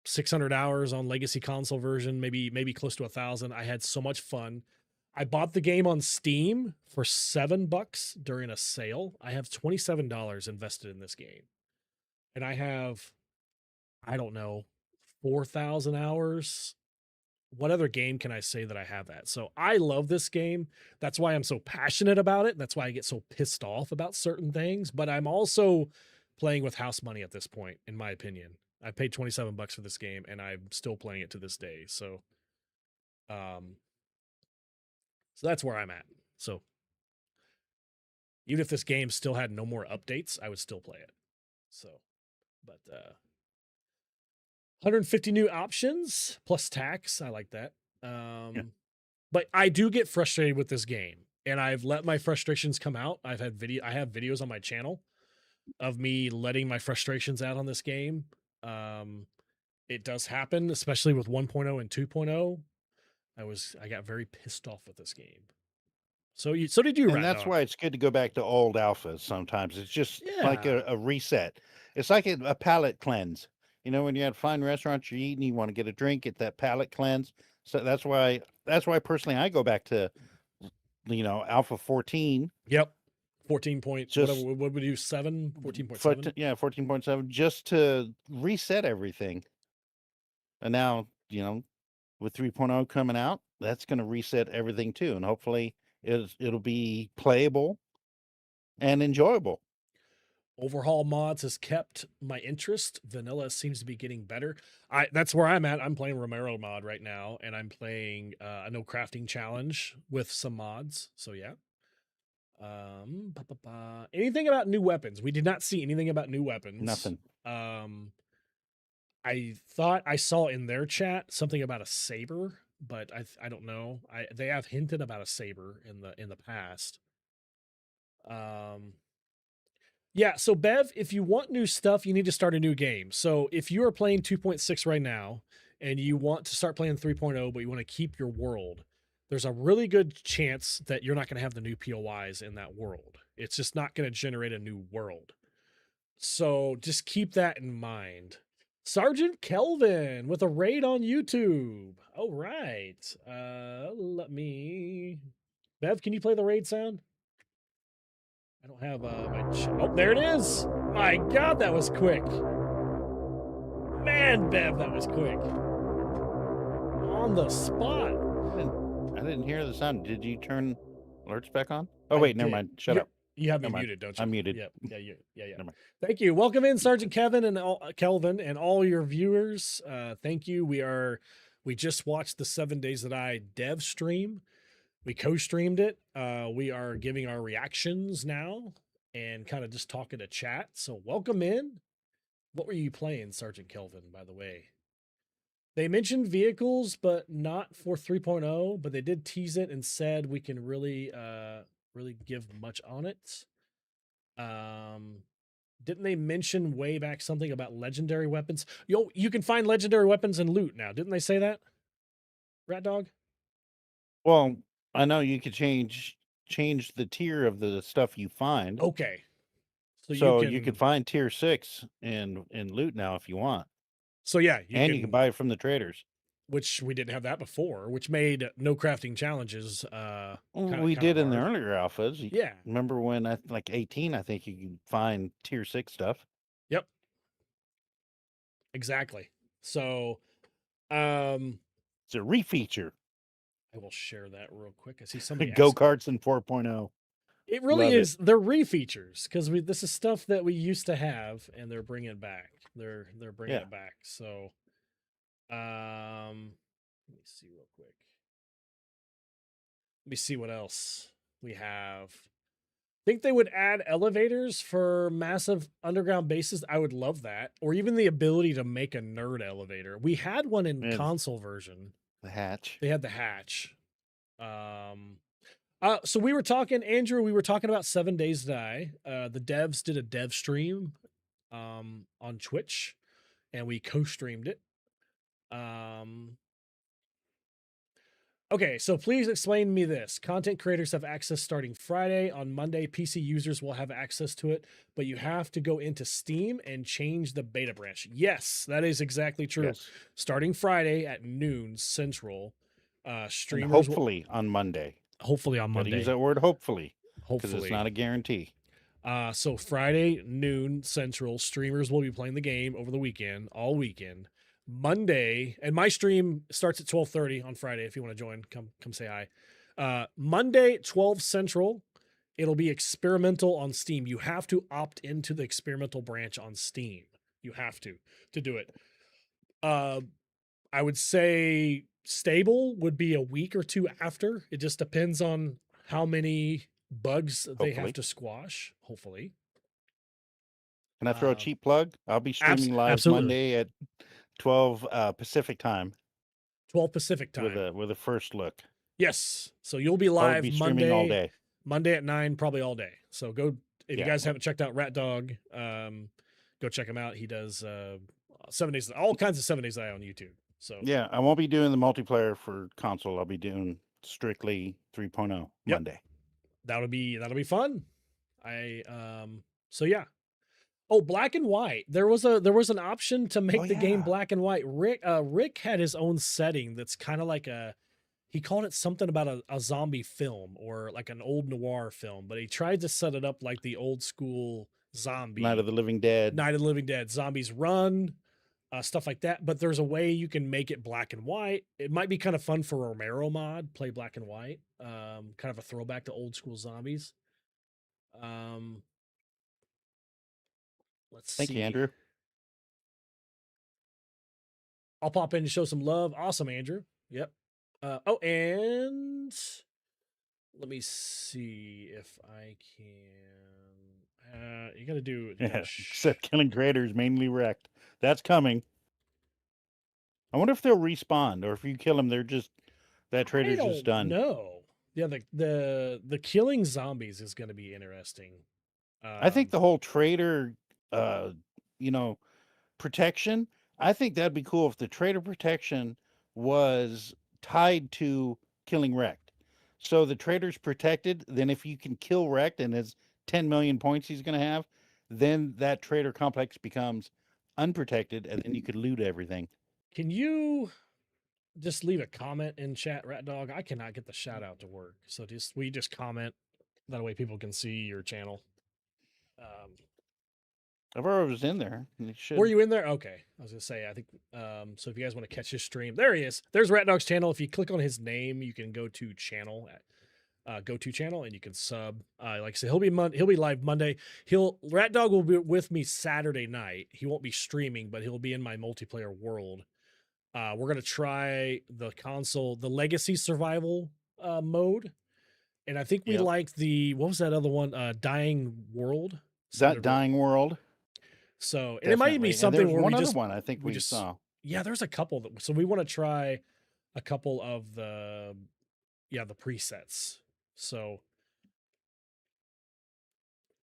600 hours on legacy console version, maybe close to 1,000. I had so much fun. I bought the game on Steam for $7 during a sale. I have $27 invested in this game. And I have, I don't know, 4,000 hours. What other game can I say that I have that? So I love this game. That's why I'm so passionate about it. That's why I get so pissed off about certain things. But I'm also playing with house money at this point, in my opinion. I paid $27 for this game, and I'm still playing it to this day. So that's where I'm at. So even if this game still had no more updates, I would still play it. So, but 150 new options plus tax. I like that. But I do get frustrated with this game, and I've let my frustrations come out. I have videos on my channel of me letting my frustrations out on this game. It does happen, especially with 1.0 and 2.0. I got very pissed off with this game. So did you, and that's why it's good to go back to old alphas sometimes. It's just like a reset. It's like a palate cleanse. You know, when you're at a fine restaurant, you're eating, you want to get a drink, get that palate cleanse. So that's why personally I go back to, Alpha 14. Yep. 14 point, whatever, what would you, 7? 14.7? Yeah, 14.7, just to reset everything. And now, with 3.0 coming out, that's going to reset everything too. And hopefully it'll be playable and enjoyable. Overhaul mods has kept my interest. Vanilla seems to be getting better. That's where I'm at. I'm playing Romero mod right now, and I'm playing a no crafting challenge with some mods. So yeah. Anything about new weapons? We did not see anything about new weapons. Nothing. I thought I saw in their chat something about a saber, but I don't know. They have hinted about a saber in the past. Yeah, so Bev, if you want new stuff, you need to start a new game. So if you are playing 2.6 right now and you want to start playing 3.0, but you want to keep your world, there's a really good chance that you're not going to have the new POIs in that world. It's just not going to generate a new world. So just keep that in mind. Sergeant Kelvin with a raid on YouTube. All right. Bev, can you play the raid sound? I don't have oh, there it is. My God, that was quick. Man, Bev, that was quick. On the spot. I didn't hear the sound. Did you turn alerts back on? Oh, wait, never mind. Shut up. You have me muted, don't you? I'm muted. Yeah. Never mind. Thank you. Welcome in, Sergeant Kelvin and all your viewers. Thank you. We just watched the 7 Days to Die dev stream. We co-streamed it. We are giving our reactions now and kind of just talking to chat. So welcome in. What were you playing, Sergeant Kelvin, by the way? They mentioned vehicles, but not for 3.0, but they did tease it and said we can really give much on it. Didn't they mention way back something about legendary weapons? You can find legendary weapons and loot now. Didn't they say that? Rat Dog? Well, I know you could change the tier of the stuff you find. Okay. So you could find tier 6 and loot now if you want. So yeah, you can buy it from the traders, which we didn't have that before, which made no crafting challenges. We did in the earlier alphas. Yeah, remember when like 18? I think you can find tier 6 stuff. Yep, exactly. So, it's a refeature. I will share that real quick. I see somebody go-karts in 4.0. It really is. They're refeatures because this is stuff that we used to have, and they're bringing it back. They're bringing it back. So, Let me see real quick. Let me see what else we have. Think they would add elevators for massive underground bases? I would love that. Or even the ability to make a nerd elevator. We had one in console version. The hatch. They had the hatch. So we were talking, Andrew, we were talking about 7 Days to Die. The devs did a dev stream on Twitch, and we co-streamed it. Okay, so please explain to me this. Content creators have access starting Friday. On Monday, PC users will have access to it, but you have to go into Steam and change the beta branch. Yes, that is exactly true. Yes. Starting Friday at noon Central, streamers and hopefully on Monday. Hopefully on Monday. Gotta use that word hopefully. Hopefully. Because it's not a guarantee. So Friday, noon Central, streamers will be playing the game over the weekend, all weekend. Monday, and my stream starts at 12:30 on Friday. If you want to join, come say hi. Monday, 12 Central, it'll be experimental on Steam. You have to opt into the experimental branch on Steam. You have to do it. I would say stable would be a week or two after. It just depends on how many bugs they have to squash. Hopefully. Can I throw a cheap plug? I'll be streaming live Monday at 12 Pacific time. 12 Pacific time. With a first look. Yes. So you'll be live Monday all day. Monday at 9, probably all day. So go if you guys haven't checked out Rat Dog, go check him out. He does 7 days, all kinds of 7 days on YouTube. So yeah, I won't be doing the multiplayer for console. I'll be doing strictly 3.0 Monday. That'll be fun. So yeah. Oh, black and white. There was an option to make the game black and white. Rick had his own setting that's kind of like he called it something about a zombie film or like an old noir film, but he tried to set it up like the old school zombie. Night of the Living Dead. Night of the Living Dead. Zombies run, stuff like that. But there's a way you can make it black and white. It might be kind of fun for Romero mod, play black and white. Kind of a throwback to old school zombies. Let's see. Thank you, Andrew. I'll pop in to show some love. Awesome, Andrew. Yep. And let me see if I can. You got to do. Except killing creators mainly wrecked. That's coming. I wonder if they'll respawn, or if you kill them, they're just that trader's just done. No. Yeah, the killing zombies is going to be interesting. I think the whole trader, protection. I think that'd be cool if the trader protection was tied to killing wrecked. So the trader's protected. Then if you can kill wrecked and his 10 million points he's going to have, then that trader complex becomes unprotected, and then you could loot everything. Can you just leave a comment in chat, Rat Dog? I cannot get the shout out to work. So we just comment. That way people can see your channel. I've already was in there. Were you in there? Okay. I was going to say, I think, so if you guys want to catch his stream, there he is. There's Rat Dog's channel. If you click on his name, you can go to channel, and you can sub. Like I said, he'll be live Monday. Rat Dog will be with me Saturday night. He won't be streaming, but he'll be in my multiplayer world. We're going to try the legacy survival mode. And I think we like what was that other one? Dying World. Dying World. So, and it might be something where one other one I think we just saw. Yeah, there's a couple so we want to try a couple of the presets. So,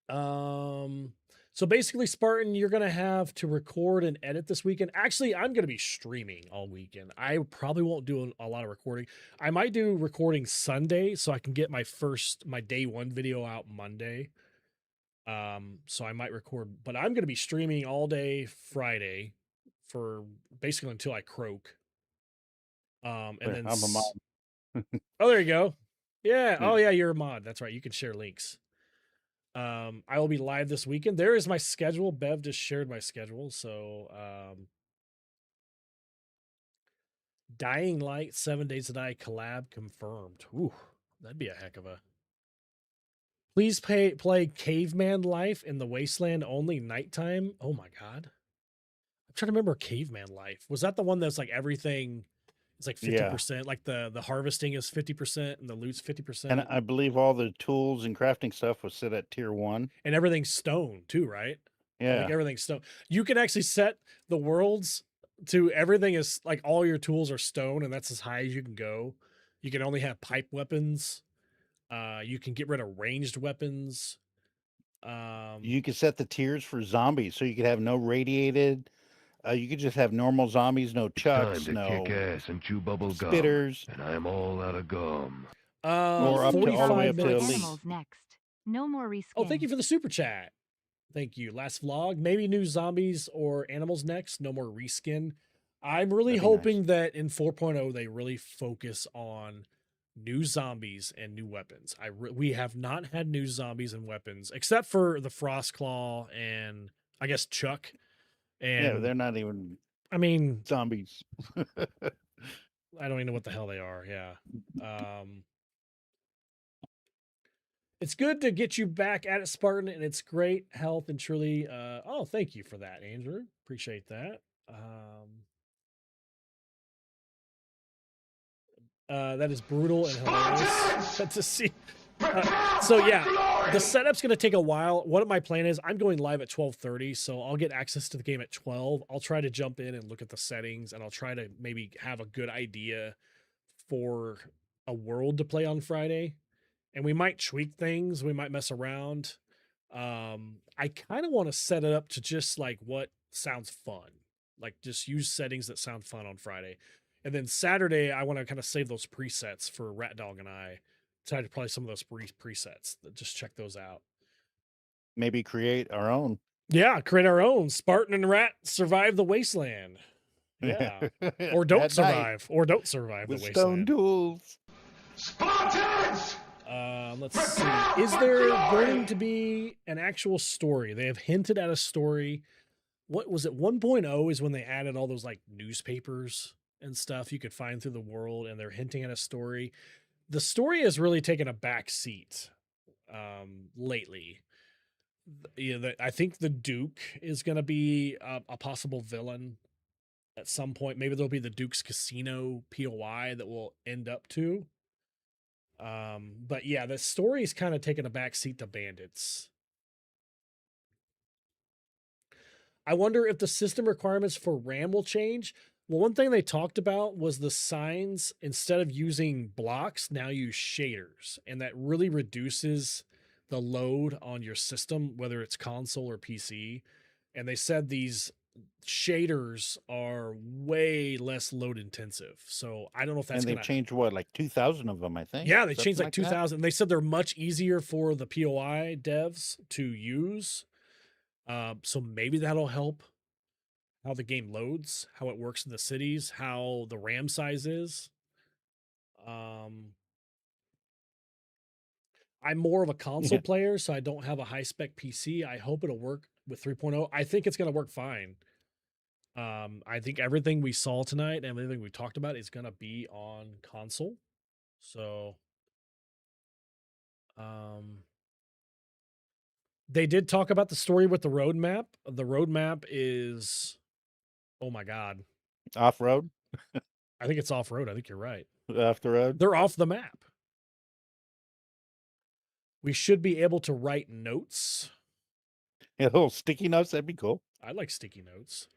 so basically, Spartan, you're going to have to record and edit this weekend. Actually, I'm going to be streaming all weekend. I probably won't do a lot of recording. I might do recording Sunday so I can get my day one video out Monday. So I might record, but I'm going to be streaming all day Friday for basically until I croak. And then I'm a mod. Oh, there you go. Yeah. Oh yeah, you're a mod. That's right. You can share links. I will be live this weekend. There is my schedule. Bev just shared my schedule. So, Dying Light 7 Days to Die collab confirmed. Ooh, that'd be a heck of a. Please play Caveman Life in the Wasteland only nighttime. Oh my God. trying to remember Caveman Life. Was that the one that's like everything is like 50%? Like the harvesting is 50% and the loot's 50%. And I believe all the tools and crafting stuff was set at tier 1. And everything's stone too, right? I Yeah. think everything's stone. You can actually set the worlds to everything is like all your tools are stone, and that's as high as you can go. You can only have pipe weapons. You can get rid of ranged weapons. You could set the tiers for zombies, so you could have no radiated. You could just have normal zombies, no chucks, Time to no kick ass and chew bubble gum. spitters. And I'm all out of gum. Or up to all the way up to elite. Animals next. No more reskin. Oh, thank you for the super chat. Thank you. Last vlog, maybe new zombies or animals next. No more reskin. I'm really hoping that in 4.0 they really focus on new zombies and new weapons. We have not had new zombies and weapons except for the Frostclaw and I guess Chuck. And Yeah, they're not even. I mean, zombies. I don't even know what the hell they are. Yeah. It's good to get you back at it, Spartan, and it's great health and truly. Oh, thank you for that, Andrew. Appreciate that. That is brutal and hilarious to see. So yeah, the setup's going to take a while. What my plan is, I'm going live at 12:30, so I'll get access to the game at 12. I'll try to jump in and look at the settings, and I'll try to maybe have a good idea for a world to play on Friday. And we might tweak things. We might mess around. I kind of want to set it up to just like what sounds fun. Like just use settings that sound fun on Friday. And then Saturday, I want to kind of save those presets for Rat Dog and I. Try to play some of those presets. Just check those out. Maybe create our own. Yeah, create our own. Spartan and Rat survive the wasteland. Yeah. Or don't survive. Or don't survive the wasteland. Stone tools. Spartans! Let's see. Is there going to be an actual story? They have hinted at a story. What was it? 1.0 is when they added all those like newspapers and stuff you could find through the world, and they're hinting at a story. The story has really taken a back seat lately. I think the Duke is going to be a possible villain at some point. Maybe there'll be the Duke's Casino POI that will end up to. But yeah, the story's kind of taken a back seat to bandits. I wonder if the system requirements for RAM will change. Well, one thing they talked about was the signs, instead of using blocks, now use shaders. And that really reduces the load on your system, whether it's console or PC. And they said these shaders are way less load intensive. So I don't know if that's going to change what, like 2,000 of them, I think. Yeah, they changed like 2,000. They said they're much easier for the POI devs to use. So maybe that'll help how the game loads, how it works in the cities, how the RAM size is. I'm more of a console player, so I don't have a high-spec PC. I hope it'll work with 3.0. I think it's going to work fine. I think everything we saw tonight and everything we talked about is going to be on console. So, they did talk about the story with the roadmap. The roadmap is, oh my God. Off-road? I think it's off-road. I think you're right. Off the road? They're off the map. We should be able to write notes. Yeah, little sticky notes, that'd be cool. I like sticky notes.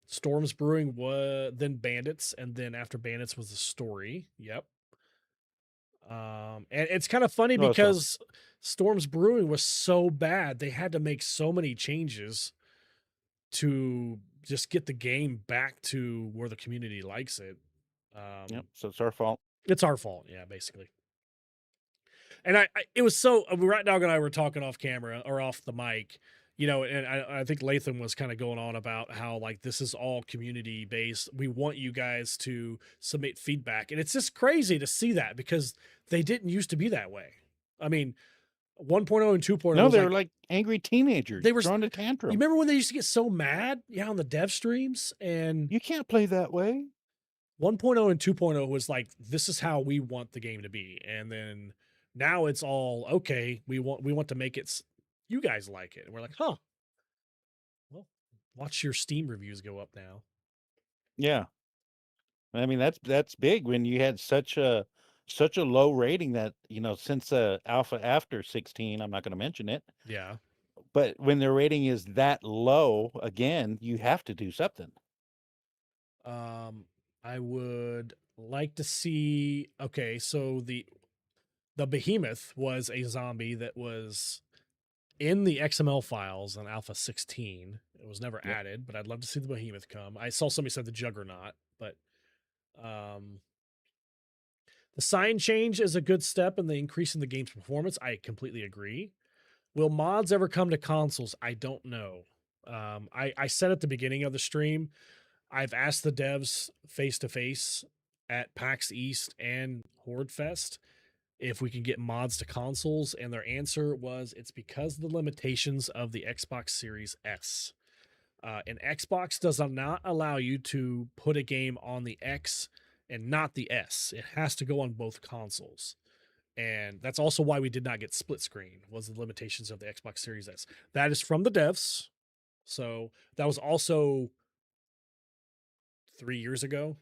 Storms Brewing was then Bandits, and then after Bandits was the story. Yep. And it's kind of funny because Storms Brewing was so bad, they had to make so many changes to just get the game back to where the community likes it. Yep, so it's our fault. It's our fault, yeah, basically. And it was so, Rat Dog and I were talking off camera or off the mic, you know, and I think Latham was kind of going on about how like this is all community based. We want you guys to submit feedback. And it's just crazy to see that because they didn't used to be that way. I mean, 1.0 and 2.0. No, they were like angry teenagers. They were throwing a tantrum. You remember when they used to get so mad? Yeah, on the dev streams, and you can't play that way. 1.0 and 2.0 was like, this is how we want the game to be. And then now it's all okay. We want to make it, you guys like it. And we're like, huh. Watch your Steam reviews go up now. Yeah. I mean, that's big when you had such a low rating that, since alpha after 16, I'm not going to mention it, Yeah. but when their rating is that low, again, you have to do something. I would like to see. Okay, so the behemoth was a zombie that was in the XML files on Alpha 16. It was never Yep. added, but I'd love to see the behemoth come. I saw somebody said the juggernaut, but the sign change is a good step in the increasing the game's performance. I completely agree. Will mods ever come to consoles? I don't know. I said at the beginning of the stream, I've asked the devs face to face at PAX East and Horde Fest if we can get mods to consoles, and their answer was it's because of the limitations of the Xbox Series S. And Xbox does not allow you to put a game on the X and not the S. It has to go on both consoles. And that's also why we did not get split screen, was the limitations of the Xbox Series S. That is from the devs. So that was also 3 years ago.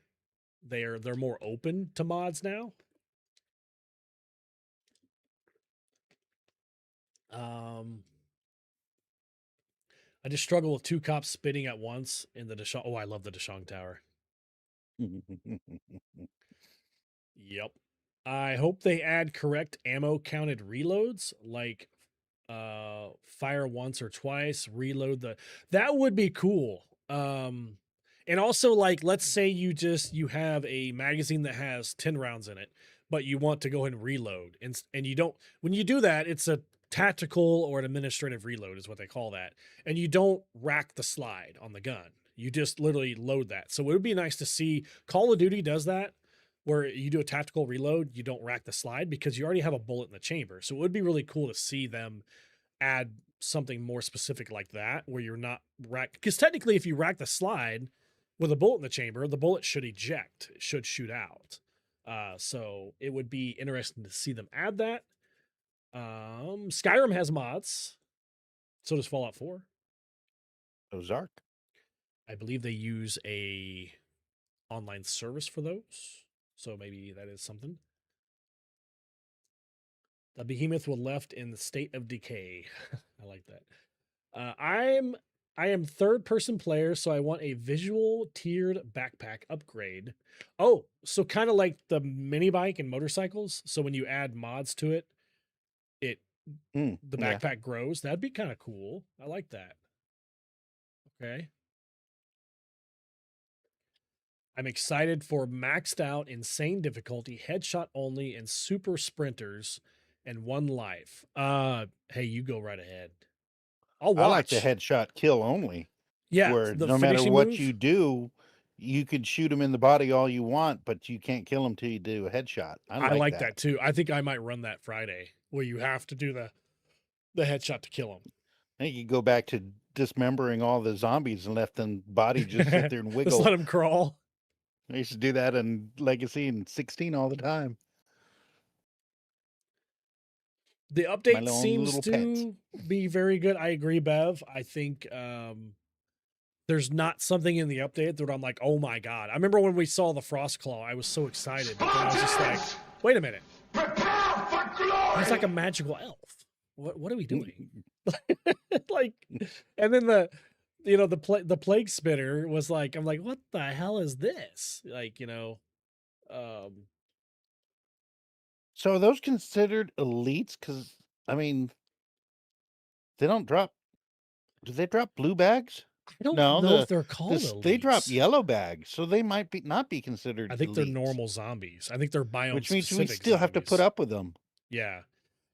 They're more open to mods now. I just struggle with two cops spitting at once in the Deshong. Oh, I love the Deshong Tower. Yep. I hope they add correct ammo counted reloads, like fire once or twice, reload that would be cool. And also, like, let's say you have a magazine that has 10 rounds in it, but you want to go ahead and reload, and you don't. When you do that, it's a tactical or an administrative reload is what they call that, and you don't rack the slide on the gun. You just literally load that. So it would be nice to see Call of Duty does that, where you do a tactical reload, you don't rack the slide because you already have a bullet in the chamber. So it would be really cool to see them add something more specific like that, where you're not rack. Because technically, if you rack the slide with a bullet in the chamber, the bullet should eject, it should shoot out. So it would be interesting to see them add that. Skyrim has mods. So does Fallout 4. Ozark. I believe they use a online service for those. So maybe that is something. The behemoth was left in the state of decay. I like that. I am third person player, so I want a visual tiered backpack upgrade. Oh, so kind of like the mini bike and motorcycles. So when you add mods to it, the backpack grows. That'd be kind of cool. I like that. Okay. I'm excited for maxed out, insane difficulty, headshot only, and super sprinters, and one life. Hey, you go right ahead. I'll watch. I like the headshot kill only. Yeah, where no matter what you do, you could shoot him in the body all you want, but you can't kill him till you do a headshot. I like that too. I think I might run that Friday, where you have to do the headshot to kill him. I think you go back to dismembering all the zombies and left them body just sit there and wiggle. Just let them crawl. I used to do that in Legacy and 16 all the time. The update seems to be very good. I agree, Bev. I think there's not something in the update that I'm like, oh my god. I remember when we saw the Frostclaw, I was so excited, but then I was just like, wait a minute. Prepare for glory! He's like a magical elf. What are we doing? Like, and then the plague spitter was like, I'm like, what the hell is this? Like, So are those considered elites? Because I mean, they don't drop. Do they drop blue bags? I don't know if they're called elites. They drop yellow bags, so they might not be considered. I think they're elites. normal zombies. I think they're biome Which means specific we still have to put up with them. Yeah.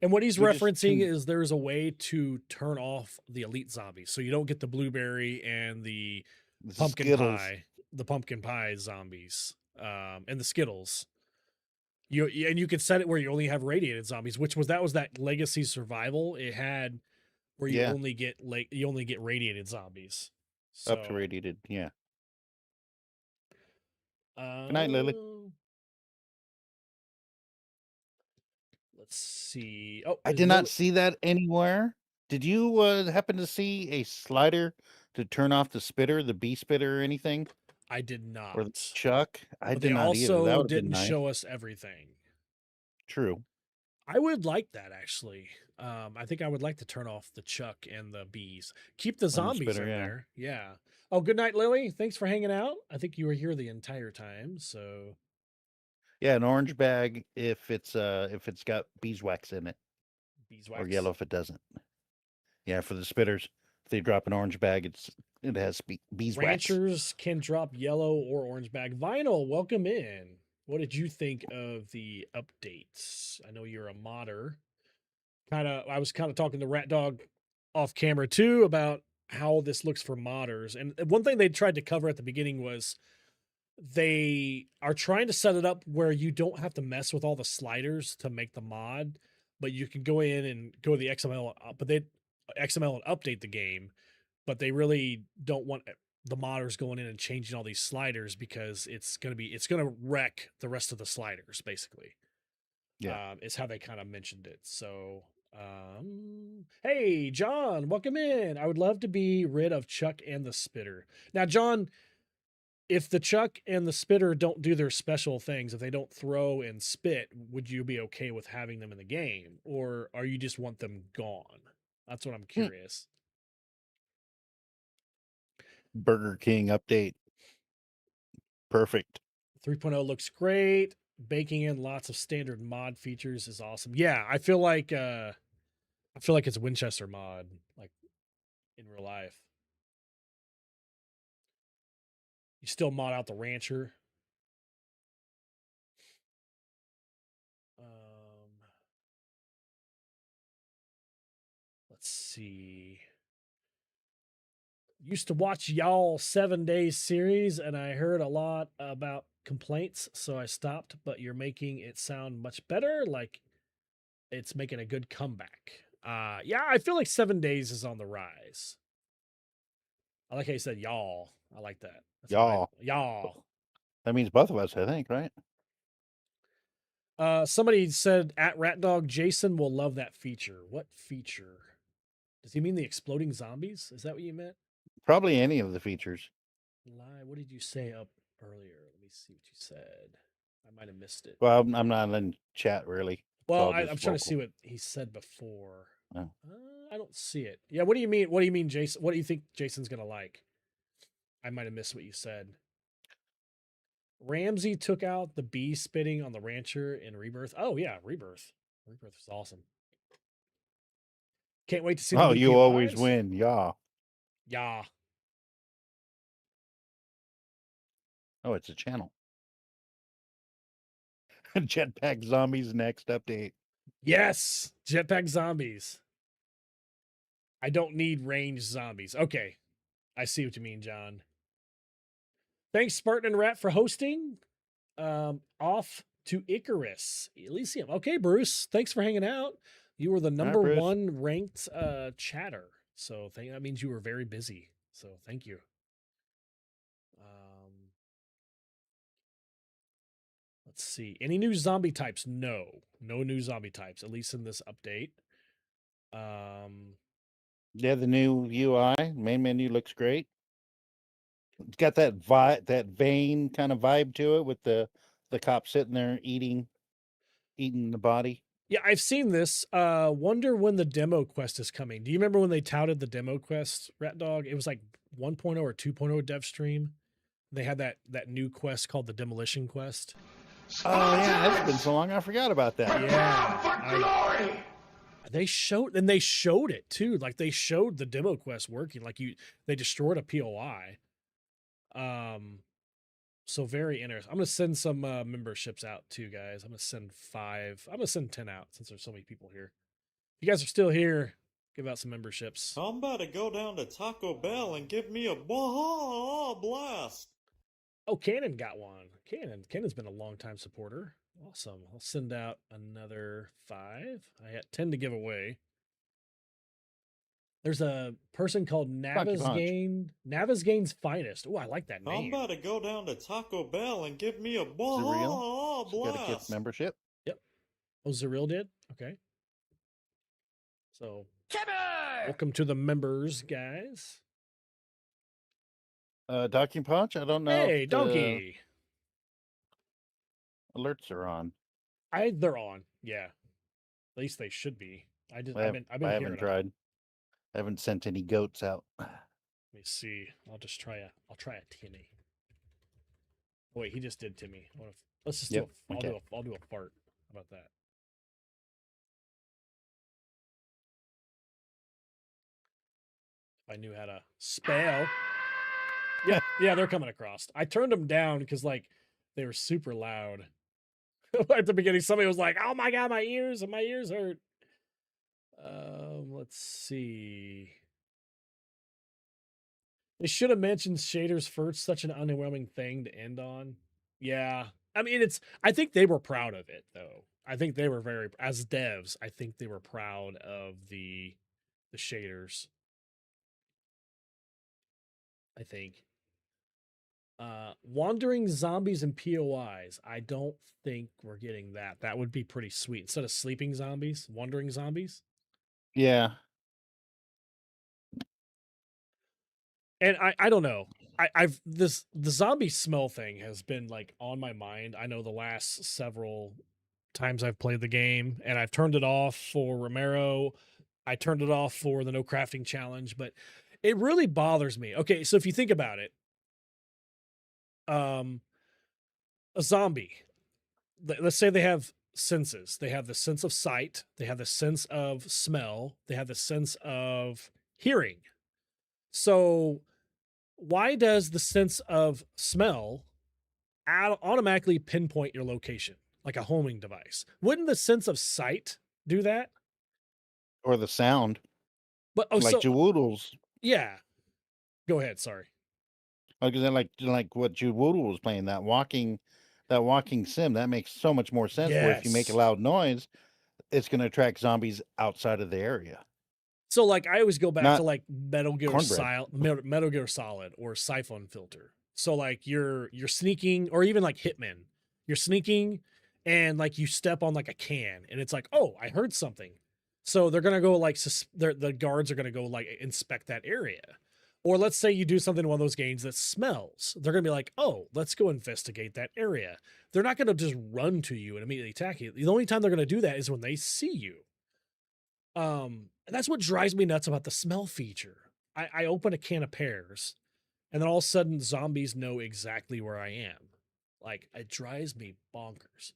And what he's referencing is there's a way to turn off the elite zombies, so you don't get the blueberry and the pumpkin pie zombies, and the Skittles. You can set it where you only have radiated zombies, which was that Legacy Survival. It had where you only get radiated zombies. So, up to radiated, yeah. Good night, Lily. Let's see. Oh, I did not see that anywhere. Did you happen to see a slider to turn off the spitter, the bee spitter or anything? I did not. Or the chuck? I But did they not either. That also would have been didn't nice. show us everything. True. I would like that actually. I think I would like to turn off the chuck and the bees. Keep the And the zombies spitter, in yeah. there. Yeah. Oh, good night, Lily. Thanks for hanging out. I think you were here the entire time. So Yeah, an orange bag if it's got beeswax in it, beeswax. or yellow if it doesn't. Yeah, for the spitters, if they drop an orange bag, it has beeswax. Ranchers can drop yellow or orange bag. Vinyl, welcome in. What did you think of the updates? I know you're a modder. I was kind of talking to Rat Dog off camera too about how this looks for modders. And one thing they tried to cover at the beginning was they are trying to set it up where you don't have to mess with all the sliders to make the mod, but you can go in and go to the XML, XML and update the game, but they really don't want the modders going in and changing all these sliders because it's going to wreck the rest of the sliders basically. Yeah. Is how they kind of mentioned it. So, hey, John, welcome in. I would love to be rid of Chuck and the Spitter. Now, John, if the Chuck and the Spitter don't do their special things, if they don't throw and spit, would you be okay with having them in the game? Or are you just want them gone? That's what I'm curious. Burger King update. Perfect. 3.0 looks great. Baking in lots of standard mod features is awesome. Yeah, I feel like it's a Winchester mod, like in real life. You still mod out the rancher. Let's see. Used to watch y'all 7 Days series, and I heard a lot about complaints, so I stopped. But you're making it sound much better, like it's making a good comeback. Yeah, I feel like 7 Days is on the rise. I like how you said y'all. I like that. That's Y'all. Y'all. That means both of us, I think, right? Somebody said at Rat Dog, Jason will love that feature. What feature? Does he mean the exploding zombies? Is that what you meant? Probably any of the features. What did you say up earlier? Let me see what you said. I might have missed it. Well, I'm not in chat really. Well, I'm trying to see what he said before. Oh. I don't see it. Yeah, what do you mean? What do you mean, Jason? What do you think Jason's gonna like? I might have missed what you said. Ramsey took out the bee spitting on the rancher in Rebirth. Oh yeah, Rebirth. Rebirth is awesome. Can't wait to see. Oh, you always win. Yeah. Yeah. Oh, it's a channel. Jetpack Zombies next update. Yes, Jetpack Zombies. I don't need ranged zombies. Okay, I see what you mean, John. Thanks, Spartan and Rat, for hosting. Off to Icarus Elysium. Okay, Bruce, thanks for hanging out. You were the number one ranked chatter, so that means you were very busy. So thank you. Let's see. Any new zombie types? No new zombie types, at least in this update. Yeah, the new UI main menu looks great. It's got that that vein kind of vibe to it with the cop sitting there eating the body. Yeah, I've seen this. Wonder when the demo quest is coming. Do you remember when they touted the demo quest, Rat Dog? It was like 1.0 or 2.0 dev stream. They had that new quest called the Demolition Quest. Oh yeah, it's been so long I forgot about that. Yeah. They showed it too. Like they showed the demo quest working. Like they destroyed a POI. So very interesting. I'm gonna send some memberships out too, guys. I'm gonna send 5. I'm gonna send 10 out since there's so many people here. If you guys are still here, give out some memberships. I'm about to go down to Taco Bell and give me a blast. Oh, Cannon got one. Cannon's been a long time supporter. Awesome. I'll send out another 5. I had 10 to give away. There's a person called Navisgain's Finest. Oh, I like that name. I'm about to go down to Taco Bell and give me a blast. Got a gift membership. Yep. Oh, Zaril did? Okay. So, welcome to the members, guys. Docking Punch. I don't know Hey, if the donkey. alerts are on. They're on. Yeah. At least they should be. I've been I hearing haven't them. tried. I haven't sent any goats out. Let me see. I'll try a Timmy. Oh, wait, he just did Timmy. Let's just Yep, do okay. I'll do a fart. How about that? If I knew how to spell. Yeah, they're coming across. I turned them down because like they were super loud. At the beginning, somebody was like, "Oh my god, my ears hurt." Let's see. They should have mentioned shaders first. Such an underwhelming thing to end on. Yeah, I mean, I think they were proud of it though. I think they were as devs. I think they were proud of the shaders. I think. Wandering zombies and POIs. I don't think we're getting that. That would be pretty sweet. Instead of sleeping zombies, wandering zombies. Yeah. And I don't know. The zombie smell thing has been like on my mind. I know the last several times I've played the game, and I've turned it off for Romero. I turned it off for the no crafting challenge, but it really bothers me. Okay, so if you think about it, a zombie, let's say they have senses. They have the sense of sight, they have the sense of smell, they have the sense of hearing. So why does the sense of smell automatically pinpoint your location like a homing device? Wouldn't the sense of sight do that? Or the sound. But like Jawoodles. Yeah. Go ahead, sorry. Because like what Jawoodle was playing, that walking sim, that makes so much more sense. Where if you make a Yes. loud noise, it's going to attract zombies outside of the area. So like I always go back Not to like Metal Gear cornbread. Metal Gear Solid or Siphon Filter. So like you're sneaking, or even like Hitman. You're sneaking and like you step on like a can and it's like, "Oh, I heard something." So they're going to go like the guards are going to go like inspect that area. Or let's say you do something in one of those games that smells. They're going to be like, "Oh, let's go investigate that area." They're not going to just run to you and immediately attack you. The only time they're going to do that is when they see you. And that's what drives me nuts about the smell feature. I open a can of pears, and then all of a sudden, zombies know exactly where I am. Like, it drives me bonkers.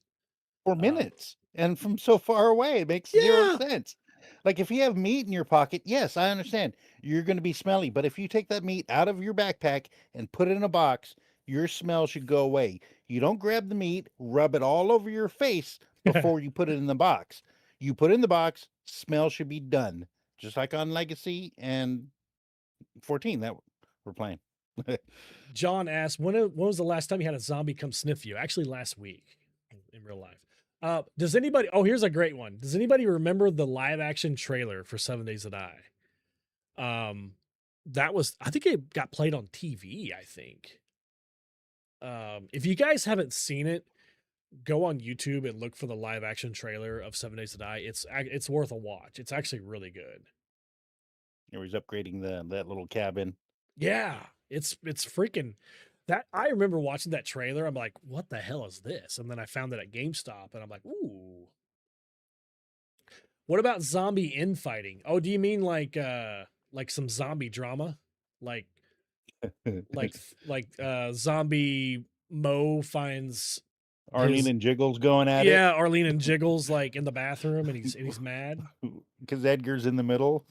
For minutes, and from so far away, it makes zero sense. Like if you have meat in your pocket, yes, I understand you're going to be smelly. But if you take that meat out of your backpack and put it in a box, your smell should go away. You don't grab the meat, rub it all over your face before you put it in the box. You put it in the box, smell should be done. Just like on Legacy and 14 that we're playing. John asked, when was the last time you had a zombie come sniff you? Actually, last week in real life. Does anybody, here's a great one. Does anybody remember the live action trailer for 7 Days to Die? That was, I think it got played on TV, I think. If you guys haven't seen it, go on YouTube and look for the live action trailer of 7 Days to Die. It's worth a watch. It's actually really good. He's upgrading that little cabin. Yeah, it's freaking that. I remember watching that trailer. I'm like, what the hell is this? And then I found it at GameStop, and I'm like, ooh. What about zombie infighting? Oh, do you mean like some zombie drama, like zombie Mo finds Arlene and Jiggles going at it. Yeah, Arlene and Jiggles like in the bathroom, and he's mad because Edgar's in the middle.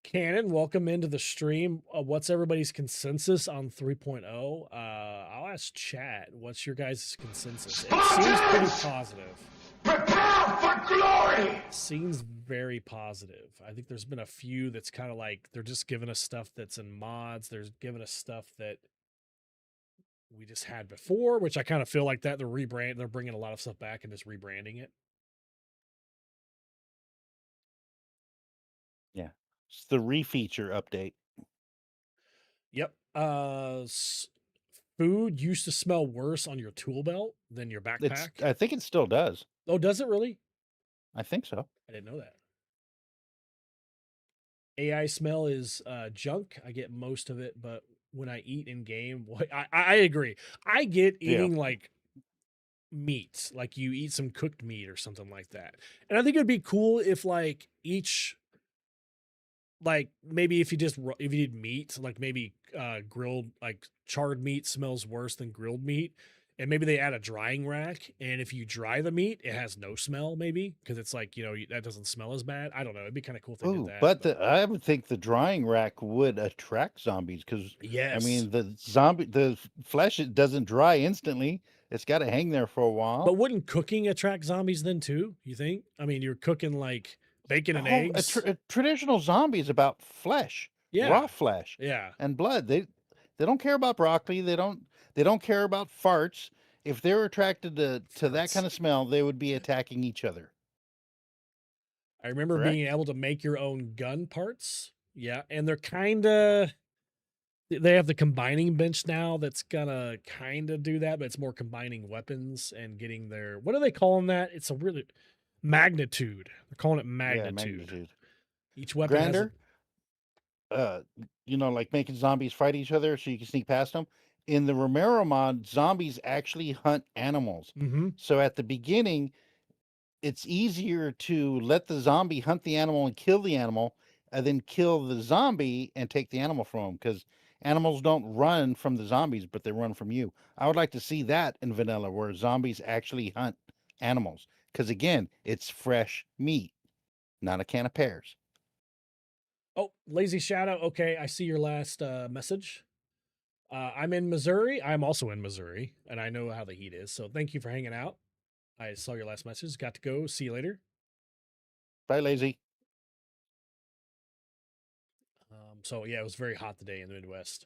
Cannon, welcome into the stream. What's everybody's consensus on 3.0? I'll ask chat. What's your guys' consensus? It seems pretty positive. Prepare for glory! Seems very positive. I think there's been a few that's kind of like they're just giving us stuff that's in mods. They're giving us stuff that we just had before, which I kind of feel like that they're bringing a lot of stuff back and just rebranding it. Yeah. It's the refeature update. Yep. Food used to smell worse on your tool belt than your backpack. I think it still does. Oh, does it really? I think so. I didn't know that. AI smell is junk. I get most of it, but when I eat in game, I agree. I get eating like meat, like you eat some cooked meat or something like that. And I think it'd be cool if like each, like maybe if you did meat, like maybe grilled, like charred meat smells worse than grilled meat. And maybe they add a drying rack, and if you dry the meat, it has no smell, maybe because it's like that doesn't smell as bad. I don't know. It'd be kind of cool if they did Ooh, that. but I would think the drying rack would attract zombies because I Yes, mean the flesh it doesn't dry instantly. It's got to hang there for a while. but wouldn't cooking attract zombies then too? You think? I mean, you're cooking like bacon and eggs. A traditional zombie is about flesh, raw flesh, Yeah. and blood. They don't care about broccoli. They don't care about farts. If they're attracted to that kind of smell, they would be attacking each other. I remember Correct? being able to make your own gun parts. Yeah, and they're kind of they have the combining bench now that's gonna kind of do that, but it's more combining weapons and getting their, what are they calling that? It's a really magnitude. They're calling it Yeah, magnitude. magnitude. Each weapon has Grander, like making zombies fight each other so you can sneak past them. In the Romero mod, zombies actually hunt animals. So at the beginning, it's easier to let the zombie hunt the animal and kill the animal, and then kill the zombie and take the animal from him because animals don't run from the zombies, but they run from you. I would like to see that in vanilla where zombies actually hunt animals because again, it's fresh meat, not a can of pears. Oh, Lazy Shadow. Okay, I see your last message. I'm in Missouri. I'm also in Missouri, and I know how the heat is. So thank you for hanging out. I saw your last message. Got to go. See you later. Bye, Lazy. So yeah, it was very hot today in the Midwest.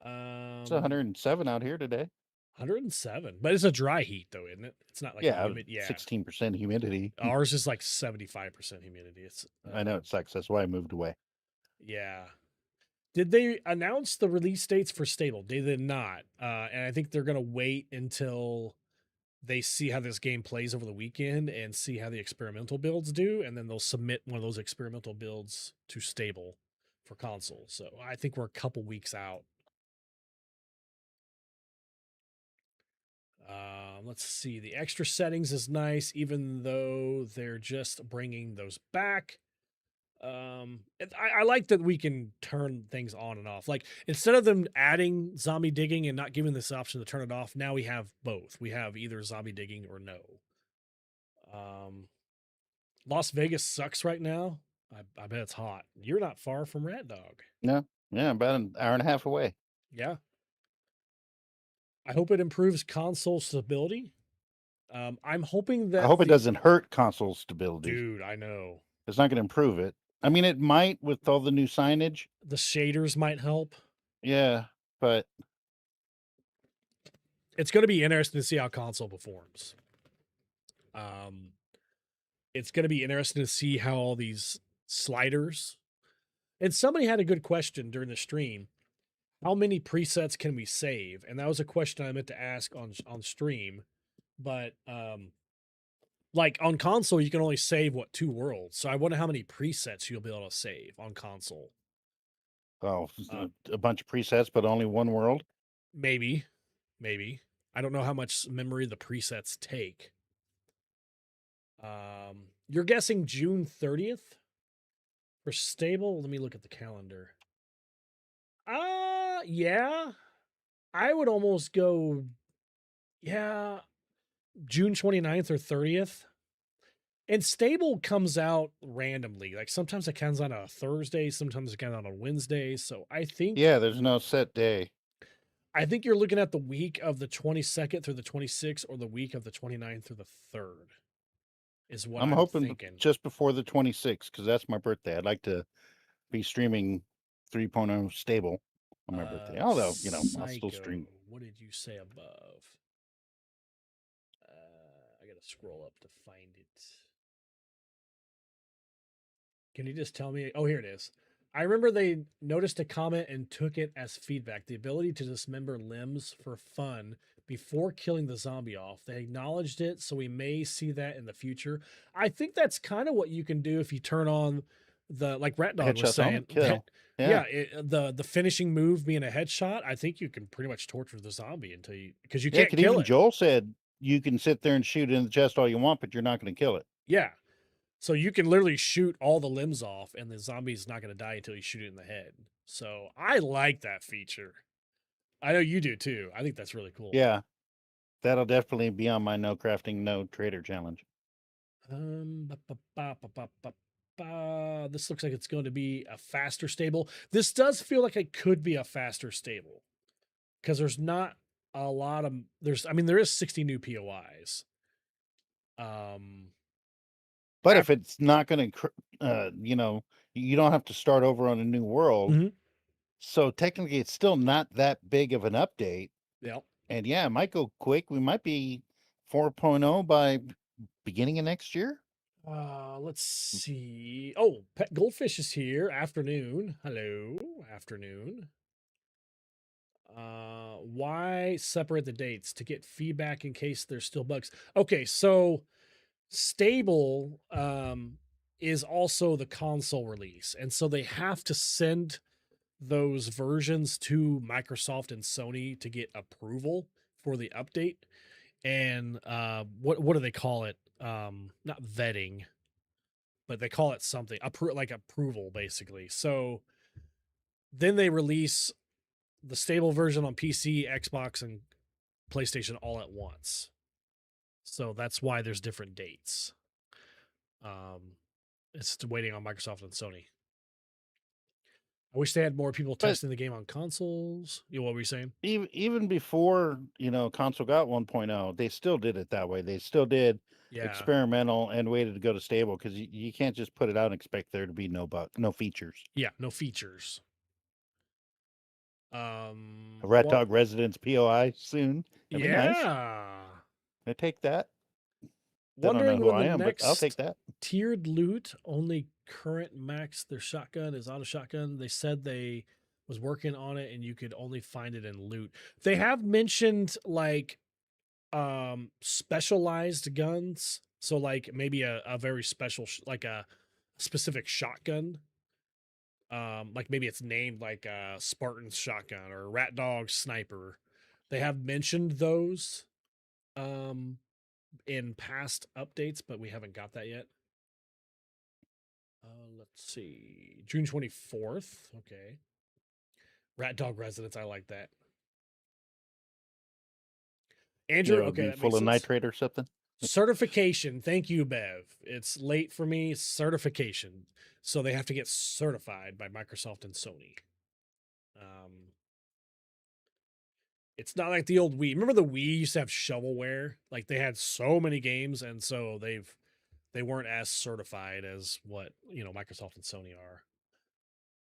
It's 107 out here today. 107, but it's a dry heat though, isn't it? It's not like a humid. Yeah, 16% humidity. Ours is like 75% humidity. It's I know it sucks. That's why I moved away. Yeah. Did they announce the release dates for Stable? They did not. And I think they're gonna wait until they see how this game plays over the weekend and see how the experimental builds do, and then they'll submit one of those experimental builds to Stable for console. So I think we're a couple weeks out. Let's see. The extra settings is nice, even though they're just bringing those back. I like that we can turn things on and off. Like instead of them adding zombie digging and not giving this option to turn it off, now we have both. We have either zombie digging or no. Las Vegas sucks right now. I bet it's hot. You're not far from Rat Dog. No, yeah, about an hour and a half away. Yeah. I hope it improves console stability. I'm hoping that I hope it doesn't hurt console stability. Dude, I know. It's not going to improve it. I mean, it might with all the new signage. The shaders might help. Yeah, but it's going to be interesting to see how console performs. It's going to be interesting to see how all these sliders. And somebody had a good question during the stream. How many presets can we save? And that was a question I meant to ask on stream. But like on console, you can only save 2 worlds. So I wonder how many presets you'll be able to save on console. Oh, a bunch of presets, but only one world. Maybe. I don't know how much memory the presets take. You're guessing June 30th for Stable? Let me look at the calendar. Yeah. I would almost go, June 29th or 30th. And Stable comes out randomly. Like sometimes it comes out on a Thursday, sometimes it comes out on a Wednesday. So I think there's no set day. I think you're looking at the week of the 22nd through the 26th or the week of the 29th through the 3rd is what I'm hoping thinking. Just before the 26th because that's my birthday. I'd like to be streaming 3.0 Stable on my birthday. Although, I'll still stream. What did you say above? I got to scroll up to find it. Can you just tell me? Oh, here it is. I remember they noticed a comment and took it as feedback. The ability to dismember limbs for fun before killing the zombie off. They acknowledged it, so we may see that in the future. I think that's kind of what you can do if you turn on the like Rat Dog was Headshots on saying, kill. yeah, the finishing move being a headshot, I think you can pretty much torture the zombie until because you Yeah, can't kill even it. Joel said you can sit there and shoot in the chest all you want, but you're not going to kill it. Yeah. So you can literally shoot all the limbs off and the zombie's not going to die until you shoot it in the head. So I like that feature. I know you do too. I think that's really cool. Yeah. That'll definitely be on my no crafting, no trader challenge. This looks like it's going to be a faster stable. This does feel like it could be a faster stable because there's not a lot of there is 60 new POIs. But if it's not going to, you don't have to start over on a new world. Mm-hmm. So technically, it's still not that big of an update. Yep. And yeah, it might go quick. We might be 4.0 by beginning of next year. Let's see. Oh, Pet Goldfish is here. Afternoon. Hello. Afternoon. Why separate the dates? To get feedback in case there's still bugs. Okay, so stable is also the console release, and so they have to send those versions to Microsoft and Sony to get approval for the update. And what do they call it? Not vetting, but they call it something like approval, basically. So then they release the stable version on PC, Xbox, and PlayStation all at once. So that's why there's different dates. It's waiting on Microsoft and Sony. I wish they had more people testing the game on consoles. What were you saying? Even before, console got 1.0, they still did it that way. They still did experimental and waited to go to stable because you can't just put it out and expect there to be no features. Yeah, no features. A Rat Dog Residence POI soon. That'd be nice. I take that. Wondering I don't know who when I am, but I'll take that. Tiered loot only current max their shotgun is auto shotgun. They said they was working on it and you could only find it in loot. They have mentioned like specialized guns, so like maybe a very special like a specific shotgun. Like maybe it's named like a Spartan shotgun or a Rat Dog sniper. They have mentioned those in past updates, but we haven't got that yet. Let's see. June 24th. Okay. Rat Dog Residence. I like that. Andrew, okay. That full of nitrate or something. Certification. Thank you, Bev. It's late for me. Certification. So they have to get certified by Microsoft and Sony. It's not like the old Wii. Remember the Wii used to have shovelware? Like they had so many games, and so they weren't as certified as what Microsoft and Sony are.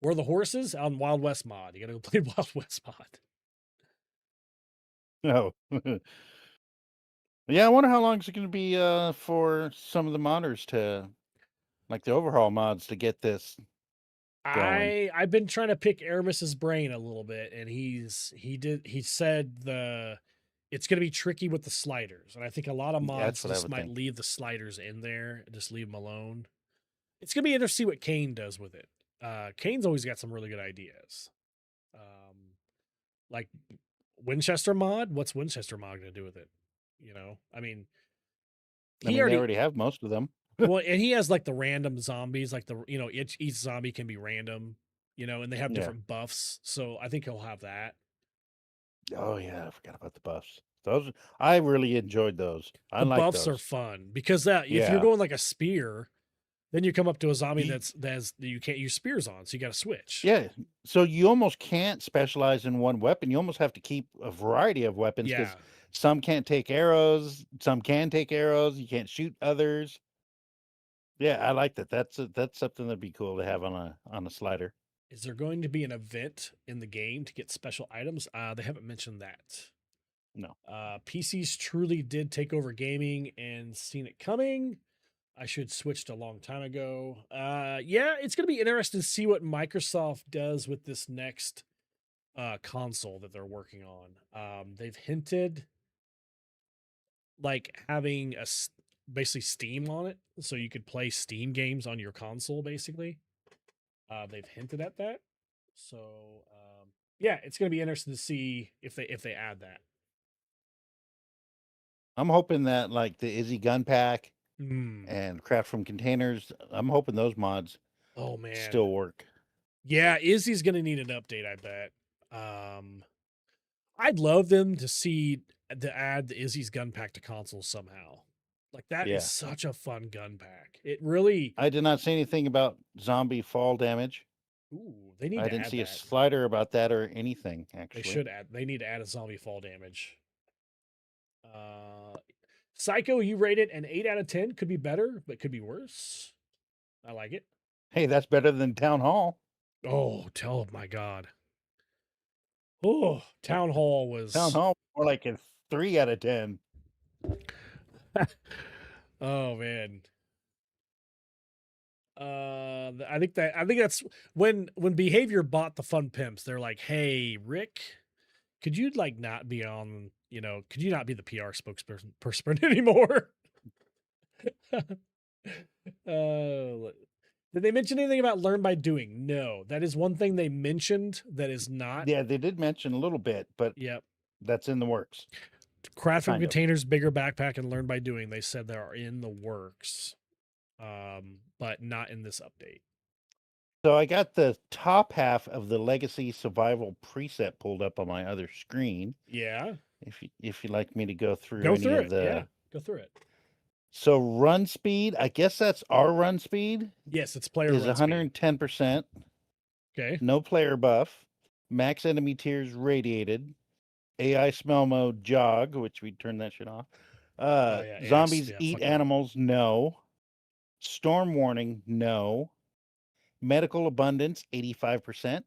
Where are the horses? On Wild West mod. You gotta go play Wild West mod. No. Yeah, I wonder how long it's going to be for some of the modders to, like the overhaul mods, to get this going. I've been trying to pick Aramis's brain a little bit, and he said it's going to be tricky with the sliders, and I think a lot of mods just might leave the sliders in there and just leave them alone. It's going to be interesting to see what Kane does with it. Kane's always got some really good ideas. Like Winchester mod. What's Winchester mod going to do with it? I mean, they already have most of them. Well, and he has like the random zombies, like each zombie can be random, and they have different buffs. So I think he'll have that. Oh yeah, I forgot about the buffs. Those I really enjoyed those. The buffs are fun because if you're going like a spear, then you come up to a zombie that you can't use spears on, so you got to switch. Yeah, so you almost can't specialize in one weapon. You almost have to keep a variety of weapons because some can't take arrows, some can take arrows. You can't shoot others. Yeah, I like that. That's something that'd be cool to have on a slider. Is there going to be an event in the game to get special items? They haven't mentioned that. No. PCs truly did take over gaming and seen it coming. I should switched a long time ago. Yeah, it's going to be interesting to see what Microsoft does with this next console that they're working on. They've hinted like having basically Steam on it, so you could play Steam games on your console, basically. They've hinted at that. So yeah, it's going to be interesting to see if they add that. I'm hoping that like the Izzy gun pack Mm. and craft from containers, I'm hoping those mods Oh man, still work. Yeah, Izzy's going to need an update, I bet. I'd love them to add the Izzy's gun pack to consoles somehow. Like that is Yeah. such a fun gun pack. It really. I did not see anything about zombie fall damage. Ooh, they need I to didn't add see a that. slider about that or anything, actually. They should add. They need to add a zombie fall damage. Psycho, you rate it an 8 out of 10. Could be better, but could be worse. I like it. Hey, that's better than Town Hall. Oh, my God. Oh, Town Hall was. Town Hall more like a 3 out of 10. Oh man. I think that's when Behavior bought the Fun Pimps. They're like, "Hey, Rick, could you like not be on? Could you not be the PR spokesperson anymore?" Did they mention anything about learn by doing? No, that is one thing they mentioned that is not. Yeah, they did mention a little bit, but Yep, that's in the works. Craft from Kind of. containers, bigger backpack, and learn by doing. They said they are in the works, but not in this update. So I got the top half of the Legacy Survival preset pulled up on my other screen. Yeah. If you'd like me to go through Go any through of it. the Yeah, go through it. So run speed, I guess that's our run speed. Yes, it's player is run speed. 110%. Okay. No player buff. Max enemy tiers radiated. AI smell mode jog, which we turned that shit off. yeah, Zombies yeah, eat fuck that. animals, no. Storm warning, no. Medical abundance, 85%.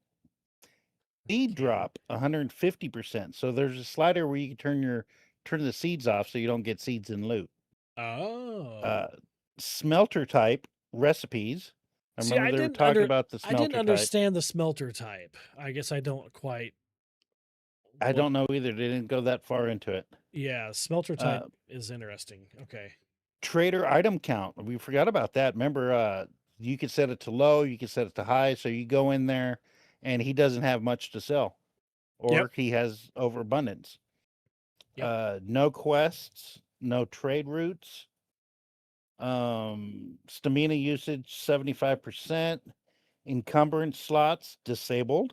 Seed drop, 150%. So there's a slider where you can turn the seeds off so you don't get seeds in loot. Oh. Smelter type recipes. I See, remember they were talking about the I smelter didn't type. understand the smelter type. I guess I don't quite. I don't know either. They didn't go that far into it. Yeah, smelter type is interesting. Okay. Trader item count. We forgot about that. Remember, you could set it to low, you could set it to high. So you go in there and he doesn't have much to sell. Or he has overabundance. Yep. No quests, no trade routes. Stamina usage 75%. Encumbrance slots disabled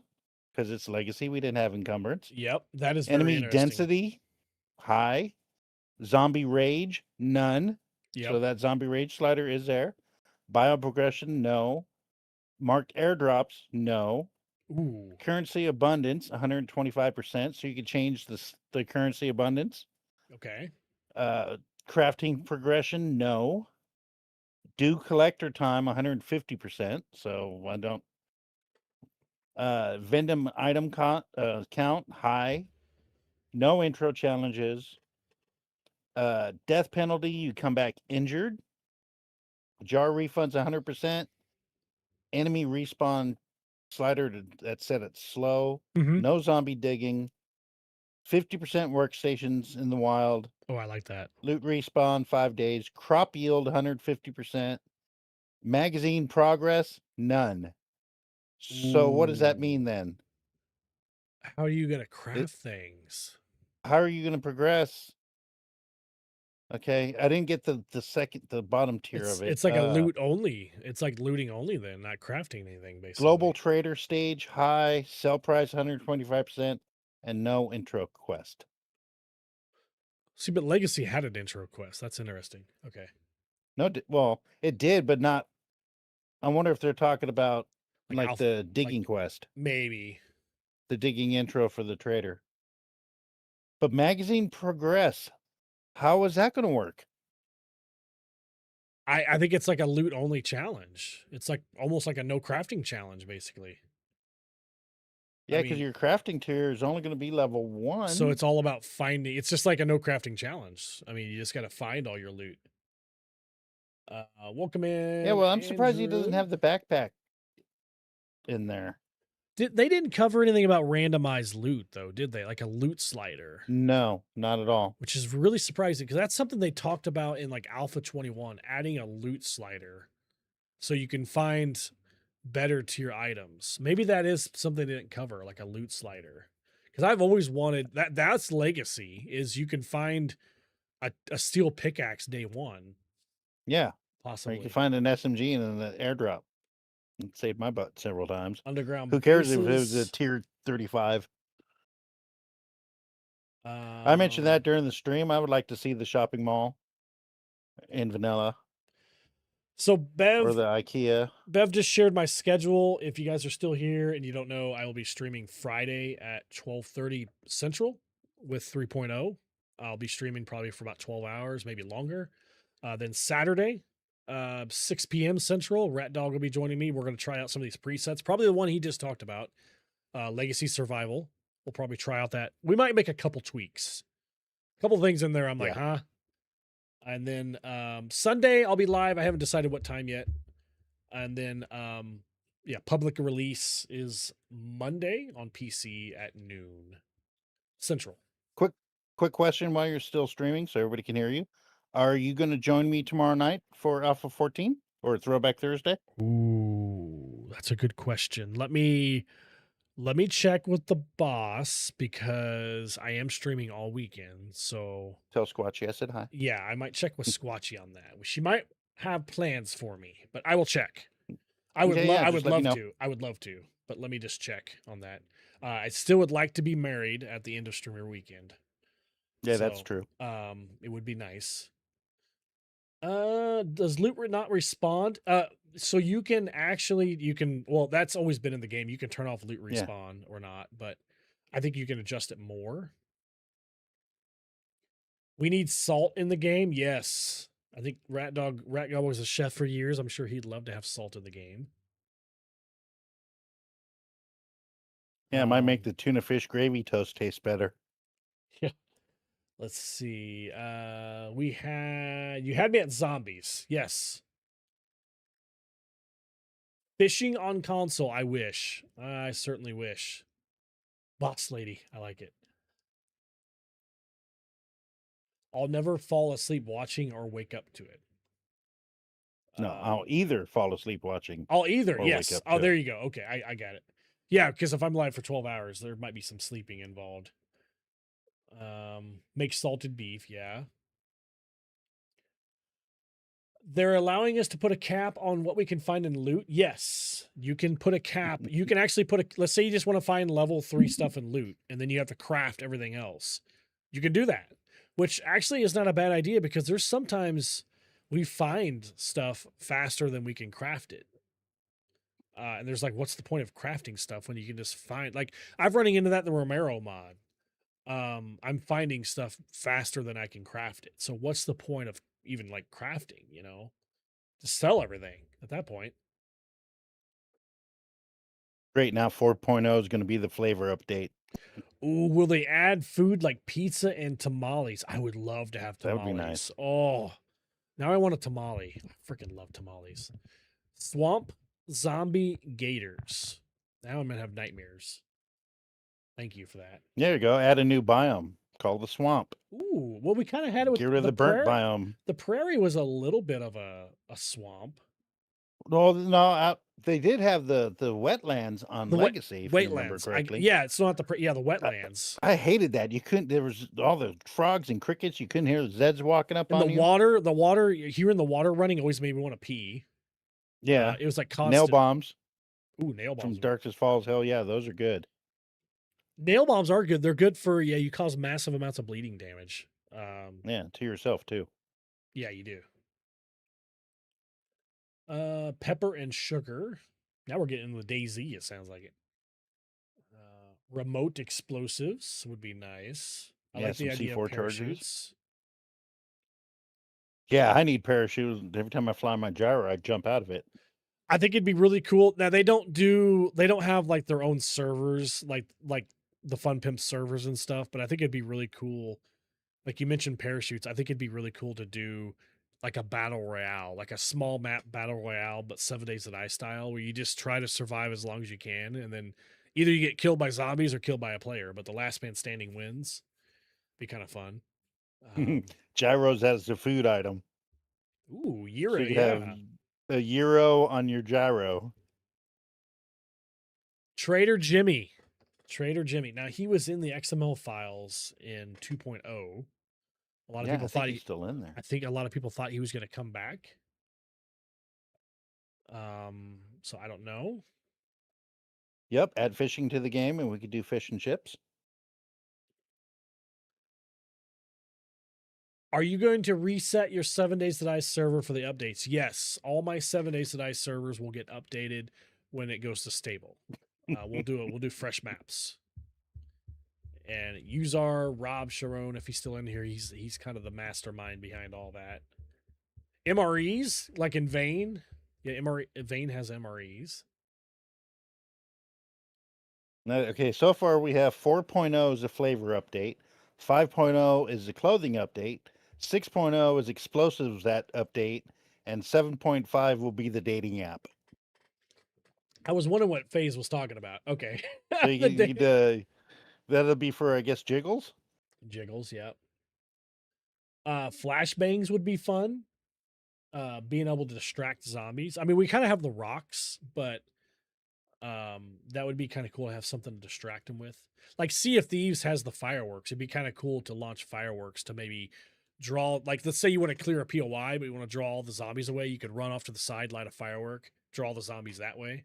because it's legacy. We didn't have encumbrance. Yep, that is enemy very interesting. density high. Zombie rage none. Yep. So that zombie rage slider is there. Bio progression no. Marked airdrops no. Ooh. Currency abundance 125%. So you can change the currency abundance. Okay. Crafting progression no. Do collector time 150%. So I don't. Vendom item count high. No intro challenges. Death penalty, you come back injured. Jar refunds 100%. Enemy respawn slider that's set at slow. Mhm. No zombie digging. 50% workstations in the wild. Oh, I like that. Loot respawn 5 days. Crop yield 150%. Magazine progress none. So what does that mean then? How are you gonna craft things? How are you going to progress? Okay, I didn't get the bottom tier of it. It's like a loot only. It's like looting only then, not crafting anything basically. Global trader stage high, sell price 125%, and no intro quest. See, but Legacy had an intro quest. That's interesting. Okay. No, well, it did, but not. I wonder if they're talking about like the digging quest. Maybe. The digging intro for the trader. But magazine progress, how is that going to work? I think it's like a loot only challenge. It's like almost like a no crafting challenge, basically. Yeah, because your crafting tier is only going to be level 1. So it's all about finding. It's just like a no crafting challenge. I mean, you just got to find all your loot. Welcome in. Yeah, well, I'm surprised he Andrew. doesn't have the backpack in there. They didn't cover anything about randomized loot, though, did they? Like a loot slider. No, not at all. Which is really surprising because that's something they talked about in like Alpha 21, adding a loot slider. So you can find better to your items. Maybe that is something they didn't cover, like a loot slider. Because I've always wanted that. That's legacy. Is you can find a steel pickaxe day one. Yeah. Or Possibly. you can find an SMG and an airdrop. It saved my butt several times. Underground. Who cares if it was a bases. tier 35? I mentioned that during the stream. I would like to see the shopping mall in vanilla. So Bev or the IKEA. Bev just shared my schedule. If you guys are still here and you don't know, I will be streaming Friday at 12:30 Central with 3.0. I'll be streaming probably for about 12 hours, maybe longer. Then Saturday, 6 p.m. Central, Rat Dog will be joining me. We're going to try out some of these presets. Probably the one he just talked about, Legacy Survival. We'll probably try out that. We might make a couple tweaks. A couple things in there I'm like, huh? And then Sunday I'll be live. I haven't decided what time yet. And then public release is Monday on PC at noon Central. Quick question while you're still streaming so everybody can hear you. Are you going to join me tomorrow night for Alpha 14 or Throwback Thursday? Ooh, that's a good question. Let me check with the boss because I am streaming all weekend. So tell Squatchy I said hi. Yeah, I might check with Squatchy on that. She might have plans for me, but I will check. I would love to, but let me just check on that. I still would like to be married at the end of streamer weekend. Yeah, that's true. It would be nice. Does loot not respond? So you can well, that's always been in the game. You can turn off loot respawn or not, but I think you can adjust it more. We need salt in the game. Yes. I think Rat Dog was a chef for years. I'm sure he'd love to have salt in the game. Yeah, it might make the tuna fish gravy toast taste better. Yeah. Let's see. You had me at zombies. Yes. Fishing on console. I wish. I certainly wish. Boss lady. I like it. I'll never fall asleep watching or wake up to it. No, I'll either fall asleep watching. I'll either. Or Yes. wake up Oh, to there it. you go. Okay. I got it. Yeah. Because if I'm live for 12 hours, there might be some sleeping involved. Make salted beef. Yeah. They're allowing us to put a cap on what we can find in loot. Yes, you can put a cap. You can actually let's say you just want to find level 3 stuff in loot, and then you have to craft everything else. You can do that, which actually is not a bad idea because there's sometimes we find stuff faster than we can craft it. And there's like, what's the point of crafting stuff when you can just find, like, I've running into that in the Romero mod. I'm finding stuff faster than I can craft it. So what's the point of even like crafting, just sell everything at that point. Great. Now 4.0 is going to be the flavor update. Ooh, will they add food like pizza and tamales? I would love to have tamales. That would be nice. Oh, now I want a tamale. I freaking love tamales. Swamp zombie gators. Now I'm going to have nightmares. Thank you for that. There you go. Add a new biome called the swamp. Ooh, well, we kind of had it with Get rid of the burnt biome. The prairie was a little bit of a swamp. No, they did have the wetlands on Legacy, if you remember Wetlands. correctly. It's not the wetlands. I hated that. You couldn't. There was all the frogs and crickets. You couldn't hear the Zeds walking up and on the you. water. Hearing the water running always made me want to pee. Yeah, it was like constant. Nail bombs. Ooh, nail bombs from Darkest Falls. Hell yeah, those are good. Nail bombs are good. They're good for you cause massive amounts of bleeding damage. Yeah, to yourself too. Yeah, you do. Pepper and sugar. Now we're getting the DayZ, it sounds like it. Remote explosives would be nice. I like the idea of parachutes. Yeah, I need parachutes. Every time I fly my gyro, I jump out of it. I think it'd be really cool. Now they don't have like their own servers, like the Fun Pimp servers and stuff, but I think it'd be really cool. Like you mentioned parachutes, I think it'd be really cool to do like a battle royale, like a small map battle royale, but 7 Days to Die style, where you just try to survive as long as you can, and then either you get killed by zombies or killed by a player, but the last man standing wins. Be kind of fun. Gyros as a food item. Ooh, gyro, so you have a gyro on your gyro. Trader Jimmy. Trader Jimmy. Now he was in the XML files in 2.0. A lot of Yeah, people I thought think he's still in there. I think a lot of people thought he was going to come back. So I don't know. Yep, add fishing to the game, and we could do fish and chips. Are you going to reset your 7 Days to Die server for the updates? Yes, all my 7 Days to Die servers will get updated when it goes to stable. We'll do fresh maps. And Uzar, Rob Sharon, if he's still in here, he's kind of the mastermind behind all that. MREs, like in Vane. Yeah, Vane has MREs. Now, okay, so far we have 4.0 is a flavor update, 5.0 is a clothing update, 6.0 is explosives that update, and 7.5 will be the dating app. I was wondering what FaZe was talking about. Okay. So that'll be for, I guess, Jiggles? Jiggles, yep. Flashbangs would be fun. Being able to distract zombies. I mean, we kind of have the rocks, but that would be kind of cool to have something to distract them with. Like Sea of Thieves has the fireworks. It'd be kind of cool to launch fireworks to maybe draw, like, let's say you want to clear a POI, but you want to draw all the zombies away. You could run off to the side, light a firework, draw the zombies that way.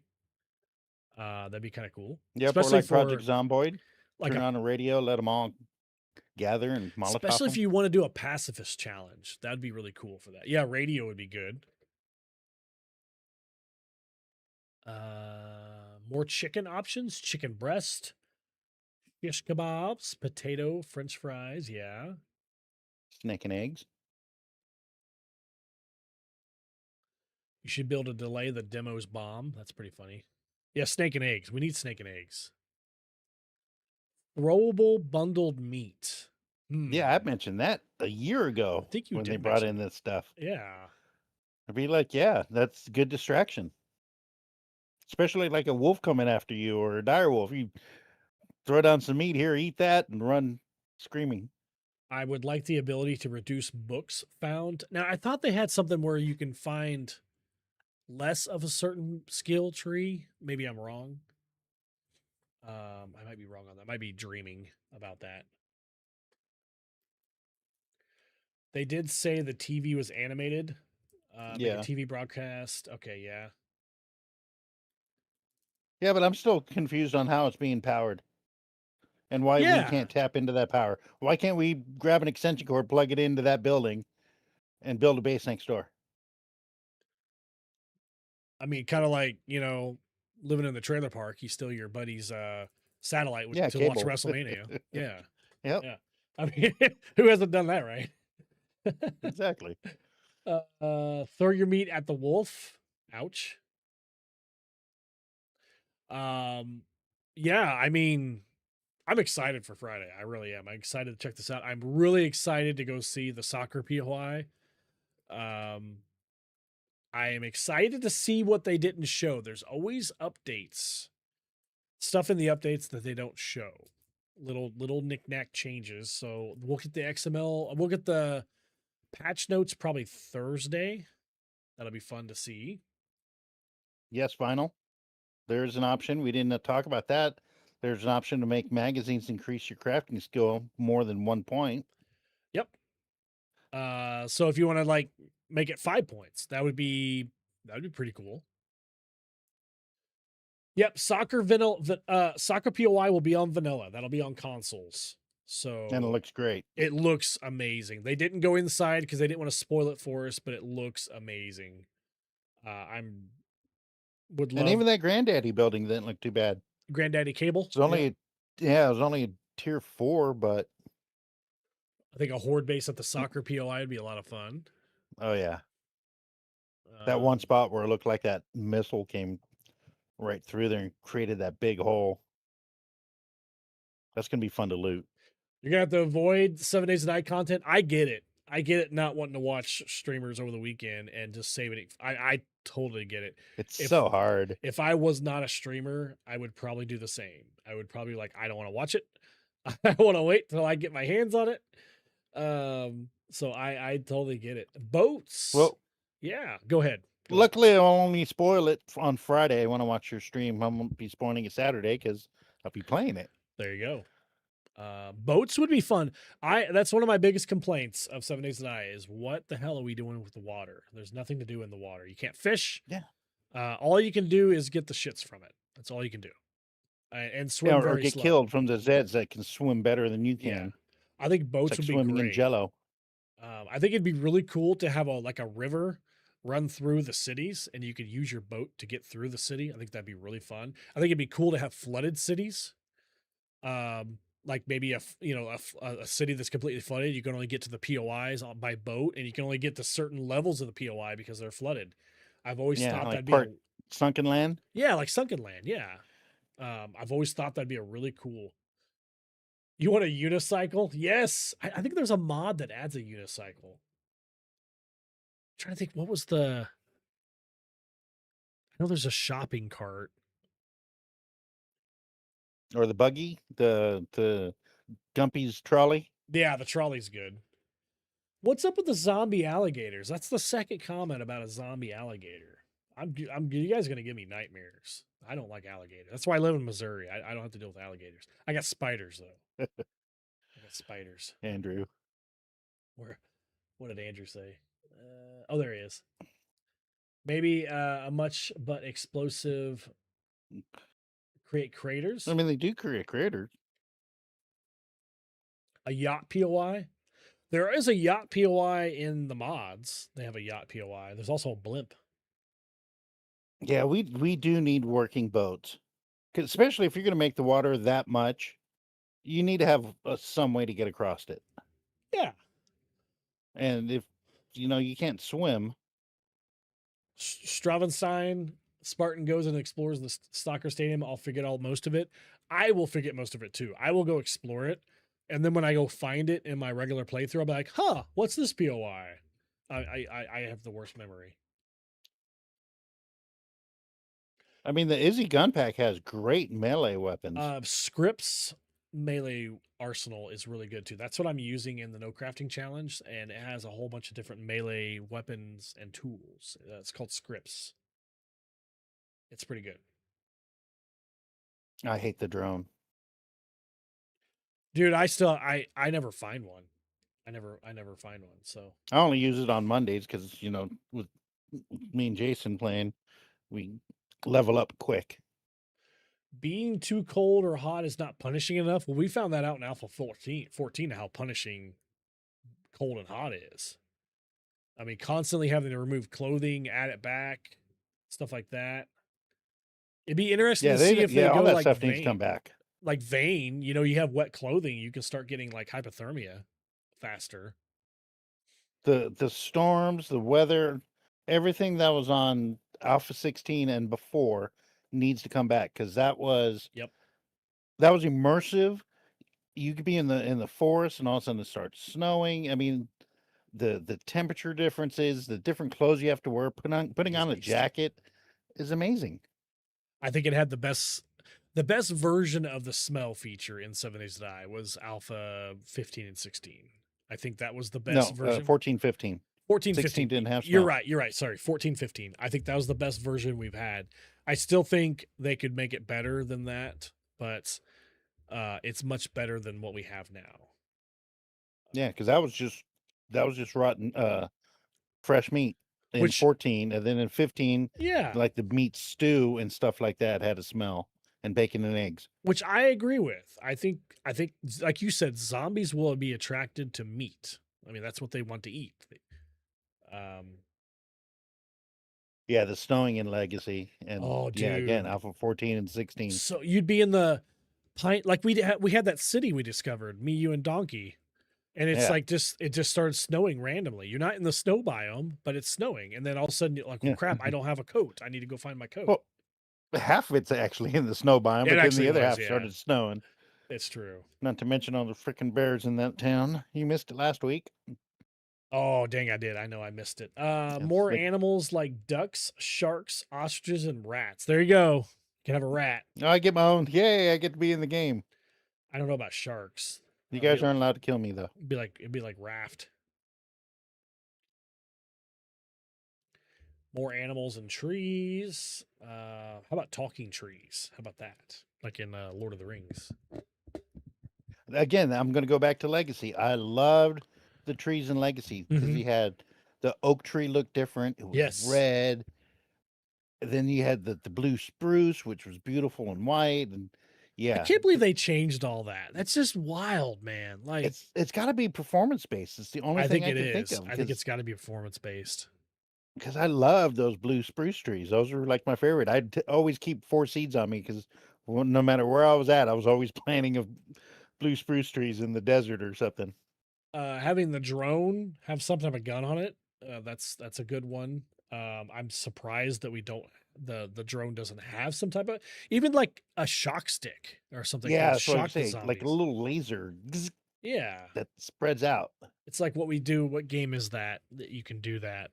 That'd be kind of cool. Yep, especially or like Project Zomboid. Like turn on a radio, let them all gather and Molotov especially if them. you want to do a pacifist challenge. That'd be really cool for that. Yeah, radio would be good. More chicken options, chicken breast, fish kebabs, potato, French fries, yeah. Snake and eggs. You should be able to delay the demo's bomb. That's pretty funny. Yeah, snake and eggs. We need snake and eggs. Throwable bundled meat. Yeah, I mentioned that a year ago I think you when did they brought mention in this stuff. Yeah. I'd be like, yeah, that's good distraction. Especially like a wolf coming after you or a dire wolf. You throw down some meat here, eat that, and run screaming. I would like the ability to reduce books found. Now, I thought they had something where you can find less of a certain skill tree. Maybe I'm wrong. I might be wrong on that. I might be dreaming about that. They did say the TV was animated. Make a TV broadcast. Okay, yeah. Yeah, but I'm still confused on how it's being powered. And why we can't tap into that power. Why can't we grab an extension cord, plug it into that building, and build a base next door? I mean, kind of like, living in the trailer park, you steal your buddy's satellite to cable. watch WrestleMania. Yeah. Yep. Yeah. I mean, who hasn't done that, right? Exactly. Throw your meat at the wolf. Ouch. Yeah, I mean, I'm excited for Friday. I really am. I'm excited to check this out. I'm really excited to go see the soccer POI. I am excited to see what they didn't show. There's always updates. Stuff in the updates that they don't show. Little knick-knack changes. So we'll get the XML. We'll get the patch notes probably Thursday. That'll be fun to see. Yes, vinyl. There's an option. We didn't talk about that. There's an option to make magazines increase your crafting skill more than 1 point. Yep. So if you want to make it 5 points, that would be pretty cool. Yep, soccer POI will be on vanilla. That'll be on consoles. So And it looks great. It looks amazing. They didn't go inside because they didn't want to spoil it for us, but it looks amazing. Would love. And even that Granddaddy building didn't look too bad. Granddaddy Cable. It's only it was only a tier 4, but I think a horde base at the soccer POI would be a lot of fun. Oh yeah. That one spot where it looked like that missile came right through there and created that big hole. That's gonna be fun to loot. You're gonna have to avoid 7 Days to Die content. I get it. I get it not wanting to watch streamers over the weekend and just saving it. I totally get it. It's so hard. If I was not a streamer, I would probably do the same. I would probably I don't want to watch it. I want to wait till I get my hands on it. So I totally get it. Boats. Well, yeah, go ahead. Go ahead. Luckily, I'll only spoil it on Friday when I watch your stream. I won't be spoiling it Saturday because I'll be playing it. There you go. Boats would be fun. That's one of my biggest complaints of 7 Days to Die is what the hell are we doing with the water? There's nothing to do in the water. You can't fish. Yeah. All you can do is get the shits from it. That's all you can do. And swim or very get slow. killed from the Zeds that can swim better than you can. Yeah. I think boats It's like would be swimming great. in Jello. I think it'd be really cool to have a river run through the cities, and you could use your boat to get through the city. I think that'd be really fun. I think it'd be cool to have flooded cities. Like maybe a city that's completely flooded. You can only get to the POIs by boat, and you can only get to certain levels of the POI because they're flooded. I've always thought like that'd be Sunken Land. Yeah, like Sunken Land. Yeah. I've always thought that'd be a really cool. You want a unicycle? Yes. I think there's a mod that adds a unicycle. I'm trying to think, what was I know there's a shopping cart. Or the buggy, the Gumpy's trolley. Yeah, the trolley's good. What's up with the zombie alligators? That's the second comment about a zombie alligator. You guys are gonna give me nightmares. I don't like alligators. That's why I live in Missouri. I don't have to deal with alligators. I got spiders though. I got spiders. Andrew. What did Andrew say? There he is. Maybe a much but explosive create craters. I mean, they do create craters. A yacht POI. There is a yacht POI in the mods. They have a yacht POI. There's also a blimp. Yeah, we do need working boats, 'cause especially if you're going to make the water that much, you need to have some way to get across it. Yeah. And if you can't swim. Stravenstein, Spartan goes and explores the soccer stadium. I'll forget most of it. I will forget most of it too. I will go explore it. And then when I go find it in my regular playthrough, I'll be like, huh, what's this POI? I have the worst memory. I mean, the Izzy gun pack has great melee weapons. Scripts melee arsenal is really good too. That's what I'm using in the no crafting challenge, and it has a whole bunch of different melee weapons and tools. It's called Scripts. It's pretty good. I hate the drone. Dude, I never find one. I never find one. So I only use it on Mondays because with me and Jason playing, we level up quick. Being too cold or hot is not punishing enough. Well, we found that out in Alpha 14 how punishing cold and hot is. I mean, constantly having to remove clothing, add it back, stuff like that. It'd be interesting to see if they go all that like stuff Vane. needs to come back. Like Vane, you have wet clothing, you can start getting like hypothermia faster. The storms, the weather, everything that was on Alpha 16 and before needs to come back, because that was immersive. You could be in the forest and all of a sudden it starts snowing. I mean, the temperature differences, the different clothes you have to wear, putting on a jacket is amazing. I think it had the best version of the smell feature in 7 Days to Die was Alpha 15 and 16. I think that was the best version. 14, 15. 14, 16 15. didn't have smell. You're right. Sorry, 14, 15. I think that was the best version we've had. I still think they could make it better than that, but it's much better than what we have now. Yeah, because that was just rotten fresh meat in 14, and then in 15, like the meat stew and stuff like that had a smell, and bacon and eggs. Which I agree with. I think like you said, zombies will be attracted to meat. I mean, that's what they want to eat. Yeah, the snowing in Legacy, and again, Alpha 14 and 16. So you'd be in the pint, like we had that city we discovered, me, you, and Donkey, and it's like it just started snowing randomly. You're not in the snow biome, but it's snowing, and then all of a sudden you're like, well, crap, I don't have a coat. I need to go find my coat. Well, half of it's actually in the snow biome, but then the other half started snowing. It's true. Not to mention all the freaking bears in that town. You missed it last week. Oh, dang, I did. I know I missed it. More animals like ducks, sharks, ostriches, and rats. There you go. You can have a rat. I get my own. Yay, I get to be in the game. I don't know about sharks. You guys aren't allowed to kill me, though. It'd be like Raft. More animals and trees. How about talking trees? How about that? Like in Lord of the Rings. Again, I'm going to go back to Legacy. I loved the trees in Legacy because you had the oak tree looked different. It was Yes. red. Then you had the blue spruce, which was beautiful and white. And I can't believe they changed all that. That's just wild, man. Like it's got to be performance based. It's the only I thing think I it can think is. of. I think it's got to be performance based. Because I love those blue spruce trees. Those are like my favorite. I'd always keep 4 seeds on me because no matter where I was at, I was always planting of blue spruce trees in the desert or something. Having the drone have some type of gun on it, that's a good one. I'm surprised that we don't the drone doesn't have some type of even like a shock stick or something. Yeah, to that's what I'm shock the saying. Like a zombies. little laser Yeah, that spreads out. it's like what we do. What game is that you can do that?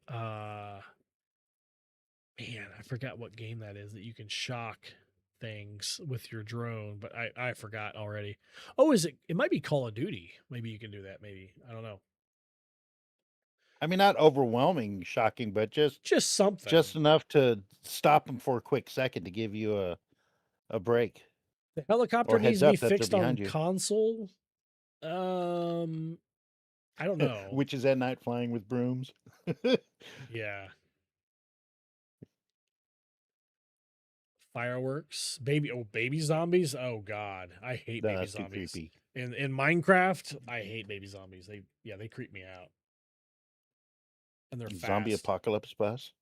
Man, I forgot what game that is that you can shock things with your drone, but I forgot already. Oh, is it? It might be Call of Duty. Maybe you can do that. Maybe I don't know. I mean, not overwhelming, shocking, but just something, just enough to stop them for a quick second to give you a break. The helicopter Or needs heads to be up that they're fixed on behind you. console. I don't know. Witches at night flying with brooms. Yeah. Fireworks, baby zombies. Oh God, I hate baby That's too zombies. creepy. In Minecraft, I hate baby zombies. They creep me out. And they're Zombie fast. apocalypse bus.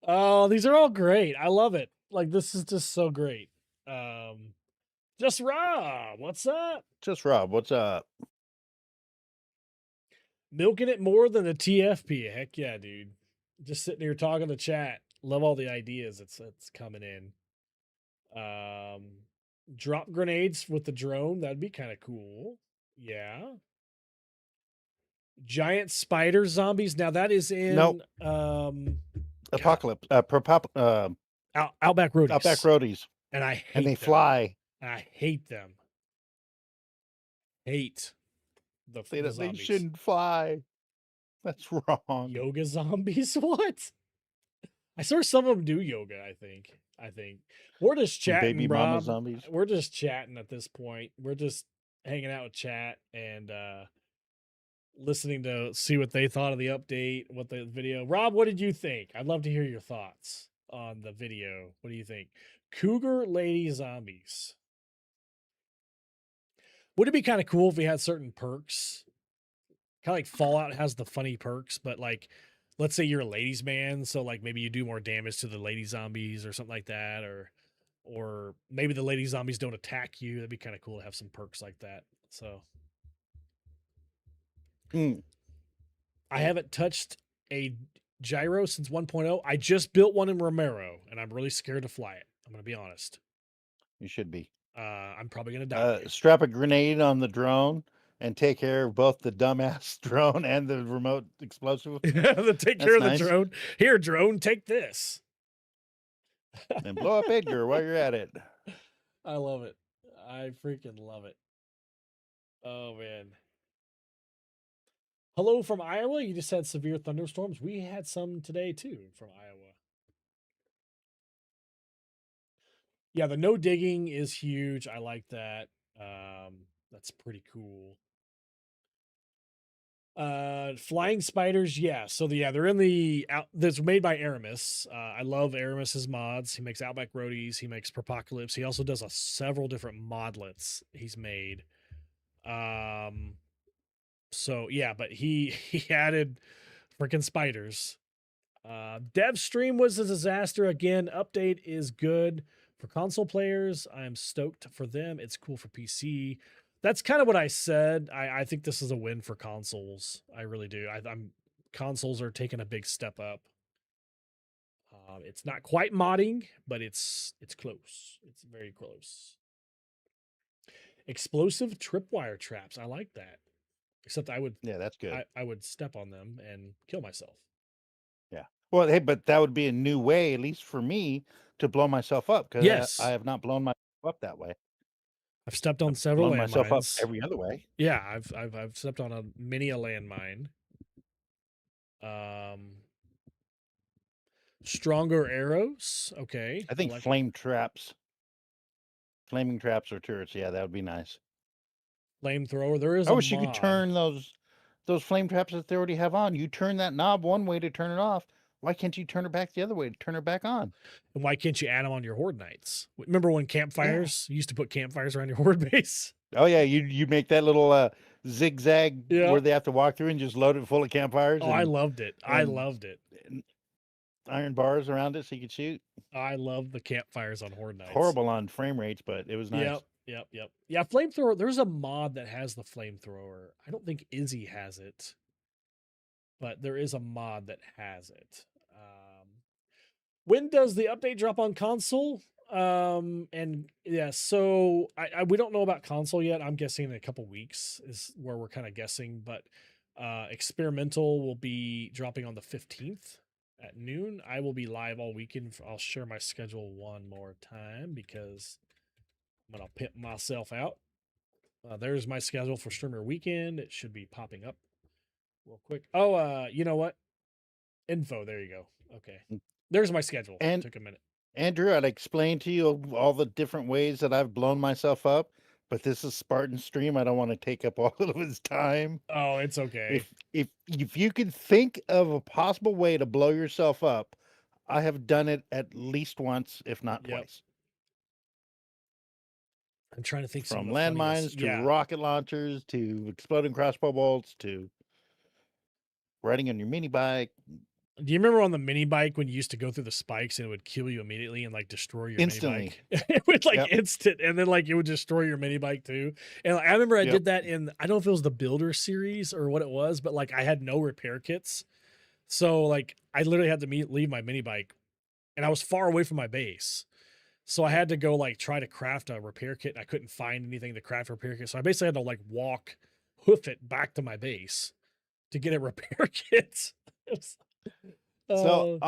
Oh, these are all great. I love it. Like this is just so great. Just Rob, what's up? Just Rob, what's up? Milking it more than a TFP. Heck yeah, dude. Just sitting here talking to chat. Love all the ideas it's coming in. Drop grenades with the drone. That'd be kind of cool. Yeah. Giant spider zombies. Now that is in Nope. Apocalypse. Outback Roadies. Outback Roadies. And I hate and they them. fly. I hate them. Hate the They zombies. shouldn't fly. That's wrong. Yoga zombies? What? I saw some of them do yoga, I think. We're just chatting, Baby mama Rob. zombies. We're just chatting at this point. We're just hanging out with chat and listening to see what they thought of the update, what the video. Rob, what did you think? I'd love to hear your thoughts on the video. What do you think? Cougar Lady Zombies. Would it be kind of cool if we had certain perks? Kind of like Fallout has the funny perks, but like, let's say you're a ladies man, so like maybe you do more damage to the lady zombies or something like that, or maybe the lady zombies don't attack you. That'd be kind of cool to have some perks like that. So I haven't touched a gyro since 1.0. I just built one in Romero, and I'm really scared to fly it. I'm gonna be honest. You should be. I'm probably gonna die. Strap a grenade on the drone and take care of both the dumbass drone and the remote explosive. Take care of the drone. Here, drone, take this. And blow up Edgar while you're at it. I love it. I freaking love it. Oh, man. Hello from Iowa. You just had severe thunderstorms. We had some today, too, from Iowa. Yeah, the no digging is huge. I like that. That's pretty cool. Flying spiders, yeah. So they're in the that's made by Aramis. I love Aramis's mods. He makes Outback Roadies, he makes Propocalypse. He also does several different modlets he's made. So yeah, but he added freaking spiders. Dev stream was a disaster again. Update is good for console players. I am stoked for them. It's cool for PC. That's kind of what I said. I think this is a win for consoles. I really do. Consoles are taking a big step up. It's not quite modding, but it's close. It's very close. Explosive tripwire traps. I like that. Except I would. Yeah, that's good. I would step on them and kill myself. Yeah. Well, hey, but that would be a new way, at least for me, to blow myself up because yes. I have not blown myself up that way. I've stepped on several landmines. Myself up every other way. Yeah, I've stepped on many a landmine. Stronger arrows. Okay. I think flame traps. Flaming traps or turrets. Yeah, that would be nice. Flamethrower. There is I a wish you could mod. turn those flame traps that they already have on. You turn that knob one way to turn it off. Why can't you turn it back the other way to turn it back on? And why can't you add them on your horde nights? Remember when campfires? You used to put campfires around your horde base. Oh yeah, you make that little zigzag Yeah. where they have to walk through and just load it full of campfires. Oh, I loved it. I and loved it. Iron bars around it so you could shoot. I love the campfires on horde nights. Horrible on frame rates, but it was nice. Yep. Yeah, flamethrower. There's a mod that has the flamethrower. I don't think Izzy has it, but there is a mod that has it. When does the update drop on console? And yeah, so we don't know about console yet. I'm guessing in a couple weeks is where we're kind of guessing, but experimental will be dropping on the 15th at noon. I will be live all weekend. I'll share my schedule one more time because I'm gonna pimp myself out. There's my schedule for streamer weekend. It should be popping up real quick. Oh, you know what? Info. There you go. Okay. There's my schedule. And took a minute. Andrew, I'd explain to you all the different ways that I've blown myself up, but this is Spartan stream. I don't want to take up all of his time. Oh, it's okay. If you could think of a possible way to blow yourself up, I have done it at least once, if not twice. I'm trying to think from landmines to rocket launchers to exploding crossbow bolts to riding on your mini bike. Do you remember on the mini bike when you used to go through the spikes and it would kill you immediately and like destroy your Instantly. mini bike? It would like instant, and then like it would destroy your mini bike too. And like, I remember I did that in, I don't know if it was the Builder series or what it was, but like I had no repair kits, so like I literally had to leave my mini bike, and I was far away from my base, so I had to go like try to craft a repair kit. And I couldn't find anything to craft a repair kit, so I basically had to like hoof it back to my base to get a repair kit. So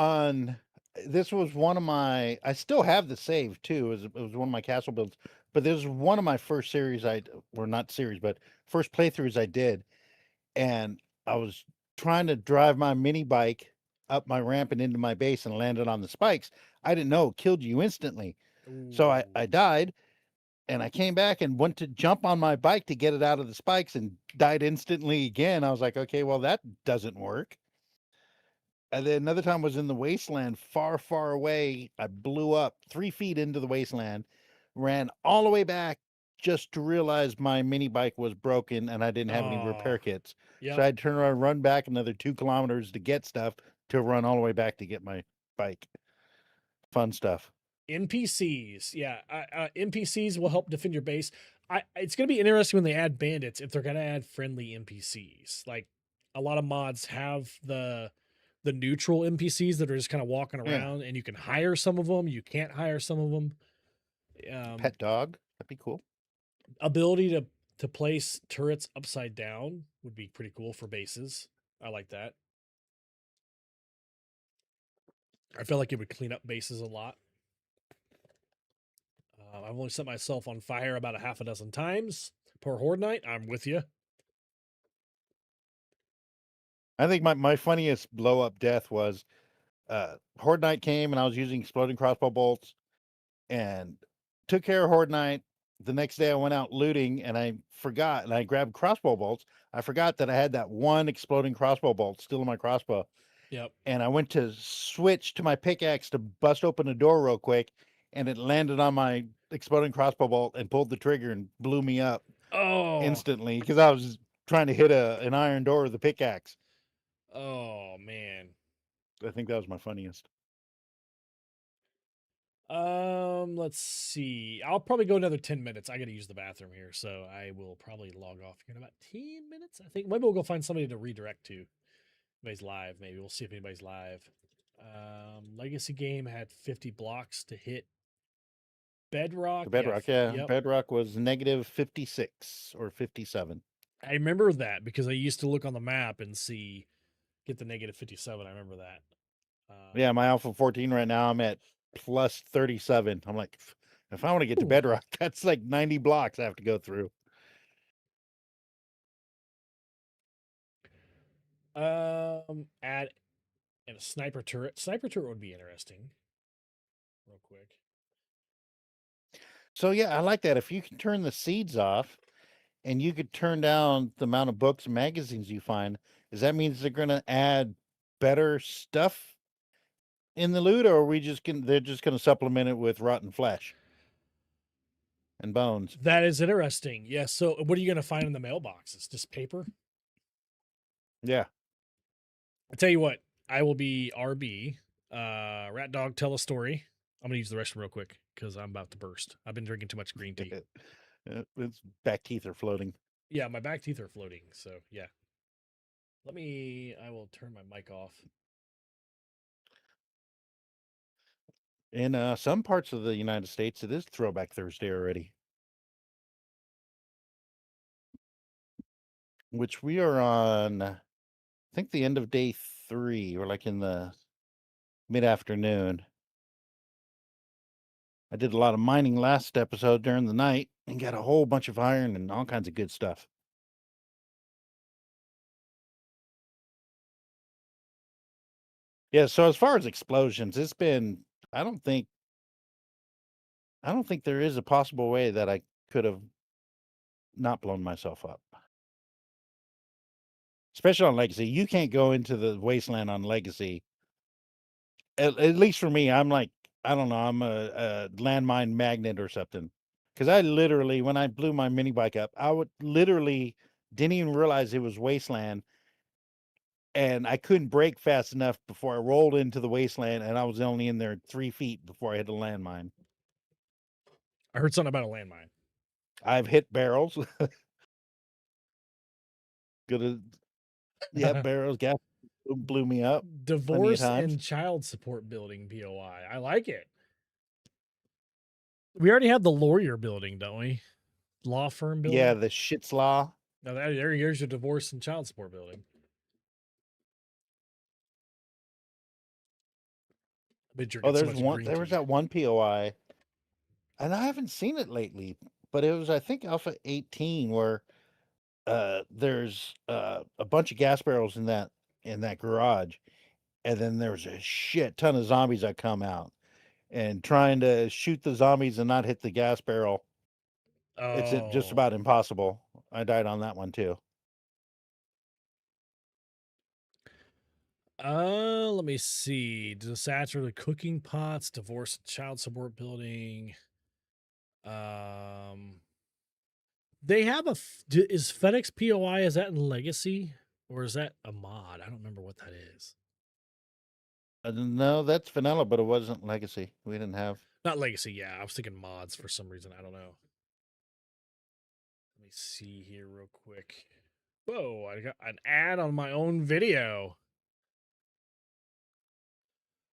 this was one of my, I still have the save too. It was one of my castle builds, but this was one of my first series first playthroughs I did. And I was trying to drive my mini bike up my ramp and into my base and landed on the spikes. I didn't know it killed you instantly. So I died, and I came back and went to jump on my bike to get it out of the spikes and died instantly again. I was like, okay, well, that doesn't work. And then another time was in the wasteland, far, far away. I blew up 3 feet into the wasteland, ran all the way back just to realize my mini bike was broken and I didn't have any repair kits. So I had to turn around, run back another 2 kilometers to get stuff, to run all the way back to get my bike. Fun stuff. NPCs, NPCs will help defend your base. It's going to be interesting when they add bandits, if they're going to add friendly NPCs. Like a lot of mods have the neutral NPCs that are just kind of walking around, and you can hire some of them. You can't hire some of them. Pet dog, that'd be cool. Ability to place turrets upside down would be pretty cool for bases. I like that. I feel like it would clean up bases a lot. I've only set myself on fire about a half a dozen times per horde night. I'm with you. I think my funniest blow up death was Horde Night came and I was using exploding crossbow bolts and took care of Horde Night. The next day I went out looting and I forgot, and I grabbed crossbow bolts. I forgot that I had that one exploding crossbow bolt still in my crossbow. Yep. And I went to switch to my pickaxe to bust open the door real quick, and it landed on my exploding crossbow bolt and pulled the trigger and blew me up instantly because I was trying to hit an iron door with a pickaxe. Oh man. I think that was my funniest. Let's see. I'll probably go another 10 minutes. I got to use the bathroom here, so I will probably log off here in about 10 minutes. I think maybe we'll go find somebody to redirect to. Anybody's live. Maybe we'll see if anybody's live. Legacy game had 50 blocks to hit. Bedrock. Bedrock, Yep. Bedrock was negative 56 or 57. I remember that because I used to look on the map and get the negative 57. I remember that. Yeah, my Alpha 14 right now, I'm at plus 37. I'm like, if I want to get to Bedrock, that's like 90 blocks I have to go through. Add And a sniper turret. Sniper turret would be interesting. Real quick. So yeah, I like that. If you can turn the seeds off and you could turn down the amount of books and magazines you find, does that mean they're gonna add better stuff in the loot, or are we just they're just gonna supplement it with rotten flesh and bones? That is interesting. Yeah. So what are you gonna find in the mailboxes? Just paper? Yeah. I'll tell you what, I will be RB. Rat Dog, tell a story. I'm gonna use the restroom real quick because I'm about to burst. I've been drinking too much green tea. Its back teeth are floating. Yeah, my back teeth are floating. So yeah. I will turn my mic off. In some parts of the United States, it is Throwback Thursday already, which we are on, I think, the end of day 3. We're like in the mid-afternoon. I did a lot of mining last episode during the night and got a whole bunch of iron and all kinds of good stuff. Yeah, so as far as explosions, it's been, I don't think there is a possible way that I could have not blown myself up. Especially on Legacy. You can't go into the wasteland on Legacy. At least for me, I'm like, I don't know, I'm a landmine magnet or something. Because I literally, when I blew my mini bike up, I would literally didn't even realize it was wasteland. And I couldn't brake fast enough before I rolled into the wasteland, and I was only in there 3 feet before I hit a landmine. I heard something about a landmine. I've hit barrels. Barrels, gas blew me up. Divorce and child support building, POI. I like it. We already have the lawyer building, don't we? Law firm building. Yeah, the shit's law. Now here's your divorce and child support building. There's one. There was that one POI, and I haven't seen it lately. But it was, I think, Alpha 18, where there's a bunch of gas barrels in that garage, and then there's a shit ton of zombies that come out, and trying to shoot the zombies and not hit the gas barrel. It's just about impossible. I died on that one too. Let me see. Disaster the cooking pots, divorce and child support building. They have is FedEx POI, is that in Legacy or is that a mod? I don't remember what that is. No, that's vanilla, but it wasn't Legacy. We didn't have. Not Legacy, yeah. I was thinking mods for some reason. I don't know. Let me see here real quick. Whoa, I got an ad on my own video.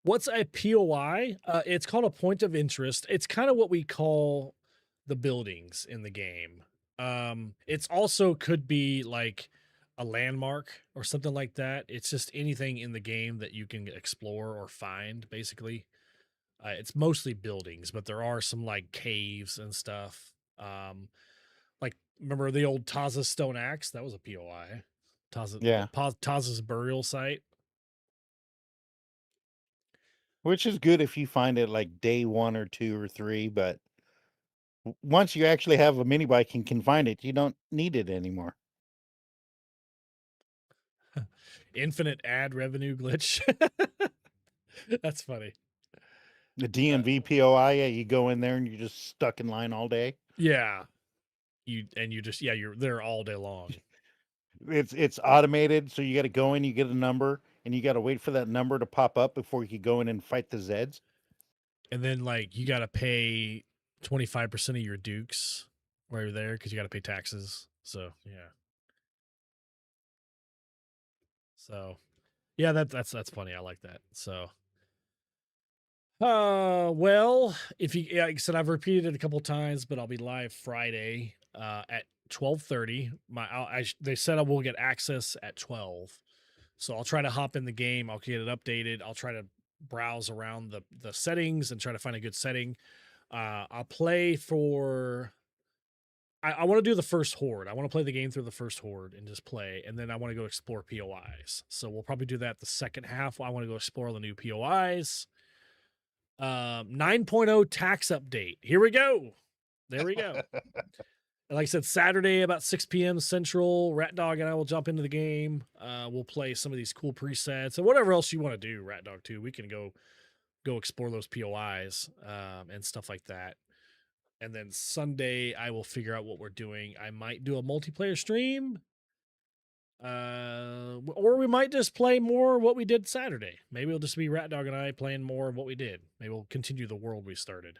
What's a POI? It's called a point of interest. It's kind of what we call the buildings in the game. It's also could be like a landmark or something like that. It's just anything in the game that you can explore or find, basically. It's mostly buildings, but there are some like caves and stuff. Like, remember the old Taza stone axe? That was a POI. Taza's burial site. Which is good if you find it like day 1 or 2 or 3, but once you actually have a mini bike and can find it, you don't need it anymore. Infinite ad revenue glitch. That's funny. The DMV POI, yeah, you go in there and you're just stuck in line all day. Yeah. You're there all day long. It's automated, so you got to go in, you get a number, and you got to wait for that number to pop up before you can go in and fight the Zeds. And then like you got to pay 25% of your dukes while you're there because you got to pay taxes. So yeah. So yeah, that's funny. I like that. So well, if you like I said, I've repeated it a couple times, but I'll be live Friday at 12:30. They said I will get access at 12. So I'll try to hop in the game. I'll get it updated. I'll try to browse around the settings and try to find a good setting. I'll play for I want to do the first horde. I want to play the game through the first horde and just play, and then I want to go explore POIs. So we'll probably do that the second half. I want to go explore the new POIs. 9.0 tax update. Here we go. There we go. Like I said, Saturday about 6 p.m. Central, Rat Dog and I will jump into the game. We'll play some of these cool presets and whatever else you want to do, Rat Dog too. We can go explore those POIs and stuff like that. And then Sunday, I will figure out what we're doing. I might do a multiplayer stream. Or we might just play more what we did Saturday. Maybe it'll just be Rat Dog and I playing more of what we did. Maybe we'll continue the world we started.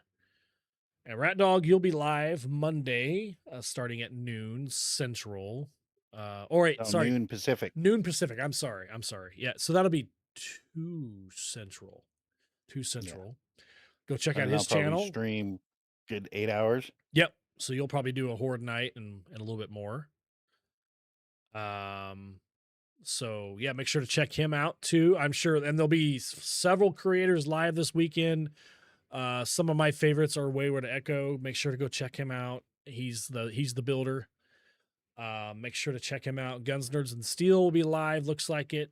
And Rat Dog, you'll be live Monday, starting at noon Central. Sorry, noon Pacific. Noon Pacific. I'm sorry. Yeah, so that'll be 2 Central. Yeah. Go check out his channel. Stream good 8 hours. Yep. So you'll probably do a horde night and a little bit more. So yeah, make sure to check him out too. I'm sure, and there'll be several creators live this weekend. Some of my favorites are Wayward Echo. Make sure to go check him out. He's the builder. Make sure to check him out. Guns, Nerds, and Steel will be live. Looks like it.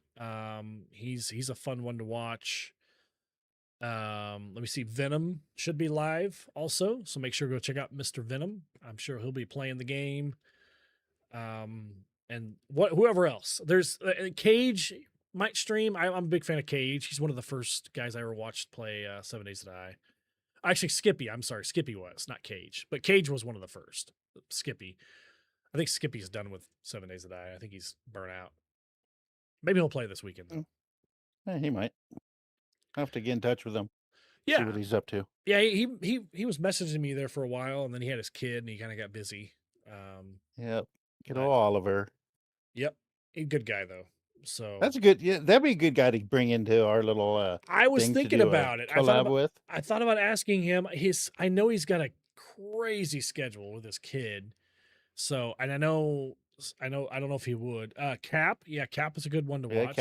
He's a fun one to watch. Let me see. Venom should be live also. So make sure to go check out Mr. Venom. I'm sure he'll be playing the game. And whoever else. There's Cage might stream. I'm a big fan of Cage. He's one of the first guys I ever watched play 7 Days to Die. Actually, Skippy. I'm sorry. Skippy was, not Cage. But Cage was one of the first. Skippy. I think Skippy's done with 7 Days to Die. I think he's burnt out. Maybe he'll play this weekend, though. Yeah, he might. I'll have to get in touch with him. Yeah. See what he's up to. Yeah, he was messaging me there for a while, and then he had his kid, and he kind of got busy. Yep. Good old Oliver. Yep. A good guy, though. So that's a good. Yeah, that'd be a good guy to bring into our little. I was thinking about it. I thought about asking him. I know he's got a crazy schedule with his kid. So, and I don't know if he would. Cap, yeah, Cap is a good one to watch.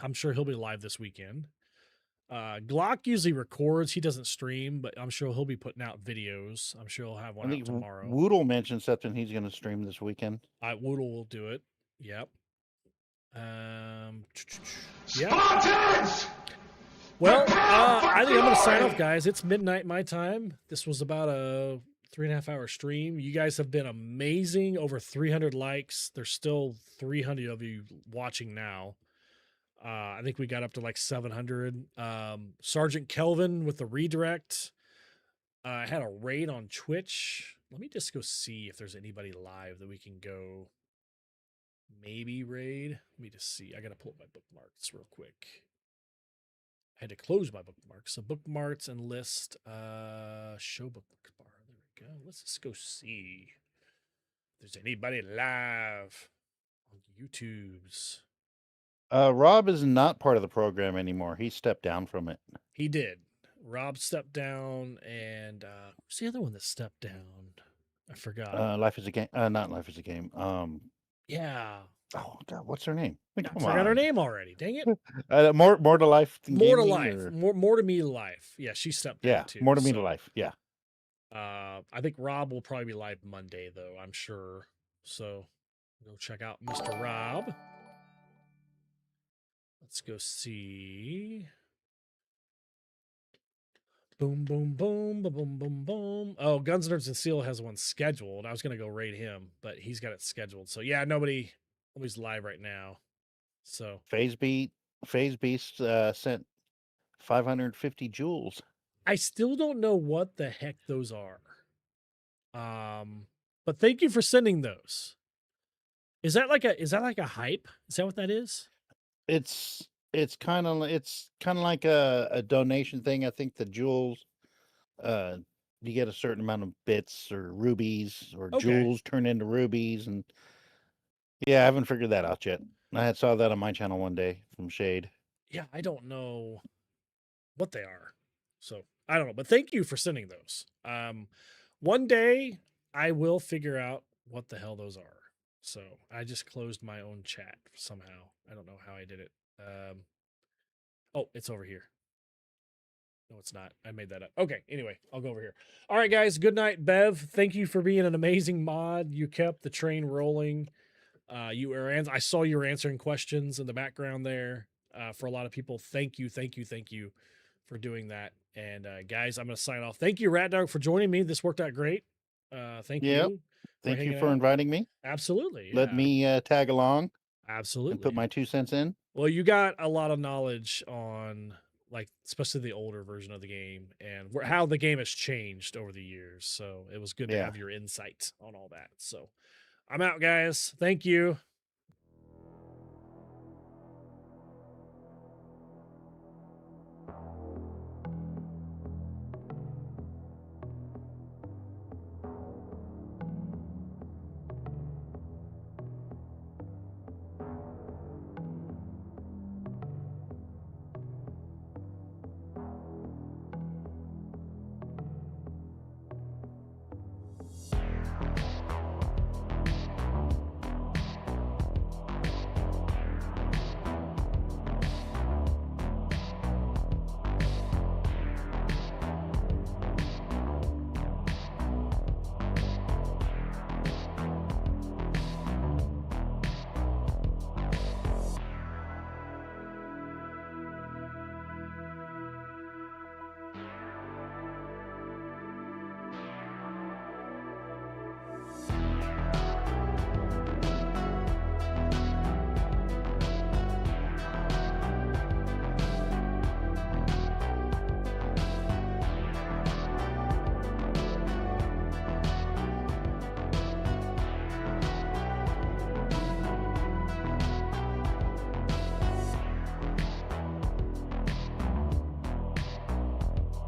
I'm sure he'll be live this weekend. Glock usually records. He doesn't stream, but I'm sure he'll be putting out videos. I'm sure he'll have one out tomorrow. Woodle mentioned something he's going to stream this weekend. Woodle will do it. Yep. Spartans! Well, I think I'm going to sign off, guys. It's midnight my time. This was about a 3.5 hour stream. You guys have been amazing. Over 300 likes. There's still 300 of you watching now. I think we got up to like 700. Sergeant Kelvin with the redirect. I had a raid on Twitch. Let me just go see if there's anybody live that we can go maybe raid. Let me just see. I got to pull up my bookmarks real quick. I had to close my bookmarks. So bookmarks and list, show bookmarks bar. There we go. Let's just go see if there's anybody live on YouTube's. Rob is not part of the program anymore. He stepped down from it. He did. Rob stepped down, and who's the other one that stepped down? I forgot. Life is a Game. Not Life is a Game. Yeah. Oh God, what's her name? I forgot her name already. Dang it. More to Life. More to Life. More to Me to Life. Yeah, she stepped down too. More to Me to Life. Yeah. I think Rob will probably be live Monday though. I'm sure. So go check out Mr. Rob. Let's go see. Boom, boom, boom, boom, boom, boom, boom. Oh, Guns, Nerds, and Steel has one scheduled. I was going to go raid him, but he's got it scheduled. So, yeah, nobody's live right now. So, Phase Beast sent 550 joules. I still don't know what the heck those are. But thank you for sending those. Is that like a hype? Is that what that is? It's kind of like a donation thing. I think the joules, you get a certain amount of bits or rubies or joules turn into rubies, and yeah, I haven't figured that out yet. I saw that on my channel one day from Shade. Yeah, I don't know what they are, so I don't know. But thank you for sending those. One day I will figure out what the hell those are. So I just closed my own chat somehow. I don't know how I did it. Oh, it's over here. No, it's not. I made that up. Okay. Anyway, I'll go over here. All right, guys. Good night, Bev. Thank you for being an amazing mod. You kept the train rolling. I saw you were answering questions in the background there. For a lot of people, thank you for doing that. And guys, I'm going to sign off. Thank you, Rat Dog, for joining me. This worked out great. Thank you. Thank you hanging for out. inviting me. Absolutely. Let me tag along Absolutely. and put my 2 cents in. Well, you got a lot of knowledge on, like, especially the older version of the game and how the game has changed over the years. So it was good to have your insight on all that. So I'm out, guys. Thank you.